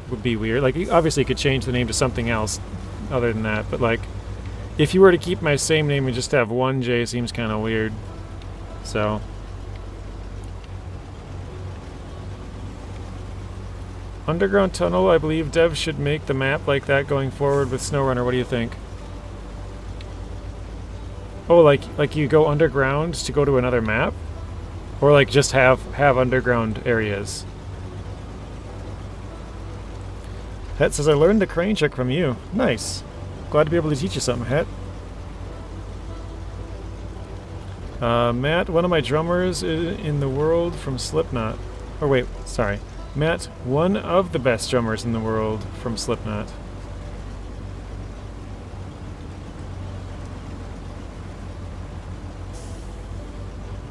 S1: would be weird. Like obviously you could change the name to something else other than that, but like if you were to keep my same name and just have 1 J, it seems kind of weird. So underground tunnel, I believe devs should make the map like that going forward with SnowRunner. What do you think? Oh, like you go underground to go to another map? Or like just have underground areas? Het says, I learned the crane trick from you. Nice. Glad to be able to teach you something, Het. Matt, one of my drummers in the world from Slipknot. Or wait, sorry. Matt, one of the best drummers in the world from Slipknot.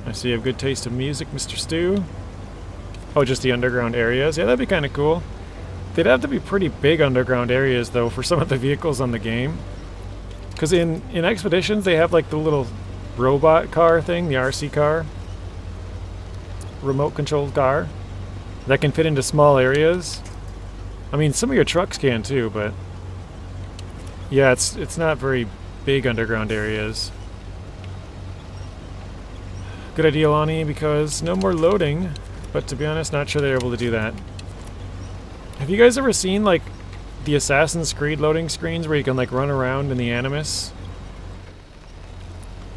S1: I see you have good taste of music, Mr. Stu. Oh, just the underground areas? Yeah, that'd be kind of cool. They'd have to be pretty big underground areas, though, for some of the vehicles on the game. Because in Expeditions, they have, like, the little robot car thing, the RC car. Remote-controlled car. That can fit into small areas. I mean, some of your trucks can, too, but... yeah, it's not very big underground areas. Good idea, Lonnie, because no more loading, but to be honest, not sure they're able to do that. Have you guys ever seen, like, the Assassin's Creed loading screens where you can, like, run around in the Animus?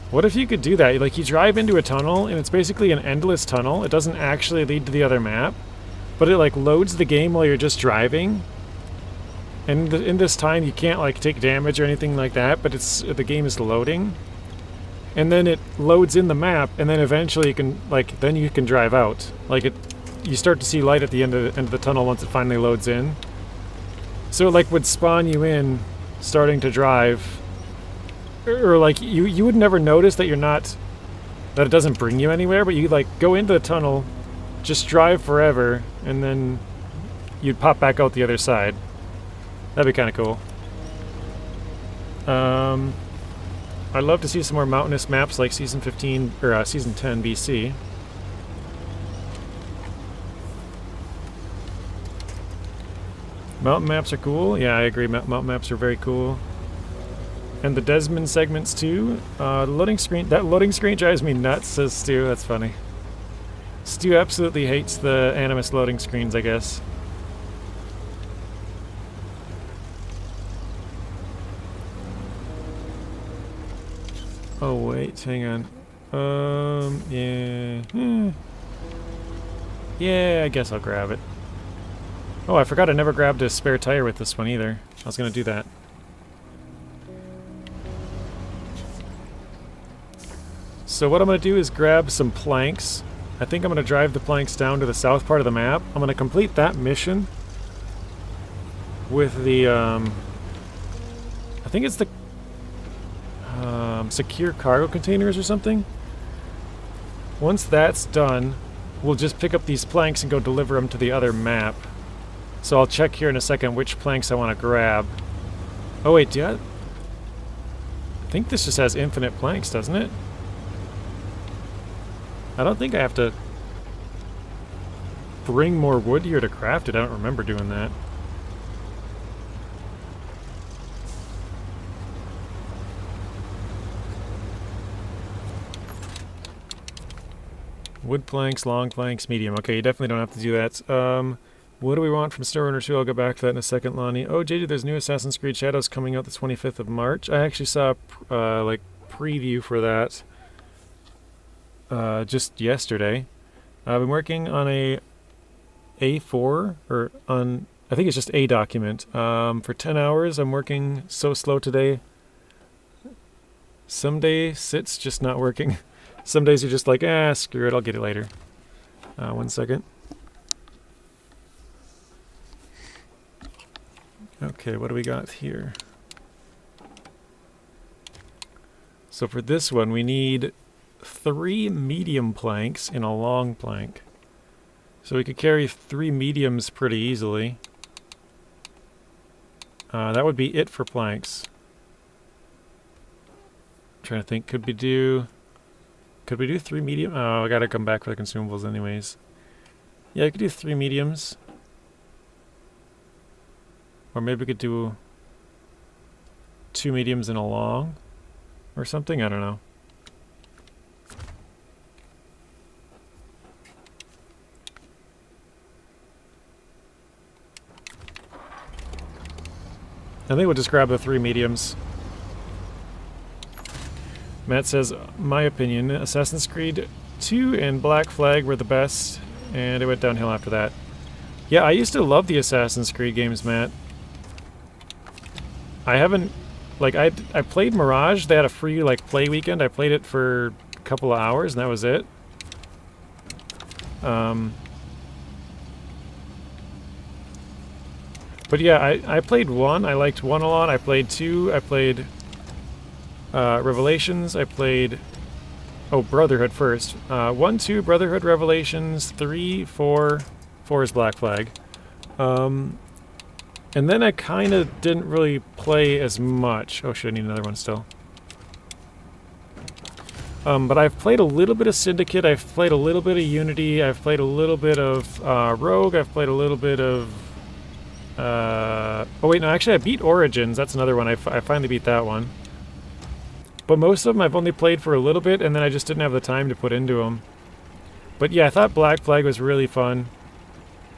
S1: What if you could do that? Like, you drive into a tunnel, and it's basically an endless tunnel. It doesn't actually lead to the other map, but it, like, loads the game while you're just driving. And in this time, you can't, like, take damage or anything like that, but the game is loading. And then it loads in the map, and then eventually you can, like, then you can drive out. Like, you start to see light at the end of the tunnel once it finally loads in. So it, like, would spawn you in starting to drive. Or like, you would never notice that that it doesn't bring you anywhere, but you, like, go into the tunnel, just drive forever, and then you'd pop back out the other side. That'd be kind of cool. I'd love to see some more mountainous maps like Season 15 or Season 10 BC. Mountain maps are cool. Yeah, I agree. Mountain maps are very cool. And the Desmond segments too. The loading screen, that loading screen drives me nuts, says Stu. That's funny. Stu absolutely hates the Animus loading screens, I guess. Oh wait, hang on. Yeah. Yeah, I guess I'll grab it. Oh, I forgot I never grabbed a spare tire with this one either. I was gonna do that. So what I'm gonna do is grab some planks. I think I'm gonna drive the planks down to the south part of the map. I'm gonna complete that mission with the, I think it's the secure cargo containers or something. Once that's done, we'll just pick up these planks and go deliver them to the other map. So I'll check here in a second which planks I want to grab. Oh wait, I think this just has infinite planks, doesn't it? I don't think I have to bring more wood here to craft it. I don't remember doing that. Wood planks, long planks, medium. Okay, you definitely don't have to do that. What do we want from SnowRunner 2? I'll go back to that in a second, Lonnie. Oh, JJ, there's new Assassin's Creed Shadows coming out the 25th of March. I actually saw a like preview for that just yesterday. I've been working on a A4, or on, I think it's just a document. For 10 hours, I'm working so slow today. Some days it's just not working. Some days you're just like, screw it, I'll get it later. 1 second. Okay, what do we got here? So for this one, we need 3 medium planks and a long plank. So we could carry 3 mediums pretty easily. That would be it for planks. I'm trying to think, could we do 3 medium? Oh, I gotta come back for the consumables anyways. Yeah, I could do 3 mediums. Or maybe we could do 2 mediums and a long or something, I don't know. I think we'll just grab the 3 mediums. Matt says, my opinion, Assassin's Creed 2 and Black Flag were the best, and it went downhill after that. Yeah, I used to love the Assassin's Creed games, Matt. I haven't, like, I played Mirage. They had a free, like, play weekend. I played it for a couple of hours, and that was it. But yeah, I played 1. I liked 1 a lot. I played 2. I played Revelations. I played, Brotherhood first. 1, 2, Brotherhood, Revelations, 3, 4. 4 is Black Flag. And then I kind of didn't really play as much. Oh shit, I need another one still. But I've played a little bit of Syndicate. I've played a little bit of Unity. I've played a little bit of Rogue. I've played a little bit of... oh wait, no, actually I beat Origins. That's another one. I finally beat that one. But most of them I've only played for a little bit, and then I just didn't have the time to put into them. But yeah, I thought Black Flag was really fun.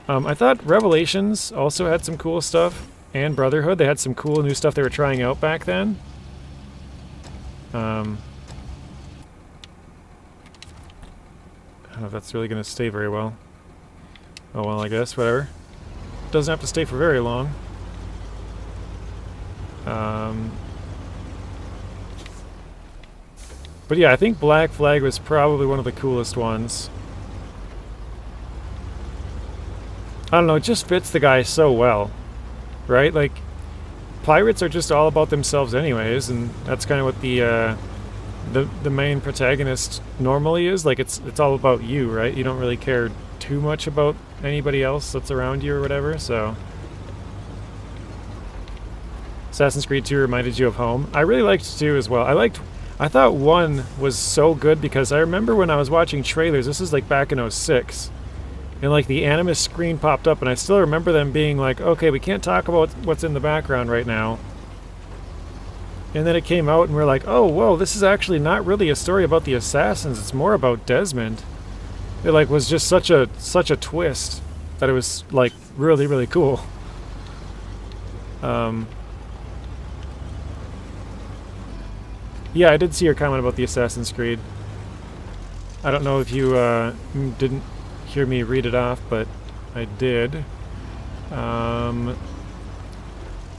S1: I thought Revelations also had some cool stuff, and Brotherhood. They had some cool new stuff they were trying out back then. I don't know if that's really going to stay very well. Oh well, I guess, whatever. Doesn't have to stay for very long. But yeah, I think Black Flag was probably one of the coolest ones. I don't know, it just fits the guy so well, right? Like, pirates are just all about themselves anyways, and that's kind of what the main protagonist normally is. Like, it's all about you, right? You don't really care too much about anybody else that's around you or whatever, so... Assassin's Creed 2 reminded you of home. I really liked 2 as well. I thought 1 was so good because I remember when I was watching trailers, this is like back in 06, and like the Animus screen popped up, and I still remember them being like, okay, we can't talk about what's in the background right now. And then it came out and we're like, oh, whoa, this is actually not really a story about the assassins. It's more about Desmond. It like was just such a twist that it was like really, really cool. Yeah, I did see your comment about the Assassin's Creed. I don't know if you didn't hear me read it off, but I did.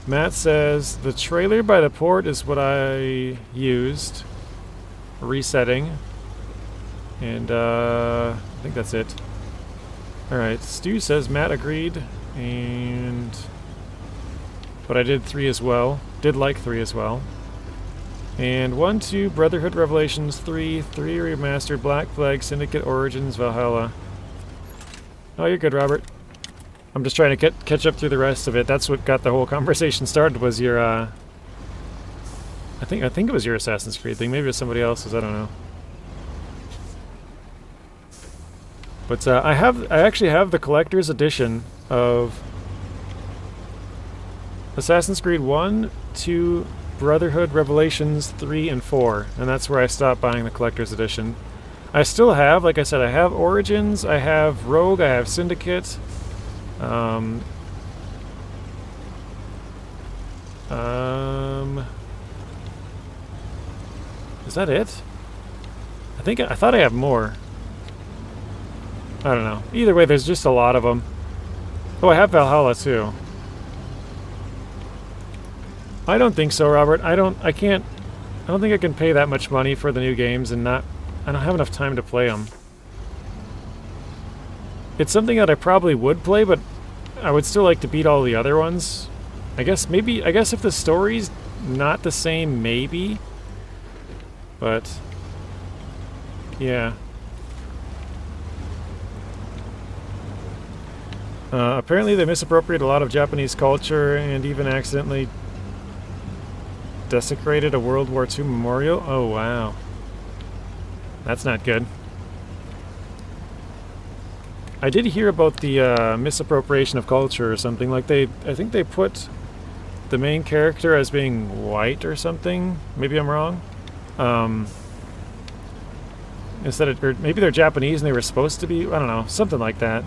S1: Matt says, the trailer by the port is what I used. Resetting. And I think that's it. Alright, Stu says Matt agreed, but I did 3 as well. Did like 3 as well. And 1, 2, Brotherhood Revelations 3, 3 Remastered, Black Flag, Syndicate Origins, Valhalla. Oh, you're good, Robert. I'm just trying to catch up through the rest of it. That's what got the whole conversation started, was your, I think it was your Assassin's Creed thing. Maybe it was somebody else's, I don't know. But I actually have the collector's edition of Assassin's Creed 1, 2, Brotherhood, Revelations 3, and 4. And that's where I stopped buying the collector's edition. I still have, like I said, I have Origins, I have Rogue, I have Syndicate. Is that it? I thought I have more. I don't know. Either way, there's just a lot of them. Oh, I have Valhalla too. I don't think so, Robert. I don't think I can pay that much money for the new games and I don't have enough time to play them. It's something that I probably would play, but I would still like to beat all the other ones. I guess if the story's not the same, maybe. But yeah. Apparently they misappropriated a lot of Japanese culture and even accidentally desecrated a World War II memorial. Oh, wow. That's not good. I did hear about the misappropriation of culture or something. Like I think they put the main character as being white or something. Maybe I'm wrong. Instead of, or maybe they're Japanese and they were supposed to be. I don't know, something like that.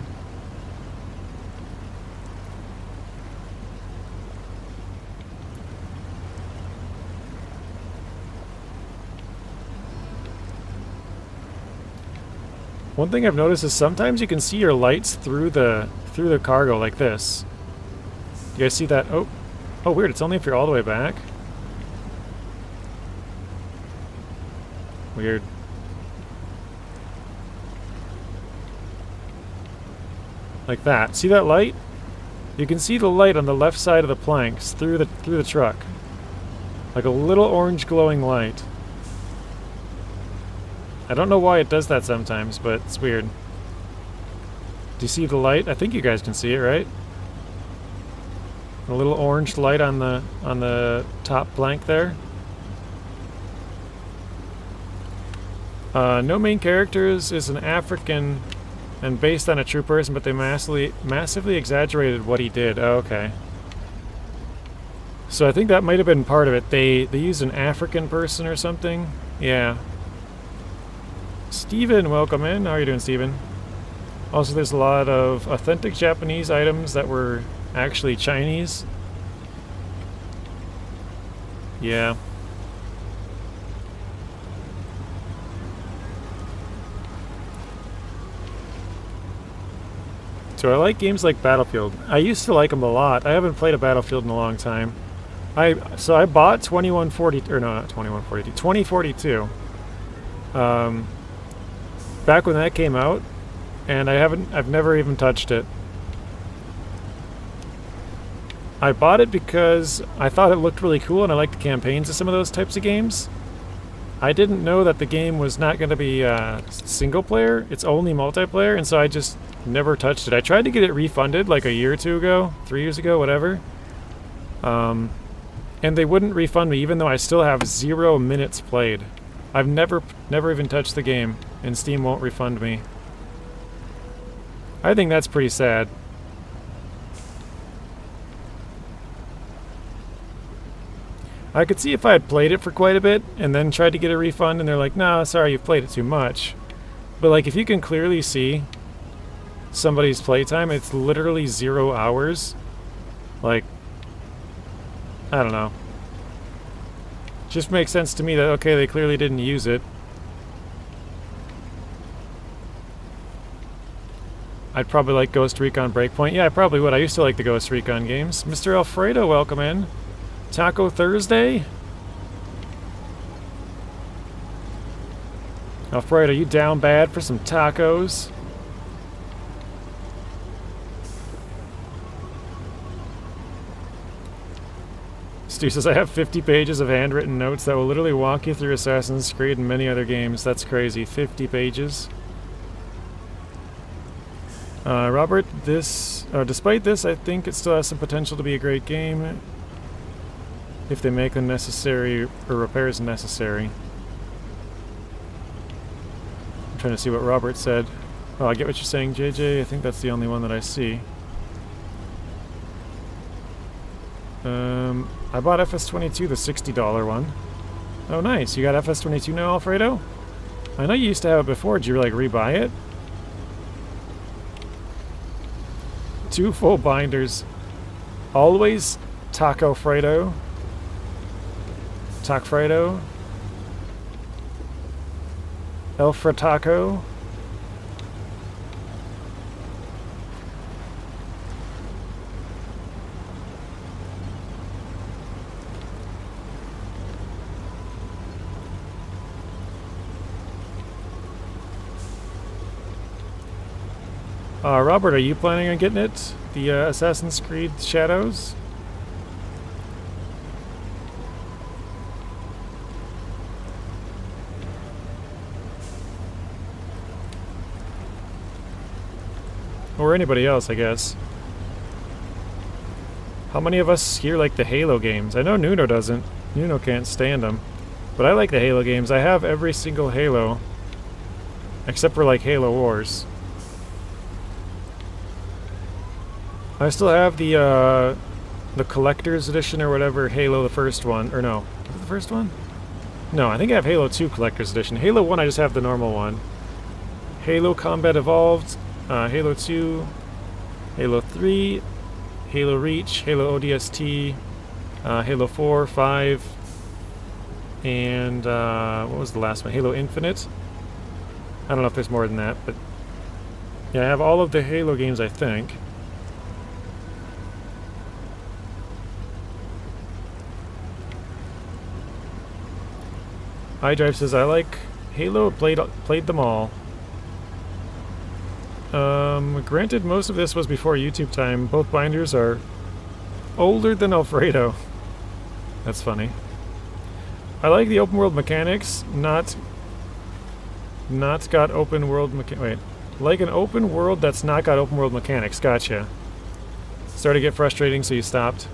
S1: One thing I've noticed is sometimes you can see your lights through the cargo like this. You guys see that? Oh, weird. It's only if you're all the way back. Weird. Like that. See that light? You can see the light on the left side of the planks through the truck. Like a little orange glowing light. I don't know why it does that sometimes, but it's weird. Do you see the light? I think you guys can see it, right? A little orange light on the top plank there. No main characters is an African and based on a true person, but they massively exaggerated what he did. Oh, okay. So I think that might have been part of it. They used an African person or something. Yeah. Steven, welcome in. How are you doing, Steven? Also, there's a lot of authentic Japanese items that were actually Chinese. Yeah. So I like games like Battlefield. I used to like them a lot. I haven't played a Battlefield in a long time. So I bought 2042. Back when that came out, and I've never even touched it. I bought it because I thought it looked really cool and I liked the campaigns of some of those types of games. I didn't know that the game was not going to be single player, it's only multiplayer, and so I just never touched it. I tried to get it refunded like a year or two ago, 3 years ago, whatever. And they wouldn't refund me even though I still have 0 minutes played. I've never even touched the game, and Steam won't refund me. I think that's pretty sad. I could see if I had played it for quite a bit and then tried to get a refund and they're like, "No, sorry, you've played it too much." But like if you can clearly see somebody's playtime, it's literally 0 hours. Like, I don't know. Just makes sense to me that, okay, they clearly didn't use it. I'd probably like Ghost Recon Breakpoint. Yeah, I probably would. I used to like the Ghost Recon games. Mr. Alfredo, welcome in. Taco Thursday? Alfredo, you down bad for some tacos? Stu says, I have 50 pages of handwritten notes that will literally walk you through Assassin's Creed and many other games. That's crazy. 50 pages. Robert, despite this, I think it still has some potential to be a great game if they make the necessary or repairs necessary. I'm trying to see what Robert said. Oh, I get what you're saying, JJ. I think that's the only one that I see. I bought FS22, the $60 one. Oh, nice. You got FS22 now, Alfredo? I know you used to have it before. Did you, like, rebuy it? 2 full binders. Always Taco Fredo. Tac Fredo. El Frataco. Robert, are you planning on getting it? The Assassin's Creed Shadows? Or anybody else, I guess. How many of us here like the Halo games? I know Nuno doesn't. Nuno can't stand them. But I like the Halo games. I have every single Halo. Except for like Halo Wars. I still have the collector's edition or whatever, Halo the first one. Or no, is it the first one? No, I think I have Halo 2 collector's edition. Halo 1 I just have the normal one. Halo Combat Evolved, Halo 2, Halo 3, Halo Reach, Halo ODST, Halo 4, 5, and what was the last one? Halo Infinite? I don't know if there's more than that, but yeah, I have all of the Halo games, I think. iDrive says, I like Halo, played them all. Granted, most of this was before YouTube time. Both binders are older than Alfredo. That's funny. I like the open world mechanics, not got open world wait. Like an open world that's not got open world mechanics. Gotcha. Started to get frustrating, so you stopped.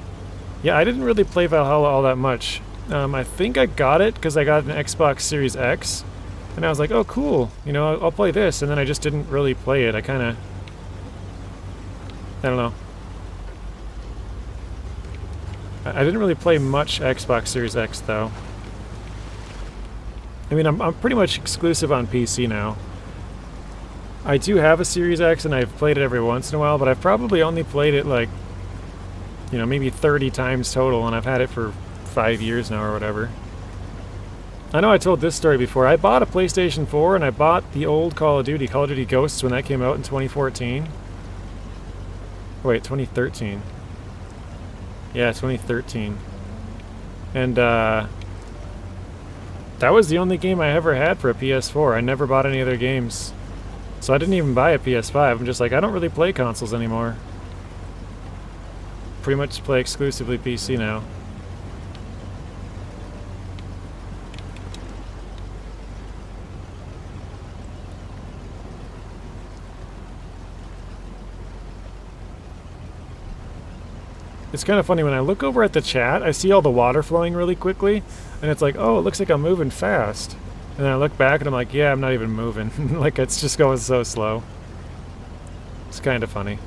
S1: Yeah, I didn't really play Valhalla all that much. I think I got it because I got an Xbox Series X, and I was like, oh cool, you know, I'll play this, and then I just didn't really play it. I don't know. I didn't really play much Xbox Series X, though. I mean, I'm pretty much exclusive on PC now. I do have a Series X, and I've played it every once in a while, but I've probably only played it, like, you know, maybe 30 times total, and I've had it for 5 years now or whatever. I know I told this story before. I bought a PlayStation 4 and I bought the old Call of Duty Ghosts when that came out in 2014. Wait, 2013. Yeah, 2013. And that was the only game I ever had for a PS4. I never bought any other games. So I didn't even buy a PS5. I'm just like, I don't really play consoles anymore. Pretty much play exclusively PC now. It's kind of funny, when I look over at the chat, I see all the water flowing really quickly, and it's like, oh, it looks like I'm moving fast. And then I look back and I'm like, yeah, I'm not even moving. Like, it's just going so slow. It's kind of funny.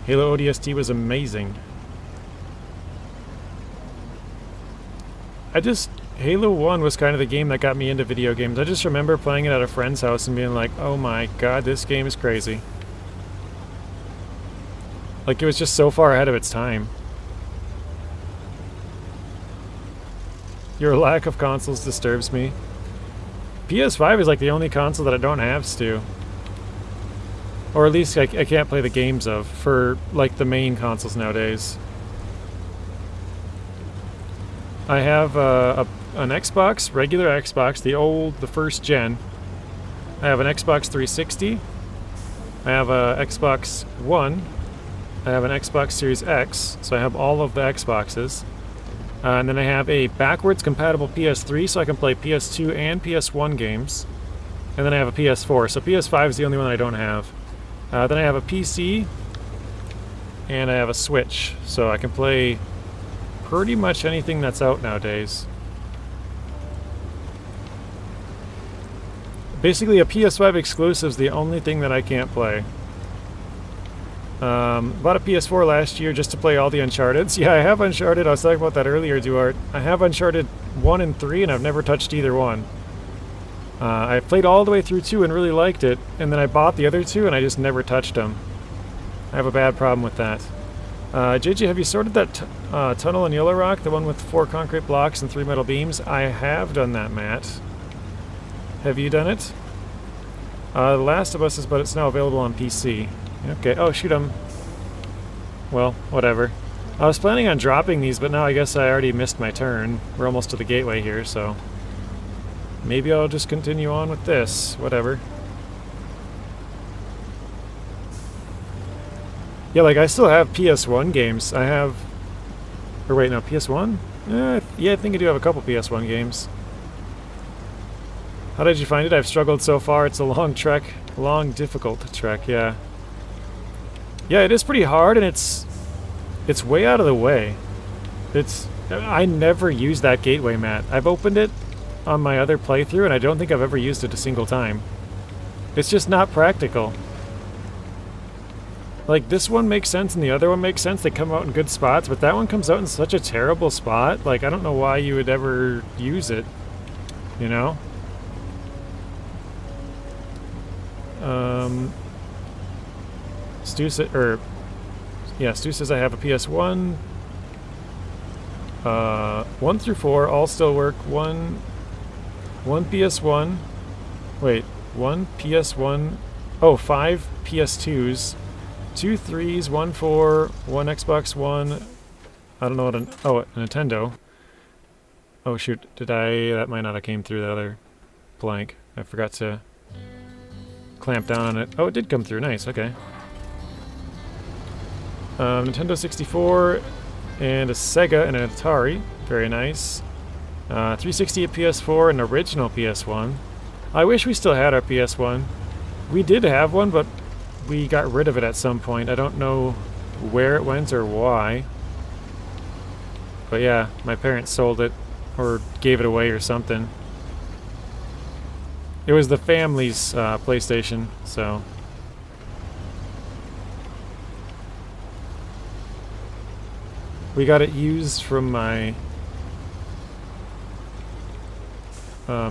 S1: Halo ODST was amazing. Halo 1 was kind of the game that got me into video games. I just remember playing it at a friend's house and being like, oh my god, this game is crazy. Like, it was just so far ahead of its time. Your lack of consoles disturbs me. PS5 is like the only console that I don't have, Stu. Or at least I can't play the games of, for like the main consoles nowadays. I have an Xbox, regular Xbox, the first gen. I have an Xbox 360. I have a Xbox One. I have an Xbox Series X, so I have all of the Xboxes. And then I have a backwards compatible PS3, so I can play PS2 and PS1 games. And then I have a PS4, so PS5 is the only one I don't have. Then I have a PC, and I have a Switch, so I can play pretty much anything that's out nowadays. Basically, a PS5 exclusive is the only thing that I can't play. Bought a PS4 last year just to play all the Uncharteds. Yeah, I have Uncharted. I was talking about that earlier, Duart. I have Uncharted 1 and 3, and I've never touched either one. I played all the way through 2 and really liked it, and then I bought the other 2 and I just never touched them. I have a bad problem with that. JJ, have you sorted that tunnel in Yellow Rock, the one with 4 concrete blocks and 3 metal beams? I have done that, Matt. Have you done it? The Last of Us is, but it's now available on PC. Okay, oh, shoot 'em. Well, whatever. I was planning on dropping these, but now I guess I already missed my turn. We're almost to the gateway here, so maybe I'll just continue on with this. Whatever. Yeah, like, I still have PS1 games. I have... Or wait, no, PS1? Yeah, I think I do have a couple PS1 games. How did you find it? I've struggled so far. It's a long trek. Long, difficult trek, yeah. Yeah, it is pretty hard, and it's way out of the way. I never use that gateway, Matt. I've opened it on my other playthrough, and I don't think I've ever used it a single time. It's just not practical. Like, this one makes sense and the other one makes sense. They come out in good spots, but that one comes out in such a terrible spot. Like, I don't know why you would ever use it, you know? Stu says I have a PS1. 1 through 4 all still work. One PS1. Wait, 1 PS1. Oh, 5 PS2s. 2 3s, 1 4, 1 Xbox One. I don't know what a Nintendo. Oh shoot, that might not have came through the other blank. I forgot to clamp down on it. Oh, it did come through, nice, okay. Nintendo 64, and a Sega and an Atari, very nice. 360 at PS4, and original PS1. I wish we still had our PS1. We did have one, but we got rid of it at some point. I don't know where it went or why. But yeah, my parents sold it, or gave it away or something. It was the family's PlayStation, so... We got it used from my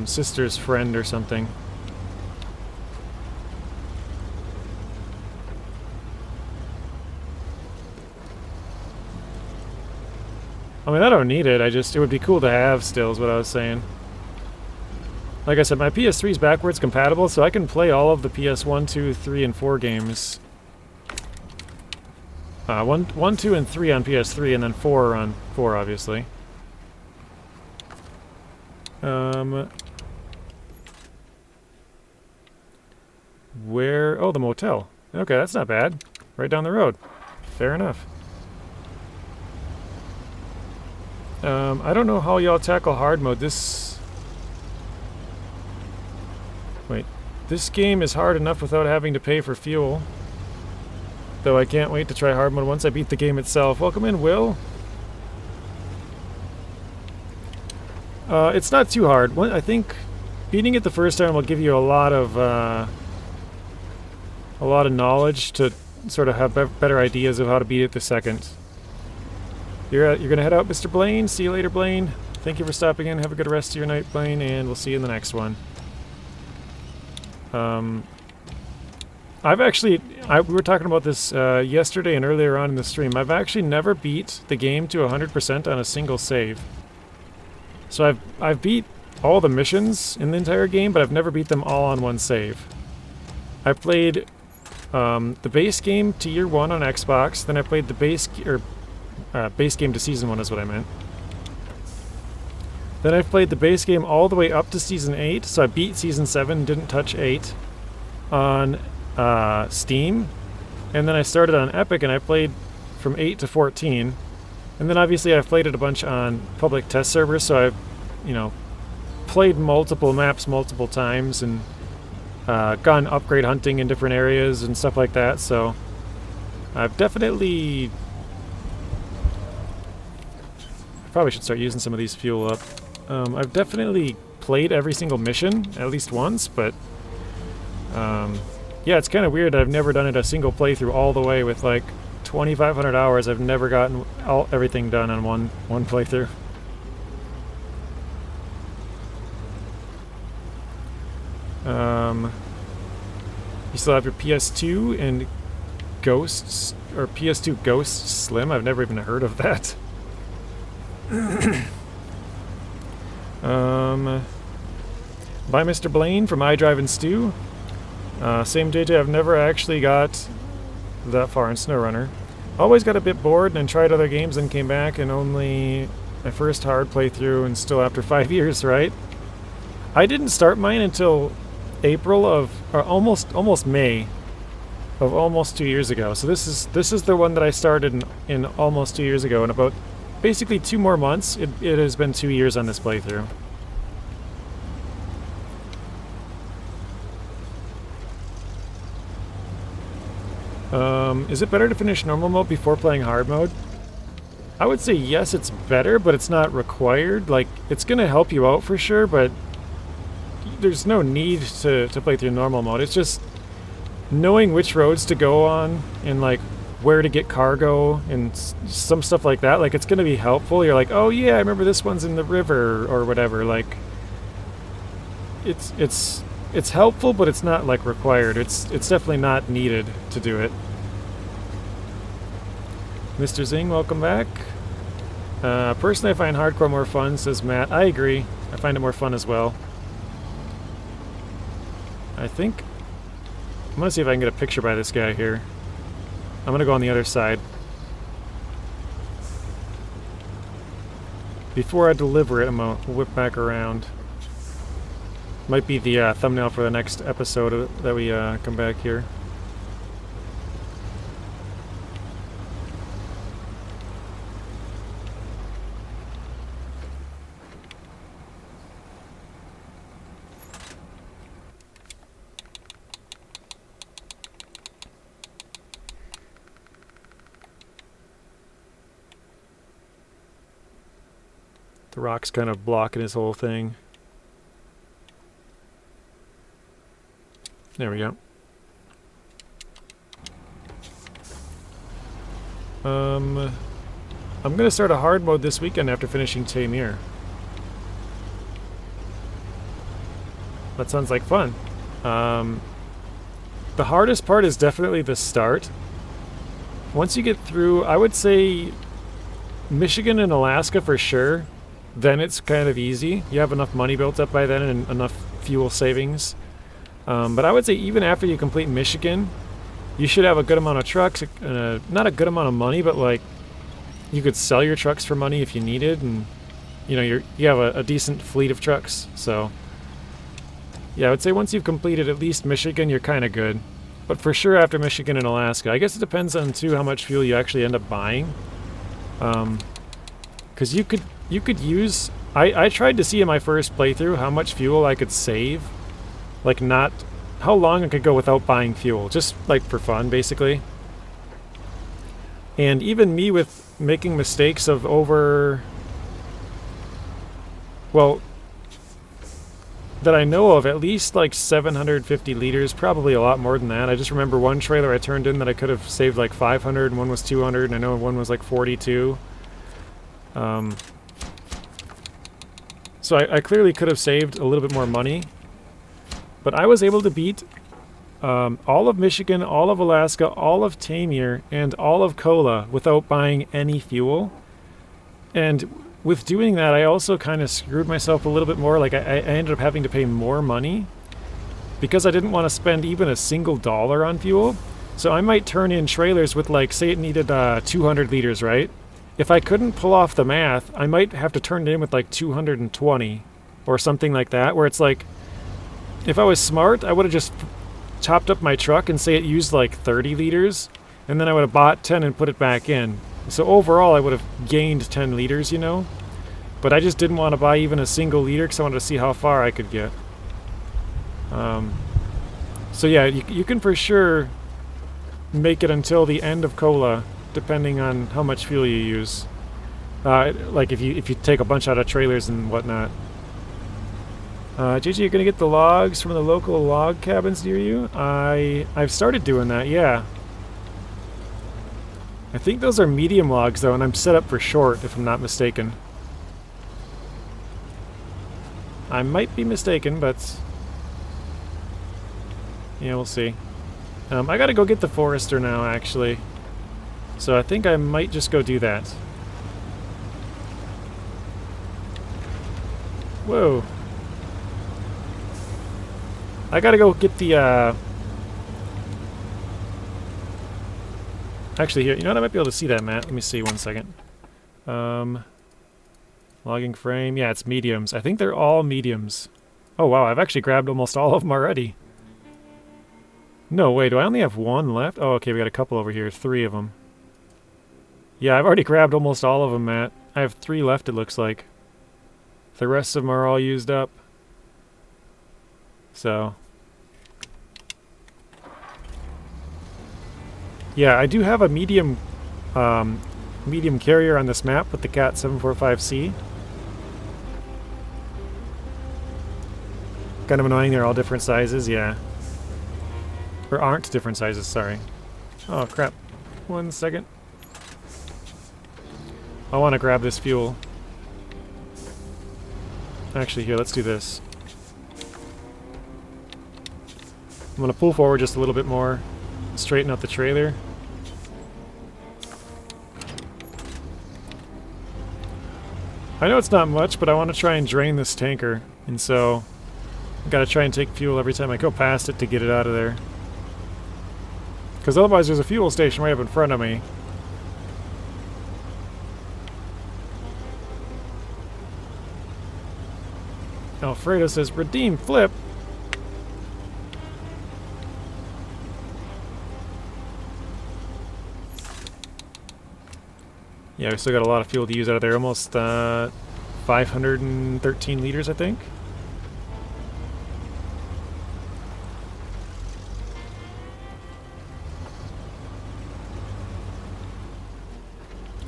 S1: sister's friend or something. I mean, I don't need it, it would be cool to have still, is what I was saying. Like I said, my PS3 is backwards compatible, so I can play all of the PS1, 2, 3, and 4 games. 1, 2, and 3 on PS3, and then 4 on 4, obviously. Where... Oh, the motel. Okay, that's not bad. Right down the road. Fair enough. I don't know how y'all tackle hard mode. Wait. This game is hard enough without having to pay for fuel. Though I can't wait to try hard mode once I beat the game itself. Welcome in, Will. It's not too hard. I think beating it the first time will give you a lot of knowledge to sort of have better ideas of how to beat it the second. You're gonna head out, Mr. Blaine. See you later, Blaine. Thank you for stopping in. Have a good rest of your night, Blaine, and we'll see you in the next one. I've actually, we were talking about this yesterday and earlier on in the stream. I've actually never beat the game to 100% on a single save. So I've beat all the missions in the entire game, but I've never beat them all on one save. I played the base game to Year 1 on Xbox, then I played the base game to Season 1 is what I meant. Then I've played the base game all the way up to Season 8, so I beat Season 7, didn't touch 8 on Steam. And then I started on Epic and I played from 8 to 14. And then obviously I've played it a bunch on public test servers, so I've, you know, played multiple maps multiple times and gone upgrade hunting in different areas and stuff like that, so I've definitely... I probably should start using some of these fuel up. I've definitely played every single mission at least once, but yeah, it's kind of weird that I've never done it a single playthrough all the way with like 2,500 hours. I've never gotten everything done on one playthrough. You still have your PS2 and Ghosts, or PS2 Ghost Slim? I've never even heard of that. Bye, Mr. Blaine from iDrive and Stew. Same JJ, I've never actually got that far in SnowRunner. Always got a bit bored and tried other games and came back, and only my first hard playthrough, and still after 5 years, right? I didn't start mine until April of, or almost May of almost 2 years ago. So this is the one that I started in almost 2 years ago. In about basically 2 more months, it has been 2 years on this playthrough. Is it better to finish normal mode before playing hard mode? I would say yes, it's better, but it's not required. Like, it's gonna help you out for sure, but there's no need to play through normal mode. It's just knowing which roads to go on and like where to get cargo and some stuff like that. Like, it's gonna be helpful. You're like, oh yeah, I remember this one's in the river or whatever. Like, it's helpful, but it's not like required. It's definitely not needed to do it. Mr. Zing, welcome back. Personally, I find hardcore more fun, says Matt. I agree. I find it more fun as well. I think I'm gonna see if I can get a picture by this guy here. I'm gonna go on the other side. Before I deliver it, I'm gonna whip back around. Might be the thumbnail for the next episode that we come back here. The rock's kind of blocking his whole thing. There we go. I'm gonna start a hard mode this weekend after finishing Taymyr. That sounds like fun. The hardest part is definitely the start. Once you get through, I would say Michigan and Alaska for sure. Then it's kind of easy. You have enough money built up by then and enough fuel savings. But I would say even after you complete Michigan, you should have a good amount of trucks. Not a good amount of money, but like you could sell your trucks for money if you needed, and you know you have a decent fleet of trucks. So yeah, I would say once you've completed at least Michigan, you're kind of good. But for sure after Michigan and Alaska, I guess it depends on too how much fuel you actually end up buying. Because you could use... I tried to see in my first playthrough how much fuel I could save. Like not... how long I could go without buying fuel. Just like for fun, basically. And even me with making mistakes of over... well... that I know of, at least like 750 liters, probably a lot more than that. I just remember one trailer I turned in that I could have saved like 500, and one was 200, and I know one was like 42. So I clearly could have saved a little bit more money, but I was able to beat all of Michigan, all of Alaska, all of Taymyr, and all of Kola without buying any fuel. And with doing that, I also kind of screwed myself a little bit more. Like, I ended up having to pay more money because I didn't want to spend even a single dollar on fuel. So I might turn in trailers with, like, say it needed 200 liters, right? If I couldn't pull off the math, I might have to turn it in with like 220 or something like that, where it's like, if I was smart, I would have just chopped up my truck and say it used like 30 liters, and then I would have bought 10 and put it back in. So overall, I would have gained 10 liters, you know? But I just didn't want to buy even a single liter because I wanted to see how far I could get. So yeah, you can for sure make it until the end of Kola, depending on how much fuel you use. Like if you take a bunch out of trailers and whatnot. JJ, you're gonna get the logs from the local log cabins near you? I've started doing that, yeah. I think those are medium logs though, and I'm set up for short if I'm not mistaken. I might be mistaken, but yeah, we'll see. I gotta go get the forester now, actually. So I think I might just go do that. Whoa. I gotta go get the, Actually, here, you know what? I might be able to see that, Matt. Let me see, 1 second. Logging frame. Yeah, it's mediums. I think they're all mediums. Oh, wow, I've actually grabbed almost all of them already. No, wait, do I only have one left? Oh, okay, we got a couple over here. 3 of them. Yeah, I've already grabbed almost all of them, Matt. I have 3 left, it looks like. The rest of them are all used up. So. Yeah, I do have a medium carrier on this map with the Cat 745C. Kind of annoying, they're all different sizes, yeah. Or aren't different sizes, sorry. Oh, crap. 1 second. I want to grab this fuel. Actually, here, let's do this. I'm going to pull forward just a little bit more. Straighten out the trailer. I know it's not much, but I want to try and drain this tanker. And so, I've got to try and take fuel every time I go past it to get it out of there. Because otherwise there's a fuel station right up in front of me. Alfredo says, redeem flip. Yeah, we still got a lot of fuel to use out of there. Almost 513 liters, I think.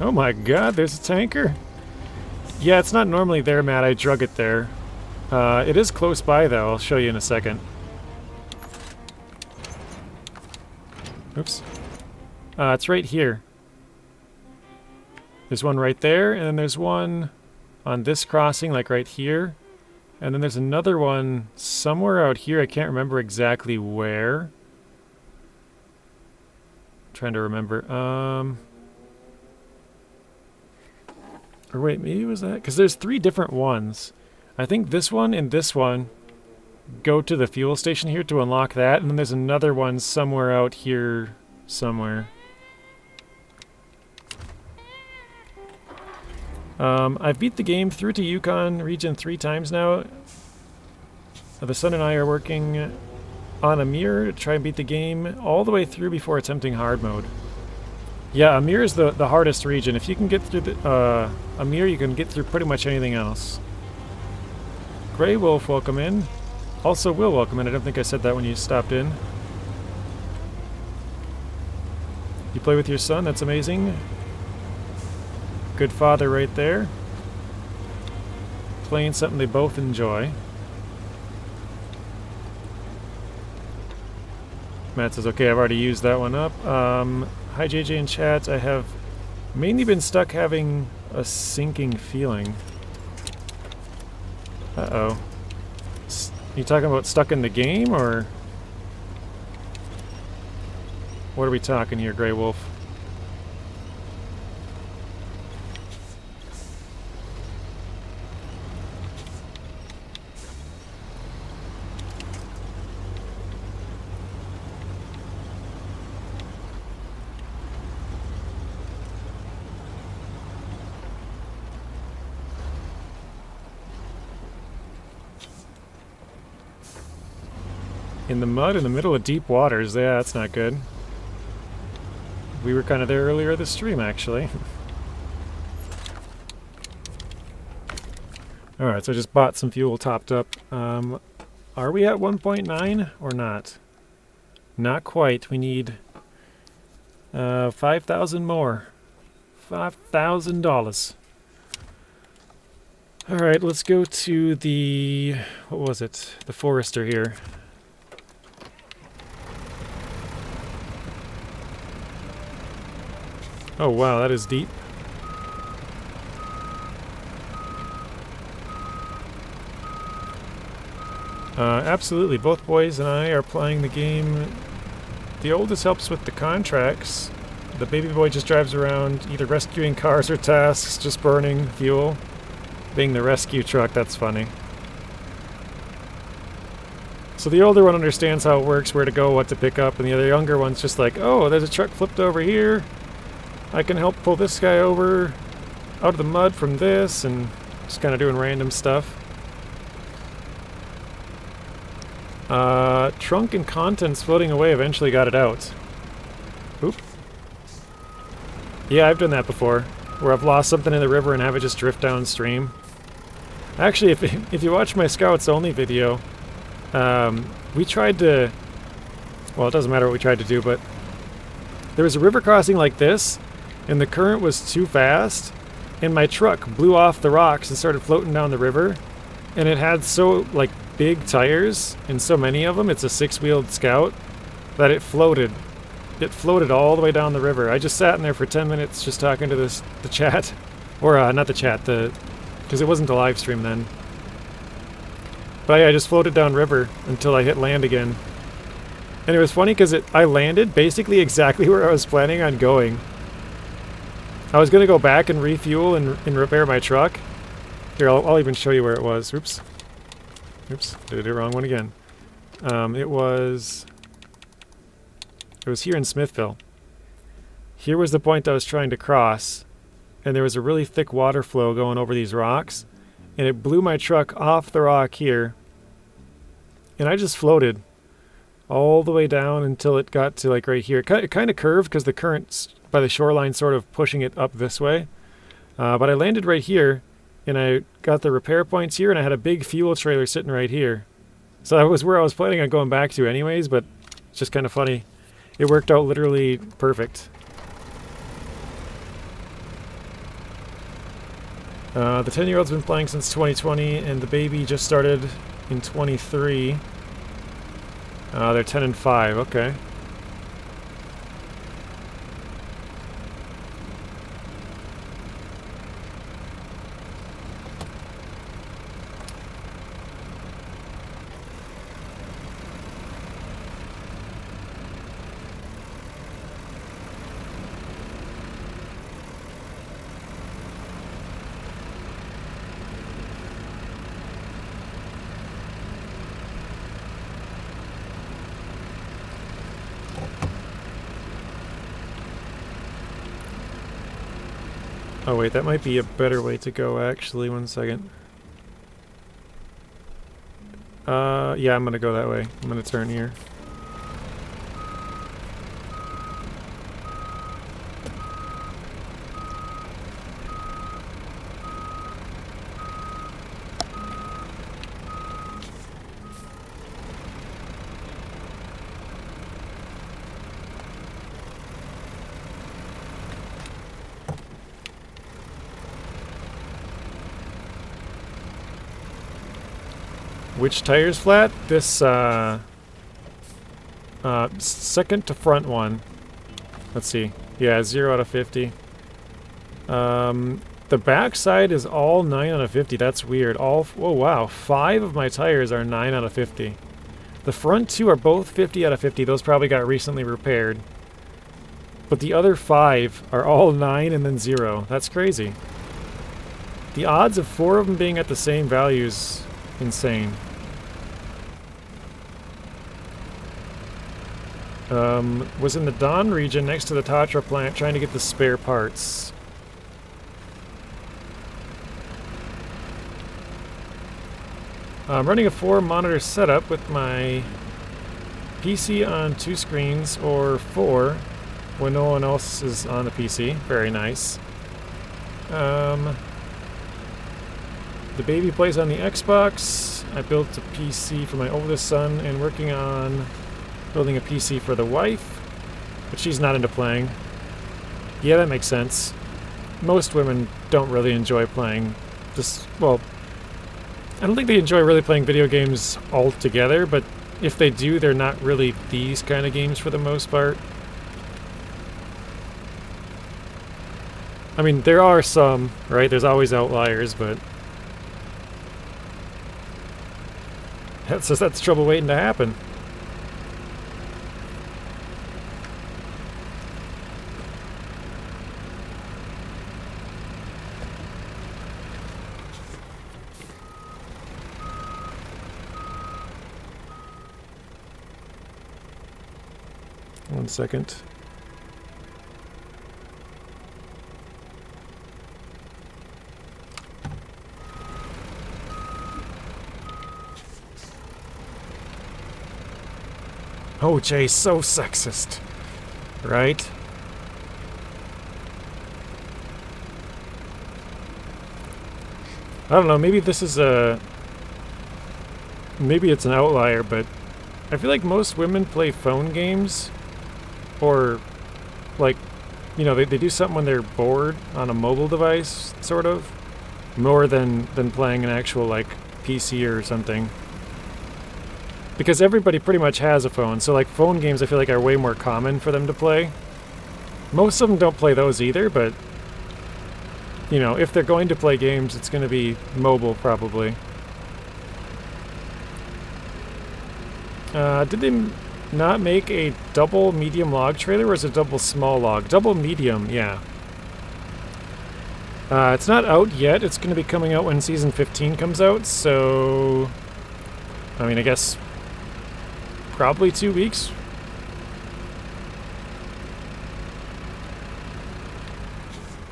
S1: Oh my god, there's a tanker. Yeah, it's not normally there, Matt. I drug it there. It is close by, though. I'll show you in a second. Oops. It's right here. There's one right there, and then there's one on this crossing, like right here. And then there's another one somewhere out here. I can't remember exactly where. I'm trying to remember. Or wait, maybe it was that? Because there's 3 different ones. I think this one and this one go to the fuel station here to unlock that, and then there's another one somewhere out here somewhere. I've beat the game through to Yukon region 3 times now. The son and I are working on Amur to try and beat the game all the way through before attempting hard mode. Yeah, Amur is the hardest region. If you can get through the Amur, you can get through pretty much anything else. Grey Wolf, welcome in. Also, Will, welcome in. I don't think I said that when you stopped in. You play with your son? That's amazing. Good father right there. Playing something they both enjoy. Matt says, okay, I've already used that one up. Hi JJ in chat. I have mainly been stuck having a sinking feeling. Uh-oh. You talking about stuck in the game, or what are we talking here, Grey Wolf? In the mud in the middle of deep waters, yeah, that's not good. We were kind of there earlier this stream, actually. Alright, so I just bought some fuel topped up. Are we at 1.9 or not? Not quite. We need 5,000 more. $5,000. Alright, let's go to the... what was it? The Forester here. Oh wow, that is deep. Absolutely, both boys and I are playing the game. The oldest helps with the contracts. The baby boy just drives around either rescuing cars or tasks, just burning fuel. Being the rescue truck, that's funny. So the older one understands how it works, where to go, what to pick up, and the other younger one's just like, oh, there's a truck flipped over here. I can help pull this guy over out of the mud from this, and just kind of doing random stuff. Trunk and contents floating away eventually got it out. Oop. Yeah, I've done that before, where I've lost something in the river and have it just drift downstream. Actually, if you watch my Scouts Only video, we tried to... well, it doesn't matter what we tried to do, but there was a river crossing like this, and the current was too fast, and my truck blew off the rocks and started floating down the river, and it had so, like, big tires, and so many of them, it's a six-wheeled Scout, that it floated. It floated all the way down the river. I just sat in there for 10 minutes just talking to the chat. Or, not the chat, because it wasn't a live stream then. But yeah, I just floated down river until I hit land again. And it was funny because I landed basically exactly where I was planning on going. I was going to go back and refuel and repair my truck. Here, I'll even show you where it was. Oops. Oops, did the wrong one again. It was here in Smithville. Here was the point I was trying to cross, and there was a really thick water flow going over these rocks, and it blew my truck off the rock here, and I just floated all the way down until it got to like right here. It kind of curved because the current's by the shoreline sort of pushing it up this way, but I landed right here, and I got the repair points here, and I had a big fuel trailer sitting right here. So that was where I was planning on going back to anyways, but it's just kind of funny. It worked out literally perfect. The 10-year-old's been playing since 2020, and the baby just started in 23. They're 10 and 5, okay. Oh wait, that might be a better way to go actually, 1 second. Yeah, I'm gonna go that way. I'm gonna turn here. Which tire's flat? This, Second to front one. Let's see. Yeah, 0 out of 50. The back side is all 9 out of 50. That's weird. Oh wow. 5 of my tires are 9 out of 50. The front 2 are both 50 out of 50. Those probably got recently repaired. But the other 5 are all 9 and then 0. That's crazy. The odds of 4 of them being at the same value is insane. Was in the Don region next to the Tatara plant trying to get the spare parts. I'm running a 4-monitor setup with my PC on 2 screens, or 4, when no one else is on the PC. Very nice. The baby plays on the Xbox. I built a PC for my oldest son and working on building a PC for the wife, but she's not into playing. Yeah, that makes sense. Most women don't really enjoy playing this. Well, I don't think they enjoy really playing video games altogether, but if they do, they're not really these kind of games for the most part. I mean, there are some, right? There's always outliers, but that's trouble waiting to happen. One second. Oh, Jay's so sexist. Right? I don't know, maybe this is a... Maybe it's an outlier, but I feel like most women play phone games. Or, like, you know, they do something when they're bored on a mobile device, sort of. More than playing an actual, like, PC or something. Because everybody pretty much has a phone, so, like, phone games I feel like are way more common for them to play. Most of them don't play those either, but, you know, if they're going to play games, it's going to be mobile, probably. Did they not make a double medium log trailer, or is it double small log? Double medium, yeah. It's not out yet. It's going to be coming out when Season 15 comes out, so... I mean, I guess... probably 2 weeks.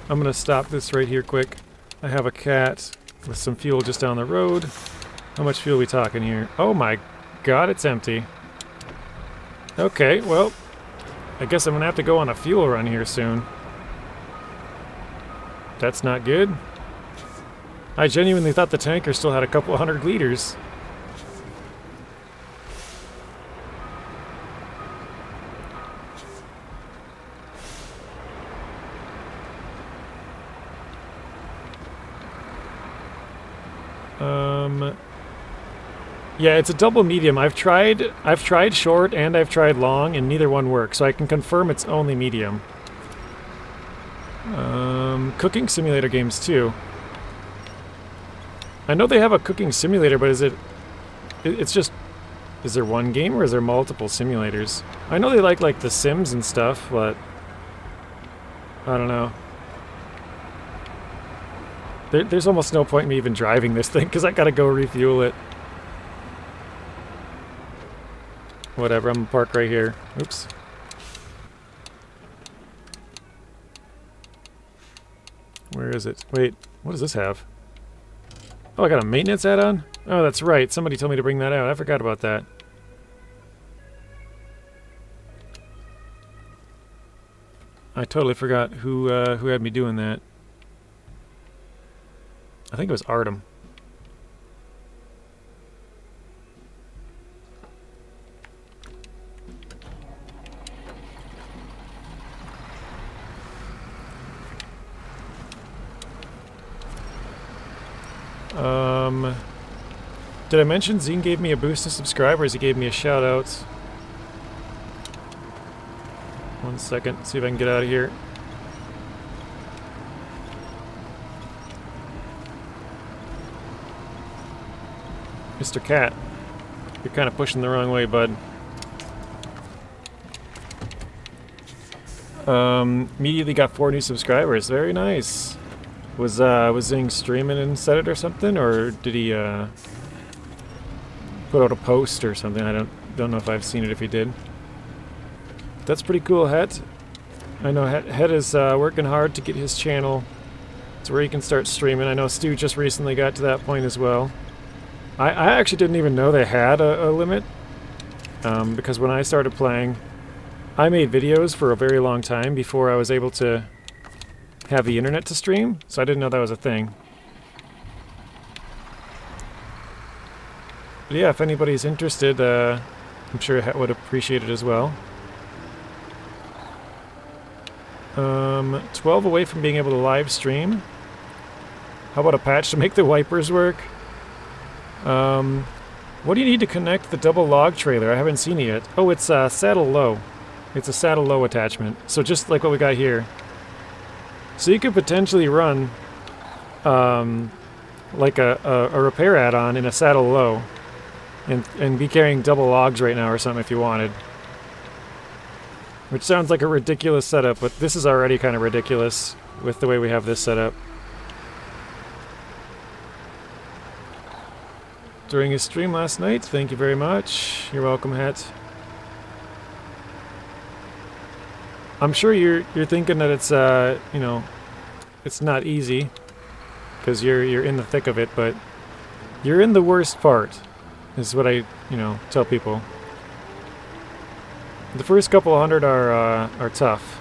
S1: I'm going to stop this right here quick. I have a cat with some fuel just down the road. How much fuel are we talking here? Oh my god, it's empty. Okay, well, I guess I'm gonna have to go on a fuel run here soon. That's not good. I genuinely thought the tanker still had a couple 100 liters. Yeah, it's a double medium. I've tried short and I've tried long, and neither one works, so I can confirm it's only medium. Cooking simulator games too. I know they have a cooking simulator, but it's just, is there one game or is there multiple simulators? I know they like The Sims and stuff, but I don't know. There's almost no point in me even driving this thing because I gotta go refuel it. Whatever, I'm gonna park right here. Oops. Where is it? Wait, what does this have? Oh, I got a maintenance add-on? Oh, that's right. Somebody told me to bring that out. I forgot about that. I totally forgot who had me doing that. I think it was Artem. Did I mention Zine gave me a boost to subscribers? He gave me a shout out. 1 second, see if I can get out of here. Mr. Cat, you're kind of pushing the wrong way, bud. Immediately got 4 new subscribers. Very nice. Was Zing streaming and said it or something, or did he put out a post or something? I don't know if I've seen it. If he did, that's pretty cool. Het, I know Het is working hard to get his channel to where he can start streaming. I know Stu just recently got to that point as well. I actually didn't even know they had a limit, because when I started playing, I made videos for a very long time before I was able to have the internet to stream, so I didn't know that was a thing. But yeah, if anybody's interested, I'm sure Het would appreciate it as well. 12 away from being able to live stream. How about a patch to make the wipers work? What do you need to connect the double log trailer? I haven't seen it yet. Oh, it's saddle low. It's a saddle low attachment. So just like what we got here. So you could potentially run like a repair add-on in a saddle low and be carrying double logs right now or something if you wanted. Which sounds like a ridiculous setup, but this is already kind of ridiculous with the way we have this set up. During his stream last night, thank you very much. You're welcome, Het. I'm sure you're thinking that it's you know, it's not easy because you're in the thick of it, but you're in the worst part. Is what I tell people. The first couple hundred are tough.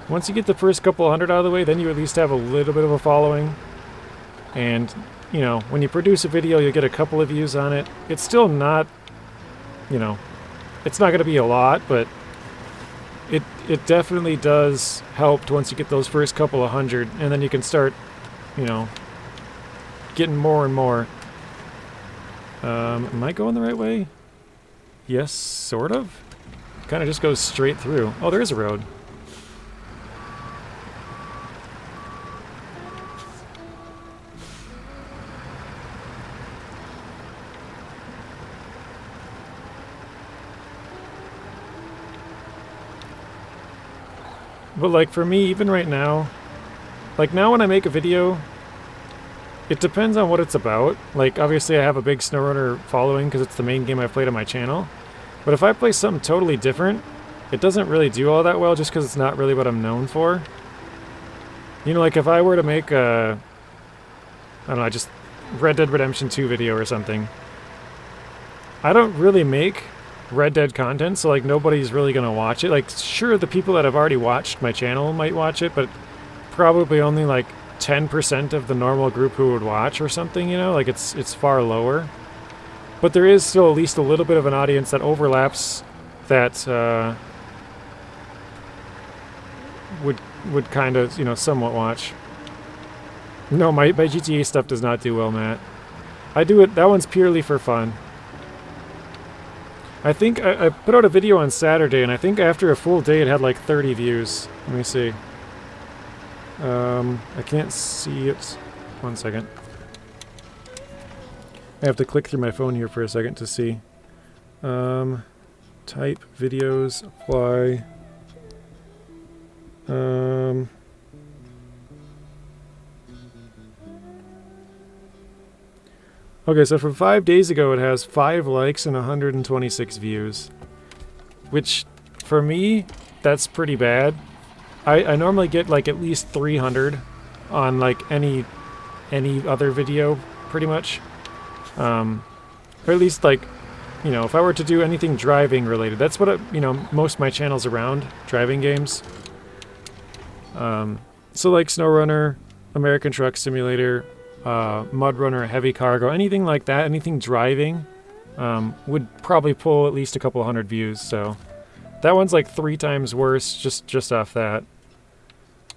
S1: Once you get the first couple hundred out of the way, then you at least have a little bit of a following, and when you produce a video, you get a couple of views on it. It's still not, it's not going to be a lot, but it definitely does help once you get those first couple of hundred, and then you can start, getting more and more. Am I going the right way? Yes, sort of. Kind of just goes straight through. Oh, there is a road. But like for me, even right now, like now when I make a video, it depends on what it's about. Like obviously I have a big SnowRunner following because it's the main game I've played on my channel. But if I play something totally different, it doesn't really do all that well just because it's not really what I'm known for. Like if I were to make a, I don't know, just Red Dead Redemption 2 video or something, I don't really make Red Dead content, so like nobody's really gonna watch it. Like sure, the people that have already watched my channel might watch it, but probably only like 10% of the normal group who would watch or something, like it's far lower. But there is still at least a little bit of an audience that overlaps that would kind of, somewhat watch. No, my GTA stuff does not do well, Matt. I do it, that one's purely for fun. I think I put out a video on Saturday, and I think after a full day it had like 30 views. Let me see. I can't see it. 1 second. I have to click through my phone here for a second to see. Type videos, apply. Okay, so from 5 days ago it has 5 likes and 126 views. Which, for me, that's pretty bad. I normally get like at least 300 on like any other video, pretty much. Or at least like, if I were to do anything driving related, that's what, most of my channel's around, driving games. So like SnowRunner, American Truck Simulator, Mud Runner, Heavy Cargo, anything like that, anything driving, would probably pull at least a couple hundred views, so that one's like 3 times worse just off that.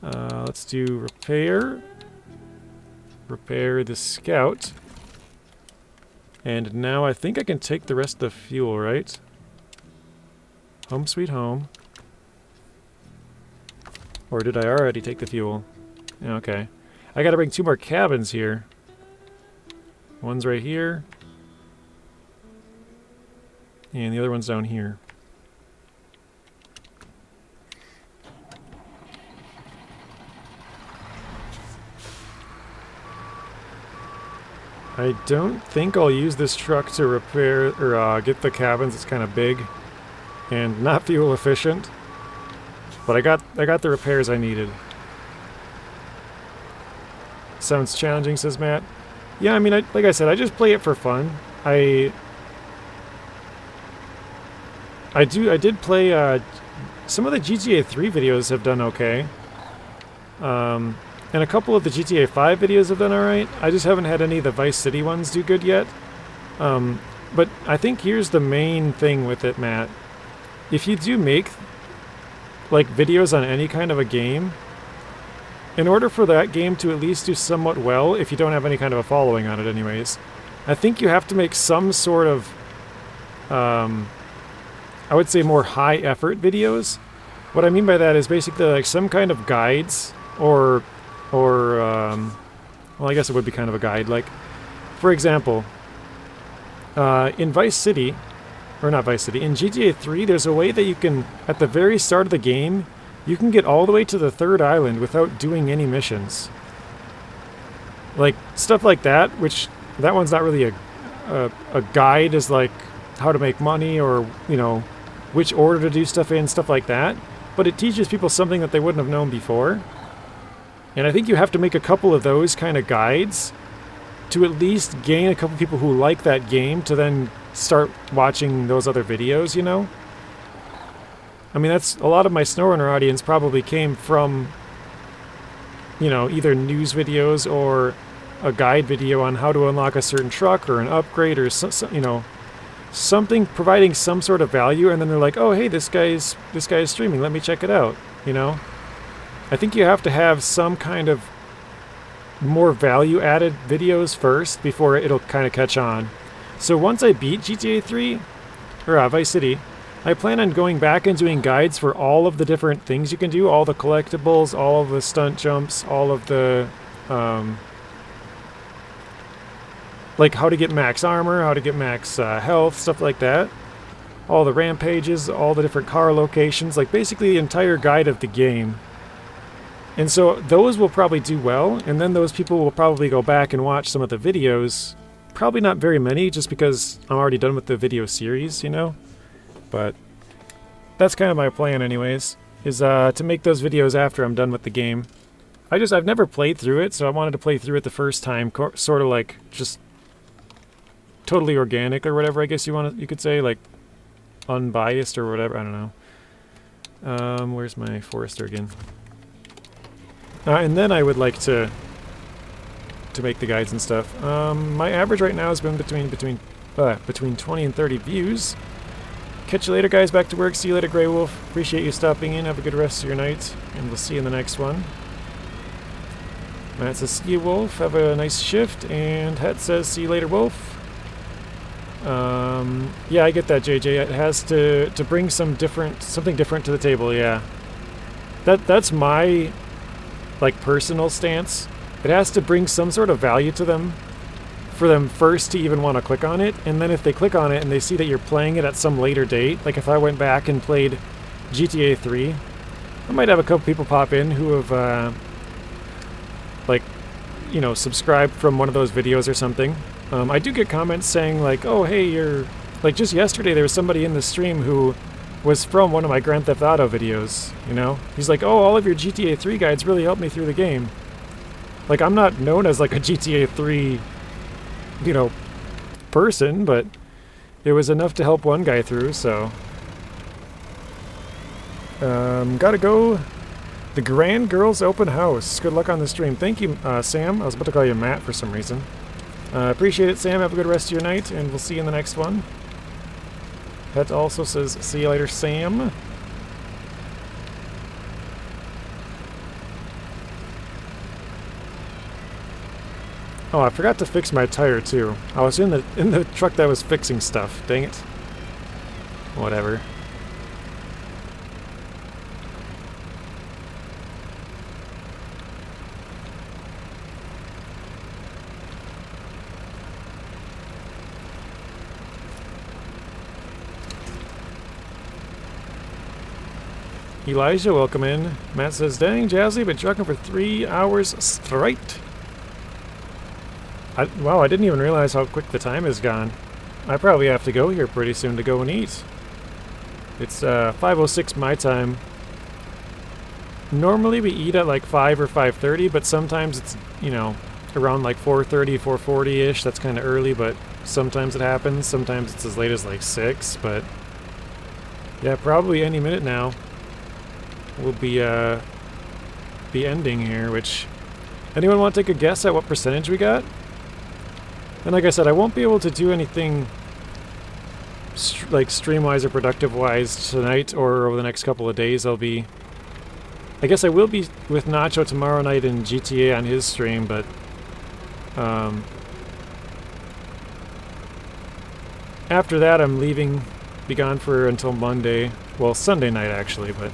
S1: Let's do repair. Repair the Scout. And now I think I can take the rest of the fuel, right? Home sweet home. Or did I already take the fuel? Okay. I gotta bring 2 more cabins here. One's right here. And the other one's down here. I don't think I'll use this truck to repair or get the cabins. It's kind of big and not fuel efficient. But I got the repairs I needed. Sounds challenging, says Matt. Yeah, I mean, like I said, I just play it for fun. I did play some of the GTA 3 videos have done okay. And a couple of the GTA 5 videos have done alright. I just haven't had any of the Vice City ones do good yet. But I think here's the main thing with it, Matt. If you do make like videos on any kind of a game, in order for that game to at least do somewhat well, if you don't have any kind of a following on it anyways, I think you have to make some sort of, I would say more high effort videos. What I mean by that is basically like some kind of guides or well, I guess it would be kind of a guide. Like, for example, in Vice City, or not Vice City, in GTA 3, there's a way that you can, at the very start of the game, you can get all the way to the 3rd island without doing any missions. Like, stuff like that, which, that one's not really a guide, is like how to make money or, you know, which order to do stuff in, stuff like that. But it teaches people something that they wouldn't have known before. And I think you have to make a couple of those kind of guides to at least gain a couple people who like that game to then start watching those other videos, you know? I mean, that's a lot of my SnowRunner audience probably came from, you know, either news videos or a guide video on how to unlock a certain truck or an upgrade or, you know, something providing some sort of value, and then they're like, oh, hey, this guy's streaming, let me check it out, you know? I think you have to have some kind of more value-added videos first before it'll kind of catch on. So once I beat GTA 3, or Vice City, I plan on going back and doing guides for all of the different things you can do, all the collectibles, all of the stunt jumps, all of the, like how to get max armor, how to get max health, stuff like that. All the rampages, all the different car locations, like basically the entire guide of the game. And so those will probably do well, and then those people will probably go back and watch some of the videos. Probably not very many, just because I'm already done with the video series, you know? But that's kind of my plan anyways, is to make those videos after I'm done with the game. I've never played through it, so I wanted to play through it the first time, sort of like just totally organic or whatever, I guess you could say, like unbiased or whatever, I don't know. Where's my Forester again? And then I would like to make the guides and stuff. My average right now has been between 20 and 30 views. Catch you later, guys. Back to work. See you later, Grey Wolf. Appreciate you stopping in. Have a good rest of your night, and we'll see you in the next one. Matt says, see you, Wolf. Have a nice shift. And Het says, see you later, Wolf. Yeah, I get that, JJ. It has to bring something different to the table. Yeah, that's my like personal stance. It has to bring some sort of value to them for them first to even want to click on it, and then if they click on it and they see that you're playing it at some later date, like if I went back and played GTA 3, I might have a couple people pop in who have like, you know, subscribed from one of those videos or something. I do get comments saying like, oh hey, you're like, just yesterday there was somebody in the stream who was from one of my Grand Theft Auto videos, you know? He's like, oh, all of your GTA 3 guides really helped me through the game. Like, I'm not known as like a GTA 3, you know, person, but it was enough to help one guy through, so. Gotta go. The Grand Girls Open House. Good luck on the stream. Thank you, Sam. I was about to call you Matt for some reason. Appreciate it, Sam. Have a good rest of your night, and we'll see you in the next one. Het also says, see you later, Sam. Oh, I forgot to fix my tire too. I was in the truck that was fixing stuff. Dang it. Whatever. Elijah, welcome in. Matt says, dang, Jazzy, been trucking for 3 hours straight. Wow, I didn't even realize how quick the time has gone. I probably have to go here pretty soon to go and eat. It's 5:06 my time. Normally we eat at like 5 or 5:30, but sometimes it's, you know, around like 4:30, 4:40-ish. That's kind of early, but sometimes it happens. Sometimes it's as late as like 6, but yeah, probably any minute now we'll be ending here, which... Anyone want to take a guess at what percentage we got? And like I said, I won't be able to do anything like stream-wise or productive-wise tonight or over the next couple of days. I guess I will be with Nacho tomorrow night in GTA on his stream, but after that I'm leaving, be gone for until Monday. Well, Sunday night actually, but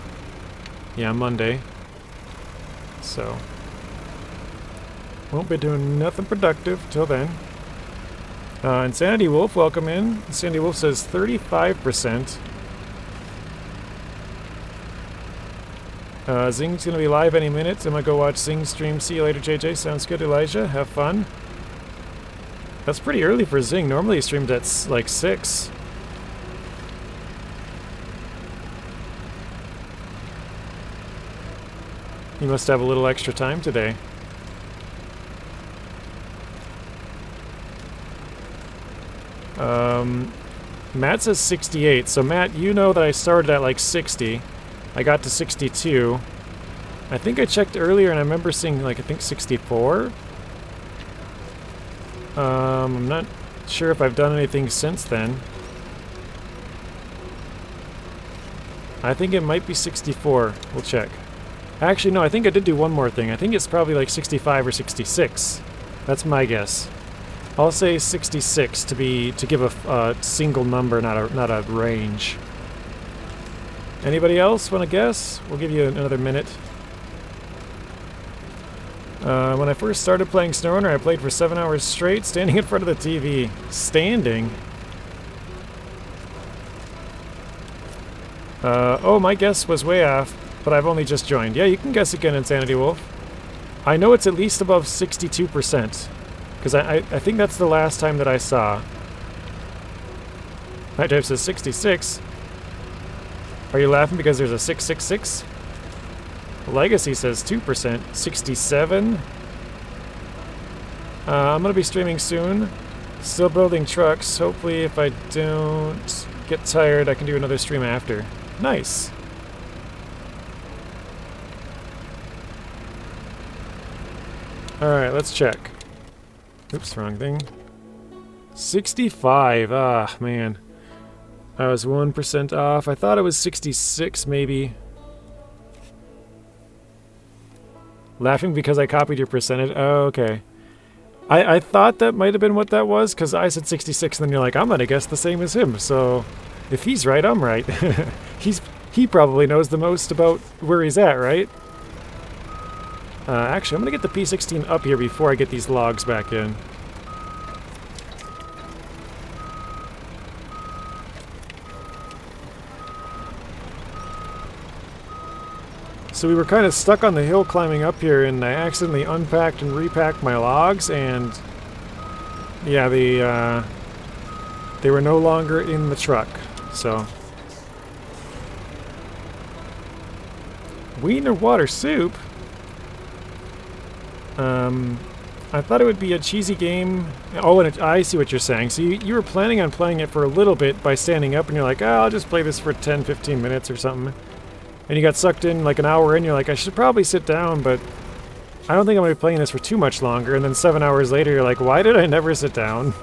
S1: yeah, Monday. So won't be doing nothing productive till then. Insanity Wolf, welcome in. Insanity Wolf says 35%. Zing's gonna be live any minute. I'm gonna go watch Zing stream. See you later, JJ. Sounds good, Elijah. Have fun. That's pretty early for Zing. Normally he streams at like 6. He must have a little extra time today. Matt says 68. So Matt, you know that I started at like 60. I got to 62. I think I checked earlier and I remember seeing like, I think 64. I'm not sure if I've done anything since then. I think it might be 64. We'll check. Actually, no, I think I did do one more thing. I think it's probably like 65 or 66. That's my guess. I'll say 66 to give a single number, not a range. Anybody else want to guess? We'll give you another minute. When I first started playing SnowRunner, I played for 7 hours straight, standing in front of the TV. Standing? Oh, my guess was way off, but I've only just joined. Yeah, you can guess again, Insanity Wolf. I know it's at least above 62%. Because I think that's the last time that I saw. Night Dive says 66. Are you laughing because there's a 666? Legacy says 2%. 67. I'm going to be streaming soon. Still building trucks. Hopefully if I don't get tired, I can do another stream after. Nice. Alright, let's check. Oops, wrong thing. 65. Ah, man. I was 1% off. I thought it was 66, maybe. Laughing because I copied your percentage? Oh, okay. I thought that might have been what that was, because I said 66, and then you're like, I'm gonna guess the same as him, so... If he's right, I'm right. He probably knows the most about where he's at, right? Actually, I'm gonna get the P16 up here before I get these logs back in. So we were kind of stuck on the hill climbing up here, and I accidentally unpacked and repacked my logs, and yeah, they were no longer in the truck, so. Wiener water soup? I thought it would be a cheesy game. Oh, and I see what you're saying. So you were planning on playing it for a little bit by standing up, and you're like, oh, I'll just play this for 10, 15 minutes or something. And you got sucked in like an hour in, you're like, I should probably sit down, but I don't think I'm going to be playing this for too much longer. And then 7 hours later, you're like, why did I never sit down?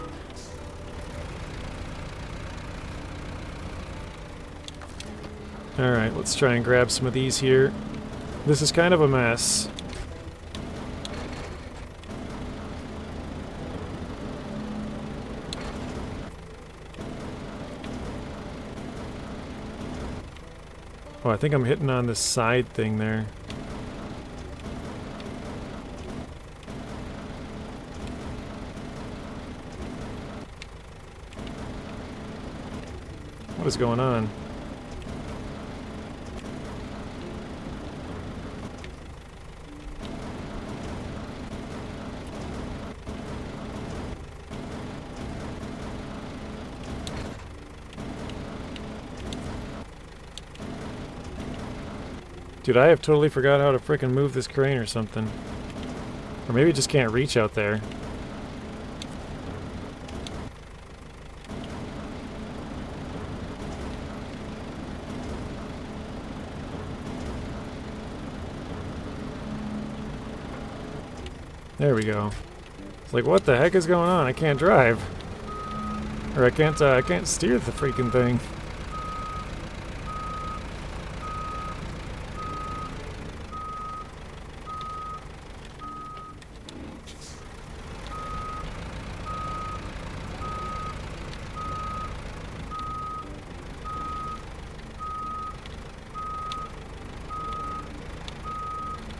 S1: Alright, let's try and grab some of these here. This is kind of a mess. Oh, I think I'm hitting on this side thing there. What is going on? Dude, I have totally forgot how to frickin' move this crane or something. Or maybe it just can't reach out there. There we go. It's like, what the heck is going on? I can't drive. Or I can't steer the freaking thing.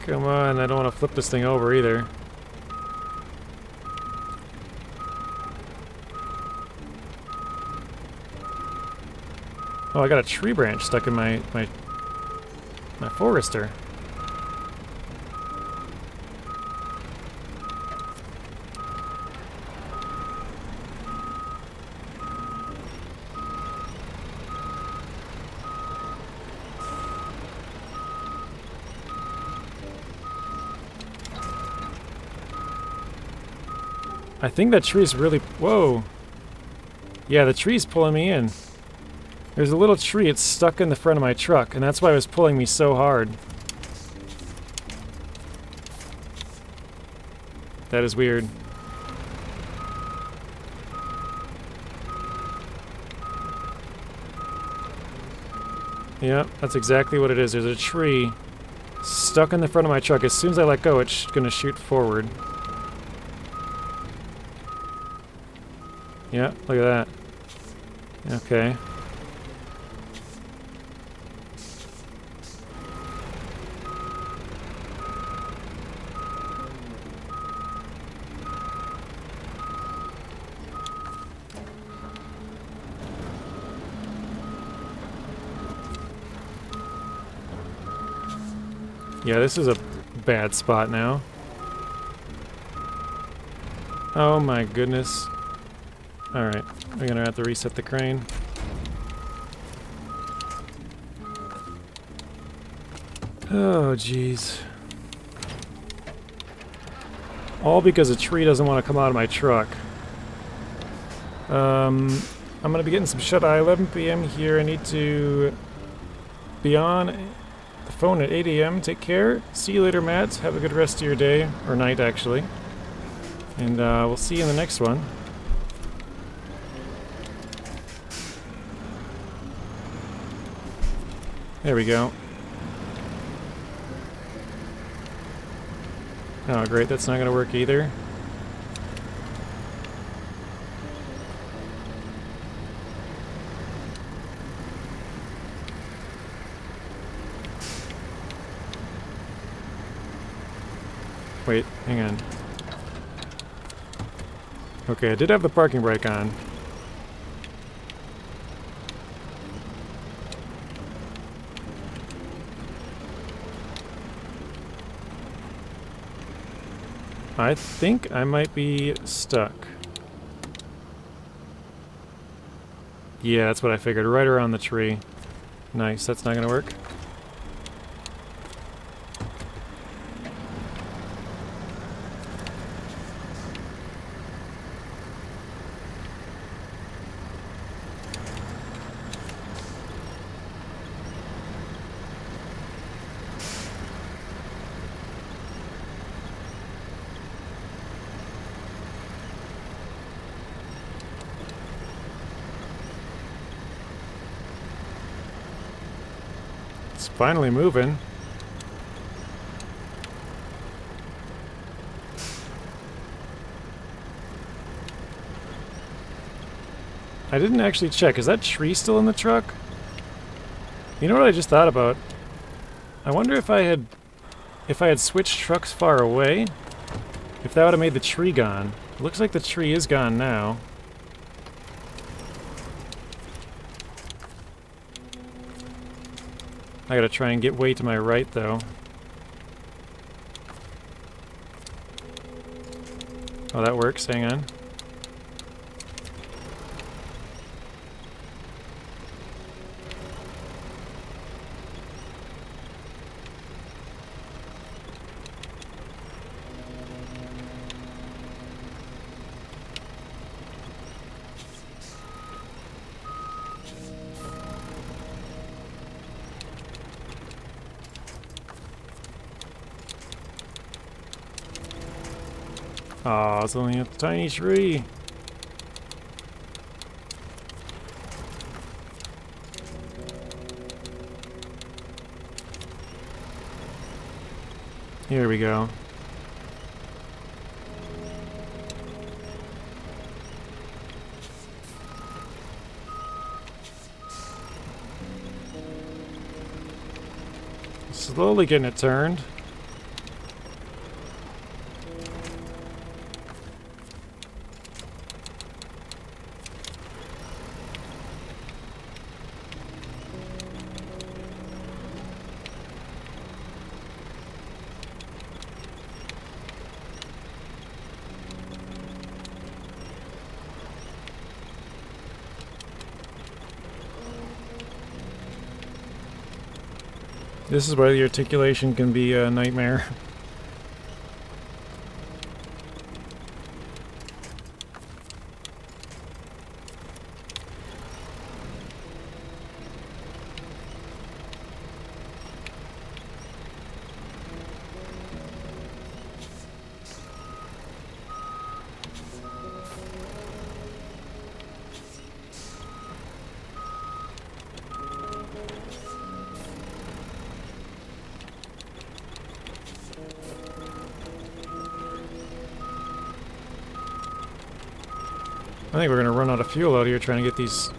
S1: Come on, I don't want to flip this thing over either. Oh, I got a tree branch stuck in my Forester. I think that tree's really... Whoa! Yeah, the tree's pulling me in. There's a little tree, it's stuck in the front of my truck, and that's why it was pulling me so hard. That is weird. Yeah, that's exactly what it is. There's a tree stuck in the front of my truck. As soon as I let go, it's gonna shoot forward. Yeah, look at that. Okay. Yeah, this is a bad spot now. Oh my goodness. Alright, we're gonna have to reset the crane. Oh jeez. All because a tree doesn't want to come out of my truck. I'm gonna be getting some shut-eye 11 p.m. here. I need to be on the phone at 8 a.m. Take care. See you later, Matt. Have a good rest of your day. Or night, actually. And we'll see you in the next one. There we go. Oh, great. That's not going to work either. Wait, hang on. Okay, I did have the parking brake on. I think I might be stuck. Yeah, that's what I figured. Right around the tree. Nice, that's not gonna work. It's finally moving. I didn't actually check. Is that tree still in the truck? You know what I just thought about? I wonder if I had switched trucks far away, if that would have made the tree gone. It looks like the tree is gone now. I gotta try and get way to my right, though. Oh, that works. Hang on. Aw, it's only a tiny tree. Here we go. Slowly getting it turned. This is why the articulation can be a nightmare. I think we're gonna run out of fuel out here trying to get this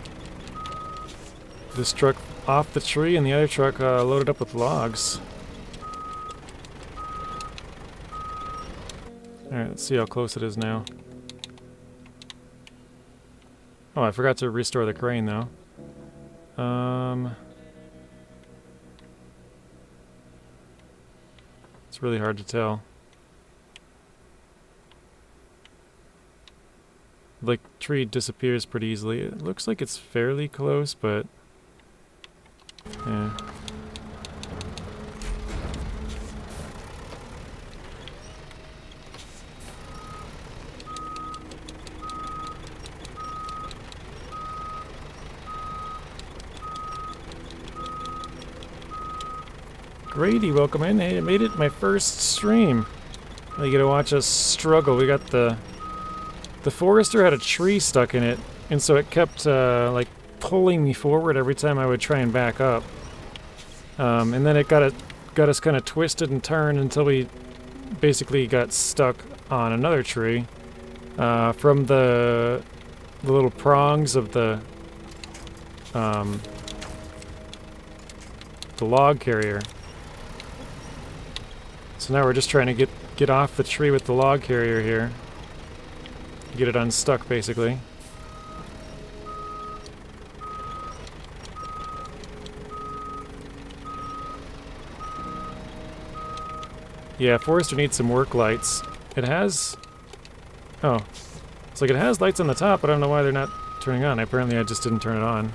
S1: truck off the tree and the other truck loaded up with logs. Alright, let's see how close it is now. Oh, I forgot to restore the crane though. It's really hard to tell. Like, tree disappears pretty easily. It looks like it's fairly close, but yeah. Grady, welcome in. Hey, I made it my first stream. You get to watch us struggle. We got the Forester had a tree stuck in it, and so it kept like pulling me forward every time I would try and back up. And then it got us kind of twisted and turned until we basically got stuck on another tree from the little prongs of the log carrier. So now we're just trying to get off the tree with the log carrier here. Get it unstuck, basically. Yeah, Forester needs some work lights. It has... Oh. It's like it has lights on the top, but I don't know why they're not turning on. Apparently I just didn't turn it on.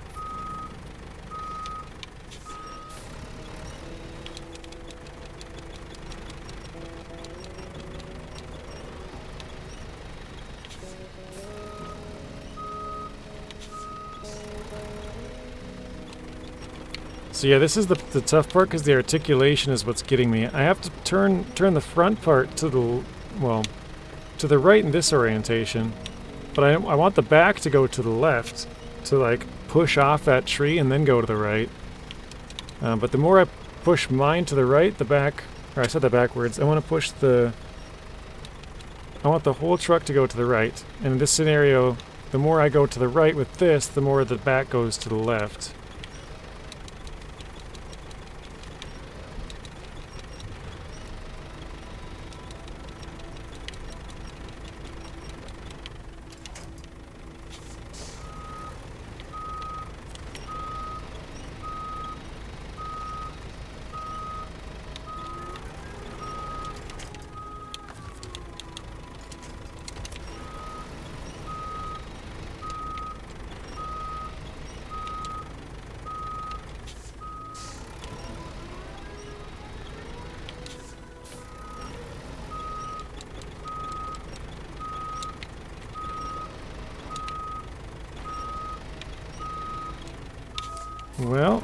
S1: So yeah, this is the tough part because the articulation is what's getting me. I have to turn the front part to the, well, to the right in this orientation, but I want the back to go to the left to like push off that tree and then go to the right. But the more I push mine to the right, the back, or I said that backwards, I want to push I want the whole truck to go to the right. And in this scenario, the more I go to the right with this, the more the back goes to the left. Well,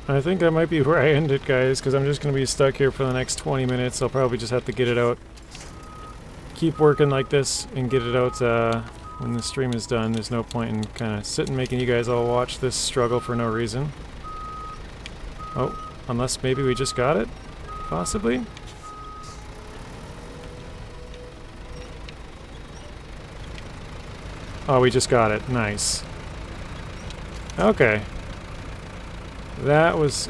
S1: I think that might be where I end it, guys, because I'm just going to be stuck here for the next 20 minutes. I'll probably just have to get it out keep working like this and get it out when the stream is done. There's no point in kind of sitting making you guys all watch this struggle for no reason. Oh, unless maybe we just got it? Possibly? Oh, we just got it. Nice. Okay. That was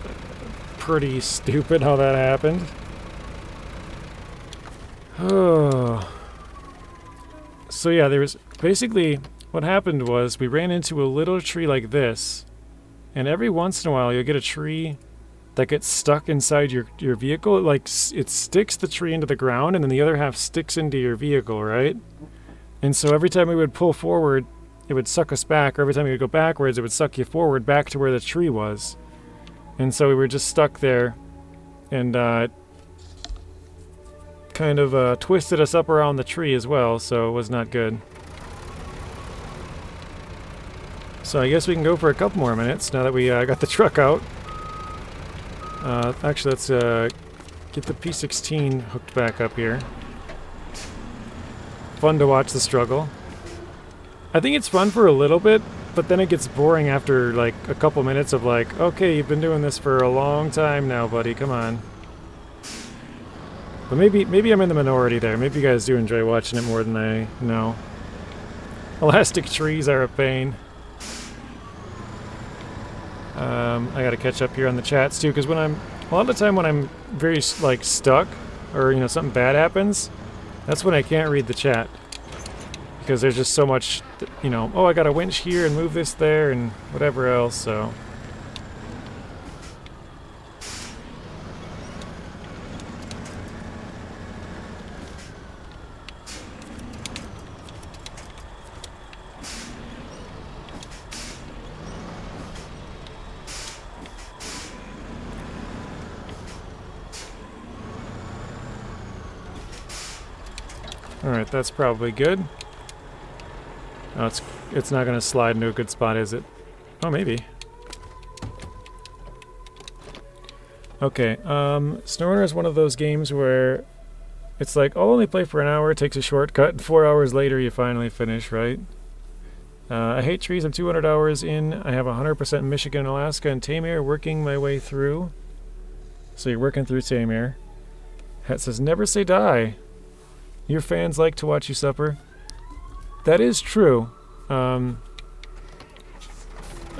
S1: pretty stupid how that happened. Oh. So yeah, there was basically what happened was we ran into a little tree like this, and every once in a while you'll get a tree that gets stuck inside your vehicle. It sticks the tree into the ground, and then the other half sticks into your vehicle, right? And so every time we would pull forward, it would suck us back, or every time we would go backwards, it would suck you forward back to where the tree was. And so we were just stuck there, and kind of twisted us up around the tree as well, so it was not good. So I guess we can go for a couple more minutes now that we got the truck out. Actually, let's get the P16 hooked back up here. Fun to watch the struggle. I think it's fun for a little bit, but then it gets boring after like a couple minutes of like, okay, you've been doing this for a long time now, buddy, come on. But maybe I'm in the minority there. Maybe you guys do enjoy watching it more than I know. Elastic trees are a pain. I gotta catch up here on the chats too, because a lot of the time when I'm very like stuck, or you know something bad happens, that's when I can't read the chat. Because there's just so much, you know, oh I gotta winch here and move this there and whatever else, so. Alright, that's probably good. Oh, it's not going to slide into a good spot, is it? Oh, maybe. Okay, SnowRunner is one of those games where it's like, I'll only play for an hour, it takes a shortcut, and 4 hours later you finally finish, right? I hate trees, I'm 200 hours in, I have 100% Michigan, Alaska, and Taymyr, working my way through. So you're working through Taymyr. Het says, never say die. Your fans like to watch you suffer. That is true. I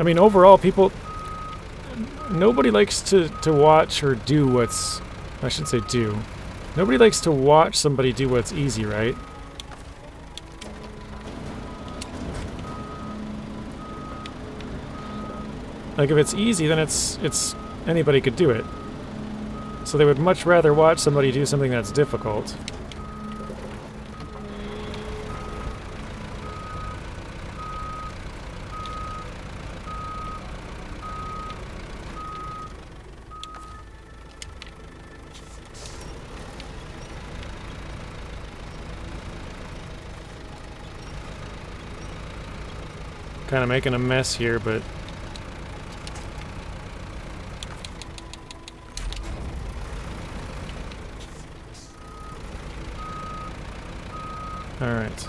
S1: mean, overall, nobody likes to watch or do what's, I should say do. Nobody likes to watch somebody do what's easy, right? Like if it's easy, then it's anybody could do it. So they would much rather watch somebody do something that's difficult. Kind of making a mess here, but all right.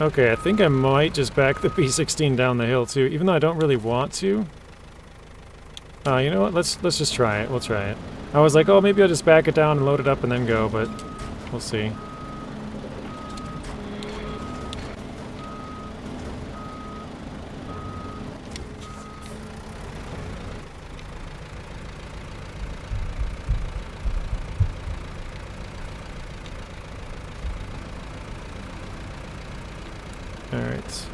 S1: Okay, I think I might just back the P16 down the hill too, even though I don't really want to. You know what? Let's just try it. We'll try it. I was like, oh, maybe I'll just back it down and load it up and then go, but we'll see. Alright.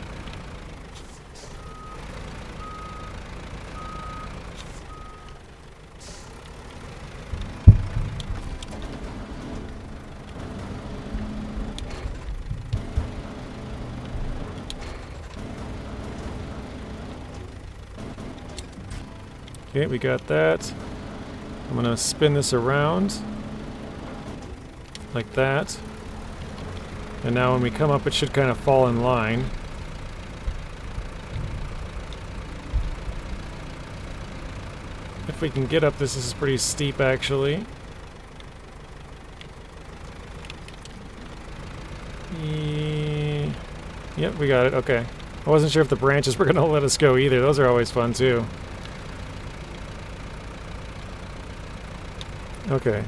S1: Okay, we got that. I'm gonna spin this around like that. And now when we come up, it should kind of fall in line. I if we can get up this. This is pretty steep, actually. Yep, we got it. Okay. I wasn't sure if the branches were going to let us go either. Those are always fun, too. Okay.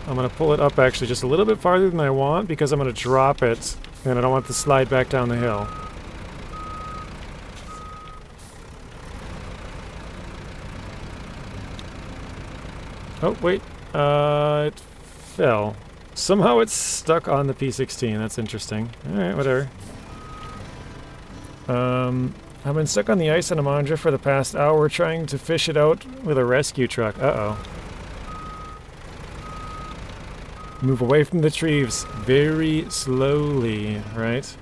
S1: I'm going to pull it up, actually, just a little bit farther than I want, because I'm going to drop it, and I don't want it to slide back down the hill. Oh, wait. It fell. Somehow it's stuck on the P16. That's interesting. Alright, whatever. I've been stuck on the ice in a Mandra for the past hour trying to fish it out with a rescue truck. Uh-oh. Move away from the trees very slowly, right?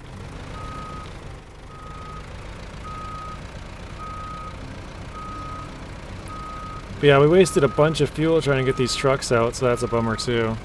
S1: But yeah, we wasted a bunch of fuel trying to get these trucks out, so that's a bummer too.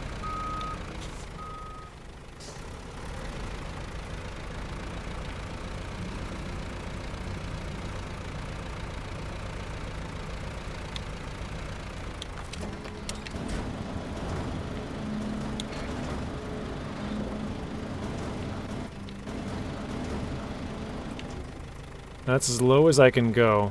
S1: That's as low as I can go.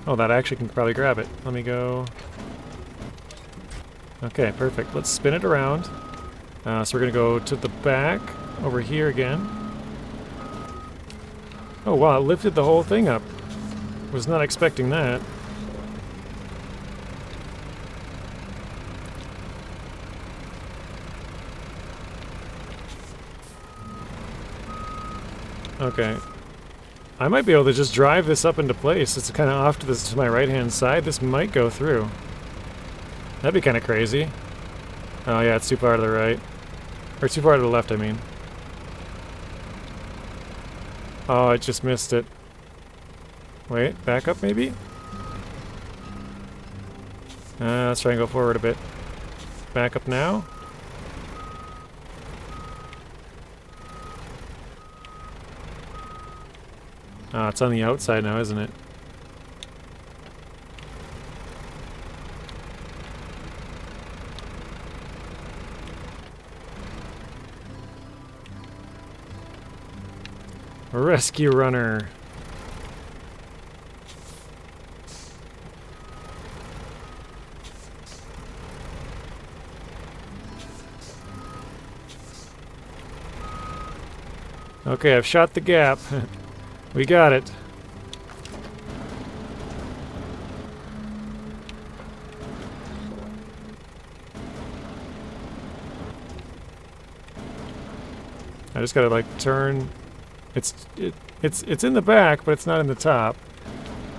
S1: Oh, that actually can probably grab it. Let me go. Okay, perfect. Let's spin it around. So we're going to go to the back, over here again. Oh wow, it lifted the whole thing up. Was not expecting that. Okay. I might be able to just drive this up into place. It's kind of off to my right-hand side. This might go through. That'd be kind of crazy. Oh yeah, it's too far to the right. Or too far to the left, I mean. Oh, I just missed it. Wait, back up maybe? Let's try and go forward a bit. Back up now? Ah, it's on the outside now, isn't it? Rescue runner. Okay, I've shot the gap. We got it. I just gotta like turn. It's in the back, but it's not in the top.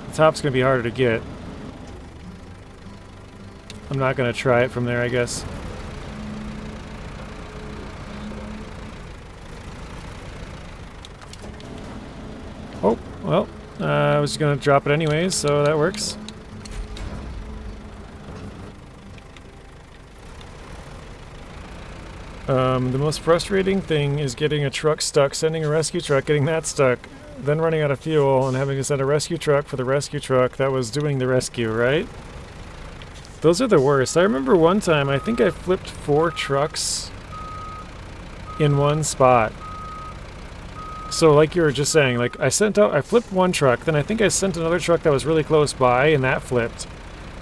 S1: The top's gonna be harder to get. I'm not gonna try it from there, I guess. Oh, well, I was gonna drop it anyways, so that works. The most frustrating thing is getting a truck stuck, sending a rescue truck, getting that stuck, then running out of fuel and having to send a rescue truck for the rescue truck that was doing the rescue, right? Those are the worst. I remember one time, I think I flipped 4 trucks in one spot. So like you were just saying, like I flipped one truck, then I think I sent another truck that was really close by and that flipped.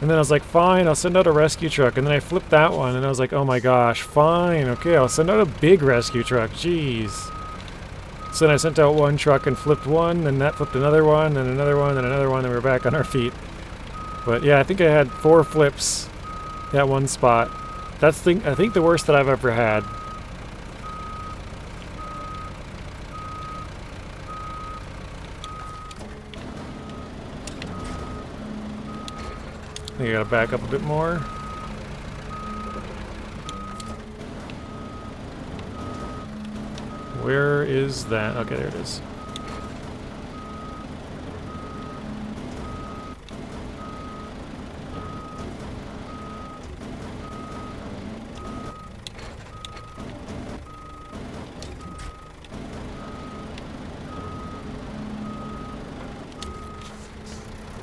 S1: And then I was like, fine, I'll send out a rescue truck. And then I flipped that one and I was like, oh my gosh, fine, okay, I'll send out a big rescue truck, jeez. So then I sent out one truck and flipped one, and that flipped another one, and another one, and another one, and we're back on our feet. But yeah, I think I had 4 flips at one spot. That's I think the worst that I've ever had. I think I gotta back up a bit more. Where is that? Okay, there it is.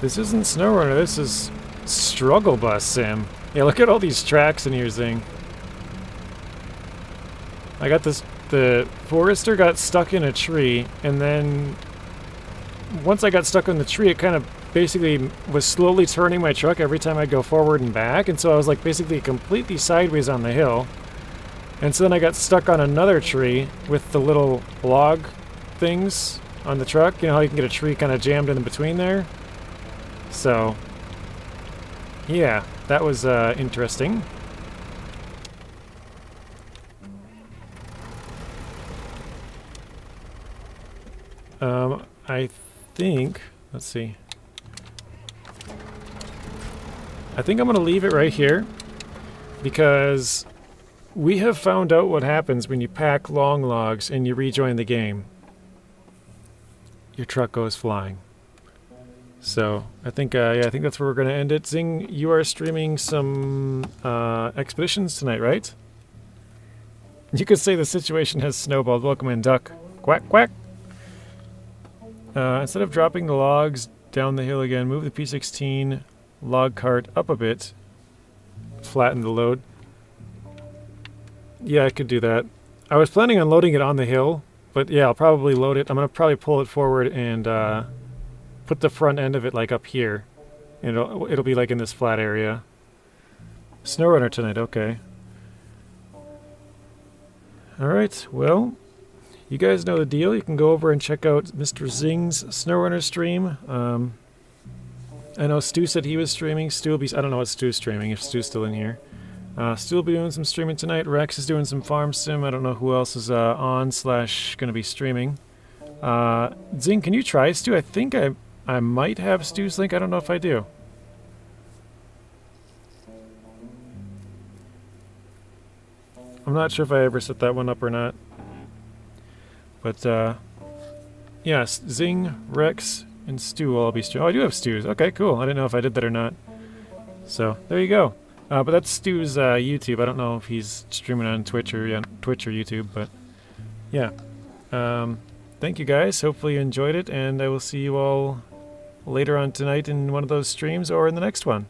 S1: This isn't SnowRunner, this is Struggle Bus Sim. Yeah, look at all these tracks in here, Zing. I got this, the Forester got stuck in a tree, and then once I got stuck in the tree, it kind of basically was slowly turning my truck every time I'd go forward and back, and so I was like basically completely sideways on the hill. And so then I got stuck on another tree with the little log things on the truck. You know how you can get a tree kind of jammed in between there? So, yeah, that was interesting. I think, let's see. I think I'm going to leave it right here because we have found out what happens when you pack long logs and you rejoin the game. Your truck goes flying. So I think, yeah, I think that's where we're going to end it. Zing, you are streaming some expeditions tonight, right? You could say the situation has snowballed. Welcome in, duck. Quack, quack. Instead of dropping the logs down the hill again, move the P16 log cart up a bit. Flatten the load. Yeah, I could do that. I was planning on loading it on the hill, but yeah, I'll probably load it. I'm going to probably pull it forward and put the front end of it like up here. It'll be like in this flat area. SnowRunner tonight, okay. Alright, well, you guys know the deal. You can go over and check out Mr. Zing's SnowRunner stream. I know Stu said he was streaming. Stu will be... I don't know what Stu's streaming, if Stu's still in here. Stu will be doing some streaming tonight. Rex is doing some farm sim. I don't know who else is on / gonna be streaming. Zing, can you try Stu? I think I might have Stu's link. I don't know if I do. I'm not sure if I ever set that one up or not. But, yes, Zing, Rex, and Stu will all be streaming. Oh, I do have Stu's. Okay, cool. I didn't know if I did that or not. So, there you go. But that's Stu's YouTube. I don't know if he's streaming on Twitch or YouTube, but yeah. Thank you guys. Hopefully you enjoyed it, and I will see you all later on tonight in one of those streams or in the next one.